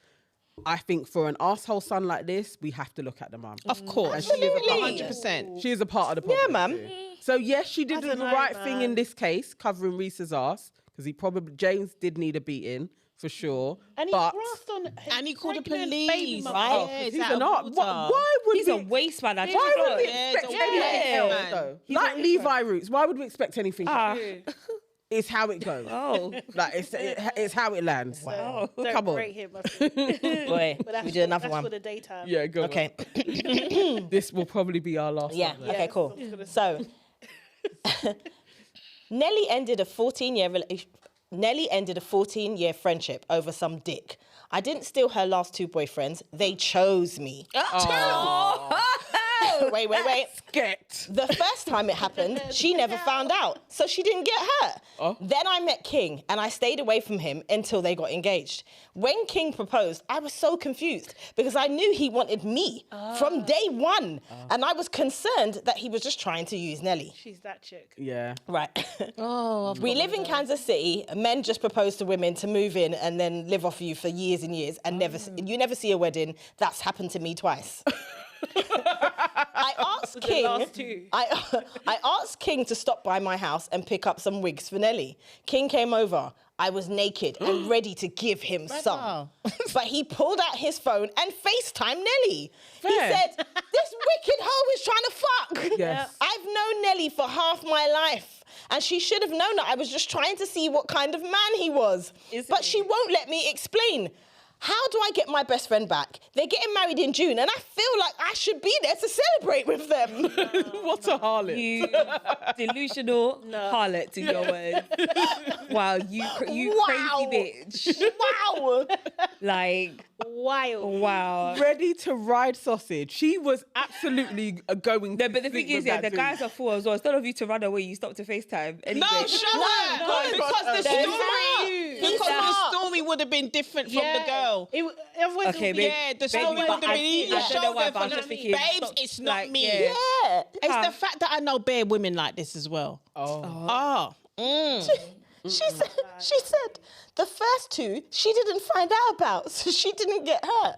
I think for an asshole son like this, we have to look at the mum. Of course. And she is a part- 100%. She is a part of the problem. Yeah, man. too. So yes, she did the don't know, right thing in man. this case, covering Reese's ass, because James did need a beating for sure. And he but grasped on. And he called the pregnant baby police. mother. Right? Yeah, it's he's out an of art. order. Why would He's we? a waste man. Why would we Yeah, expect it's a anything waste, else man. though? Like Levi Roots, why would we expect anything? Ah. It's how it goes. Oh. Like it's how it lands. Wow. Don't Come on. rate him. I think. Boy, But that's we do another that's one. for the daytime. Yeah, go Okay. on. This will probably be our last Yeah. one. Okay. Cool. So, Nelly ended a 14-year friendship over some dick. I didn't steal her last 2 boyfriends. They chose me. Wait. Get. The first time it happened, she never found out, so she didn't get hurt. Oh. Then I met King, and I stayed away from him until they got engaged. When King proposed, I was so confused because I knew he wanted me from day one, and I was concerned that he was just trying to use Nelly. She's that chick. Yeah. Right. Oh, We live in Kansas City. Men just propose to women to move in and then live off you for years and years, and you never see a wedding. That's happened to me twice. I asked King. last 2. I asked King to stop by my house and pick up some wigs for Nelly. King came over. I was naked and ready to give him some. But he pulled out his phone and FaceTimed Nelly. Fair. He said, "This wicked hoe is trying to fuck." Yes. I've known Nelly for half my life, and she should have known that I was just trying to see what kind of man he was. But she won't let me explain. How do I get my best friend back? They're getting married in June, and I feel like I should be there to celebrate with them. What a harlot. You delusional harlot to your words. Wow, you Wow. crazy bitch. Wow. Like, Wild. wow. Ready to ride sausage. She was absolutely going No, to but the sleep thing is, with yeah, that the dude. guys are full as well. Instead of you to run away, you stop to FaceTime. Anyway. No, shut up. no, Because the they're story, smart. because They're the smart. story would have been different from the girl. Everyone's Okay, babe. Yeah, the story Baby, would have but been I easier. don't know why, but I'm just thinking, babes, stop, it's not like, me. yeah. Yeah. It's the fact that I know bare women like this as well. She said the first 2 she didn't find out about, so she didn't get hurt.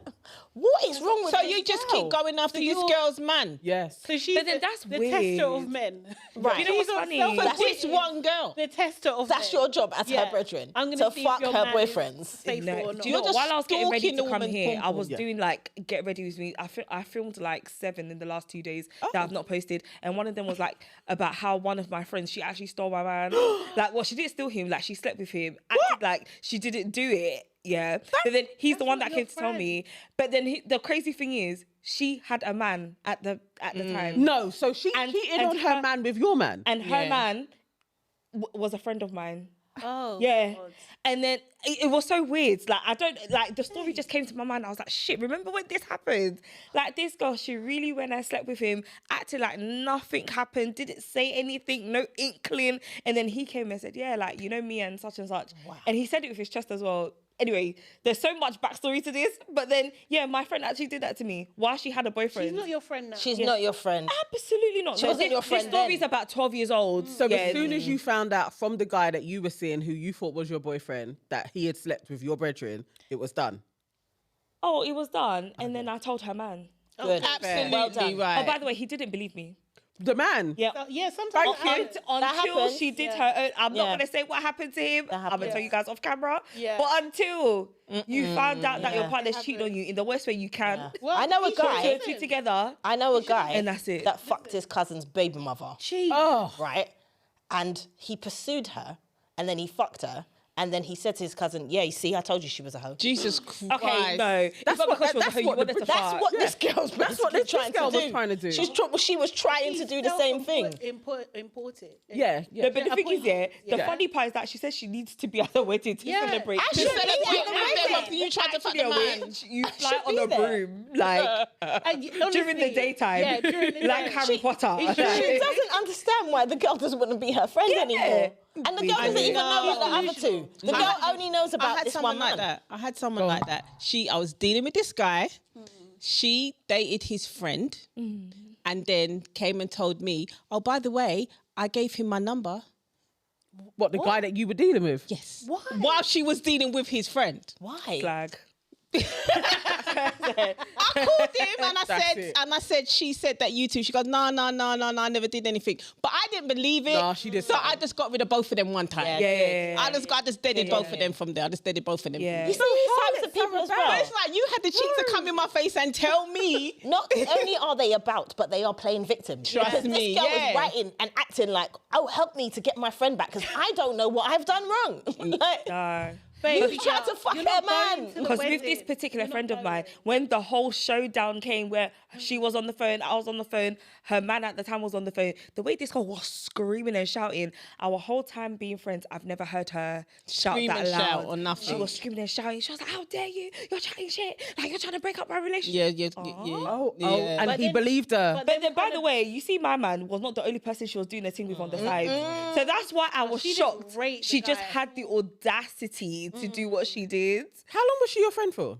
What is wrong with So this you just girl? keep going after this girl's man. Yes. So she's But then that's the weird. tester of men. Right. You know what's funny? For this one girl. The tester of That's men. your job as Yeah. her brethren. I'm gonna to see if fuck your her man is boyfriends. safe No, or do not. you know, You're just while I was getting ready stalking to the come woman's here, I pom-pom. was doing like get ready with me. I filmed like 7 in the last 2 days that I've not posted, and one of them was like about how one of my friends, she actually stole my man. Like, well, she didn't steal him, like she slept with him. Acted like she didn't do it. Yeah, but then he's the one that not came your to tell me. But then the crazy thing is, she had a man at the time. No, so she cheated on her man with your man. And her man was a friend of mine. Oh, Yeah. God. And then it was so weird. Like, I don't, like, the story just came to my mind. I was like, shit, remember when this happened? Like, this girl, she really went and slept with him, acted like nothing happened, didn't say anything, no inkling. And then he came and said, yeah, like, you know me and such. Wow. And he said it with his chest as well. Anyway, there's so much backstory to this. But then, yeah, my friend actually did that to me while she had a boyfriend. She's not your friend now. She's not your friend. Absolutely not. She wasn't your friend This story's then. about 12 years old. So as soon as you found out from the guy that you were seeing, who you thought was your boyfriend, that he had slept with your brethren, it was done. Oh, it was done. And then I told her man. Good. Absolutely Well done. right. Oh, by the way, he didn't believe me. The man. Yeah. Yeah, sometimes. Until happens. she did her own, I'm not Yeah. going to say what happened to him. I'm going to tell you guys off camera. Yeah. But until you found out that your partner's cheating on you in the worst way you can, Well, I know a he guy. should put two together. I know a guy And that's it. that fucked his cousin's baby mother. cheat. Oh, Right? And he pursued her, and then he fucked her, and then he said to his cousin, yeah, you see, I told you she was a hoe. Jesus Christ. Okay, no. That's It's not what- because she was that's a hoe, you what wanted the- to that's fuck. What this girl's That's what this trying girl to was do. trying to do. She was trying to do the same thing. Imported. yeah, yeah. No, but the thing is, yeah, the Yeah. funny part is that she says she needs to be at the wedding to Yeah. celebrate. Actually, To celebrate yeah, with them yeah. after you tried to fuck Actually, the a man. witch, you fly should on be a there. broom, like during the daytime, Yeah, during the like day. Harry Potter. She doesn't understand why the girl doesn't want to be her friend anymore. And the girl doesn't even know about the other two. The girl only knows I about had this someone one like man. that. I had someone like that. I was dealing with this guy. She dated his friend and then came and told me, oh, by the way, I gave him my number. What, the guy that you were dealing with? Yes. Why? While she was dealing with his friend. Why? Flag. I called him and That's I said, she said that you two. She goes, no, I never did anything. But I didn't believe it. No, she did. So I just got rid of both of them one time. Yeah. I just deaded both of them from there. I just deaded both of them. Yeah. You see these types of people as But well. it's like, you had the cheek to come in my face and tell me. Not only are they about, but they are playing victim. Trust Because me, this girl yeah. was writing and acting like, oh, help me to get my friend back because I don't know what I've done wrong. Like, No. you tried to fuck her man. Because with this particular friend of mine, when the whole showdown came where she was on the phone, I was on the phone, her man at the time was on the phone, the way this girl was screaming and shouting, our whole time being friends, I've never heard her shout Scream that and loud. shout or nothing. She was screaming and shouting. She was like, how dare you? You're chatting shit. Like, you're trying to break up my relationship. Yeah. And But he then- believed her. But then, by the way, you see, my man was not the only person she was doing the thing with on the side. So that's why I was She didn't shocked. rate the She just guy. had the audacity to do what she did. How long was she your friend for?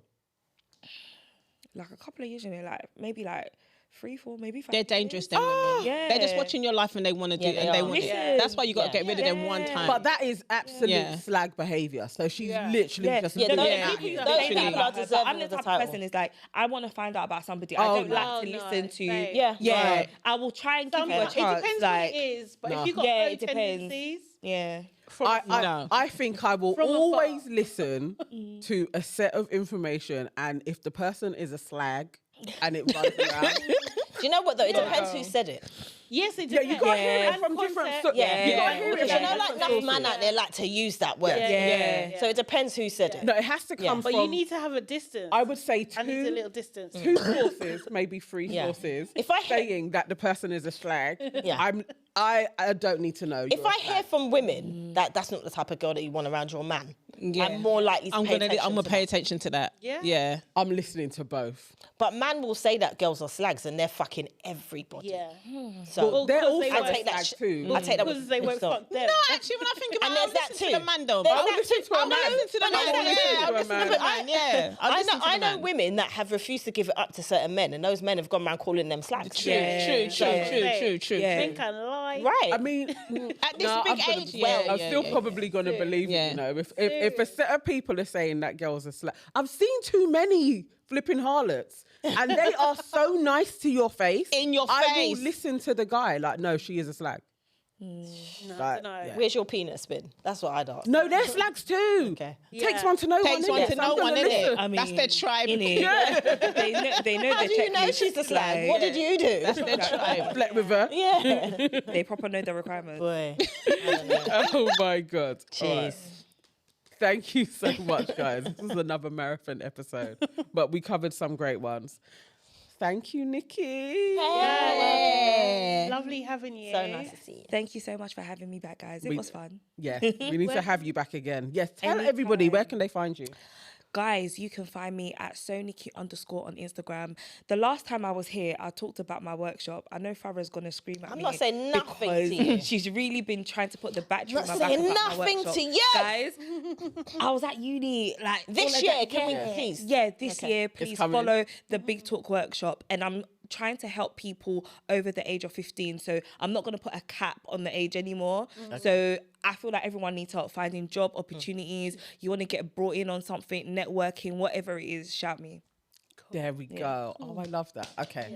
Like a couple of years, like maybe like 3, 4, maybe 5. They're dangerous, them women. yeah. They're just watching your life and they want to do Yeah, and they they are. want Listen. it. That's why you got to Yeah. get rid of them one time. But that is absolute Yeah. slag behaviour. So she's literally just Yeah, doing those it. people- Those those people people are are deserving I'm the of the type title. of person is like, I want to find out about somebody. I Oh, don't no. like to Oh, no, listen to. babe. Yeah. Right. I will try and give Some, you a it chance. depends like, what it is, but No. if you got Yeah, low it depends. tendencies, yeah. from No. I think I will From afar. always listen to a set of information, and if the person is a slag and it runs around, Do you know what though? It depends who said it. yes, it yeah, depends. you got to hear it And from different. concept. Yeah. you got to hear it Because from you know, like different enough man sources. out there like to use that word. Yeah. So it depends who said it. No, it has to come But from. you need to have a distance. I would say I need a two little distance. sources, maybe 3 Yeah. sources, If I hear- saying that the person is a slag. Yeah. I don't need to know. If you're a I hear slag. from women that that's not the type of girl that you want around your man, Yeah. I'm more likely to I'm pay gonna attention to pay that. attention to that. Yeah. Yeah. I'm listening to both. But man will say that girls are slags and they're fucking everybody. Yeah. So Well, they're 'cause also they a won't- I take that slag sh- too. I take that Because they won't thought. fuck them. No, actually, when I think about And it, I'll there's that listen to too. the man though. There's I'll that listen too. to a I'm man. gonna listen to the I man. will listen Yeah, to I'll a listen to man. the man. Yeah. I'll I listen to know the man. women that have refused to give it up to certain men, and those men have gone around calling them slags. True, Yeah. true, Babe, true. Yeah. Think and lie. Right. I mean, At this no, big I'm gonna- age, yeah, I'm yeah, still yeah. probably going to believe Yeah. you know if a set of people are saying that girls are slag. I've seen too many flipping harlots, and they are so nice to your face. In your I face. will listen to the guy like, no, she is a slag. No, Like, I don't know. yeah. Where's your penis been? That's what I'd ask. No, they're slags too. Okay. Takes Yeah. one to know Takes one. one innit? to So I'm know gonna one, listen. innit? I mean, That's their tribe. innit? They know How the do you know checklist, she's a slag? like, What did you do? That's their tribe. Flirt with her. Yeah. They proper know the requirements. Boy. I don't know. Oh my god. All right. Jeez. Thank you so much, guys. This is another marathon episode, but we covered some great ones. Thank you, Nikki. Hey. Lovely having you. So nice to see you. Thank you so much for having me back, guys. It We- was fun. Yes, we need to have you back again. Yes, tell Anytime. everybody, where can they find you? Guys, you can find me at @soniki_ on Instagram. The last time I was here, I talked about my workshop. I know Farah's gonna scream at I'm me. not saying nothing to because you. She's really been trying to put the battery Not in my back saying about my nothing workshop. to you. Guys, I was at uni like This all of year, that- can we please? Yeah, this Okay. year, please coming. follow the Big Talk workshop, and I'm trying to help people over the age of 15. So I'm not going to put a cap on the age anymore. So I feel like everyone needs help finding job opportunities. You want to get brought in on something, networking, whatever it is, shout me. There we go. Oh, I love that. Okay.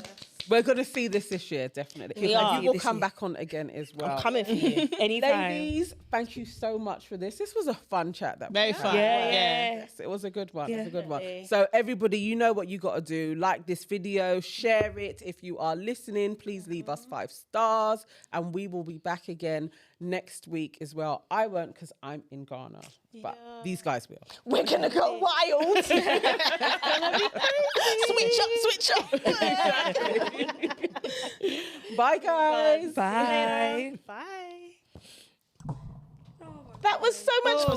We're going to see this year, definitely. We And are. you will This come year. back on again as well. I'm coming for you. Anytime. Ladies, thank you so much for this. This was a fun chat. That we Very had. fun. Yeah. Yes, it was a good one. It was a good one. Definitely. So everybody, you know what you got to do. Like this video, share it. If you are listening, please leave us 5 stars, and we will be back again next week as well. I won't because I'm in Ghana, but these guys will. We're going to go wild. Switch up. Bye, guys. Bye. Bye. That was so much fun.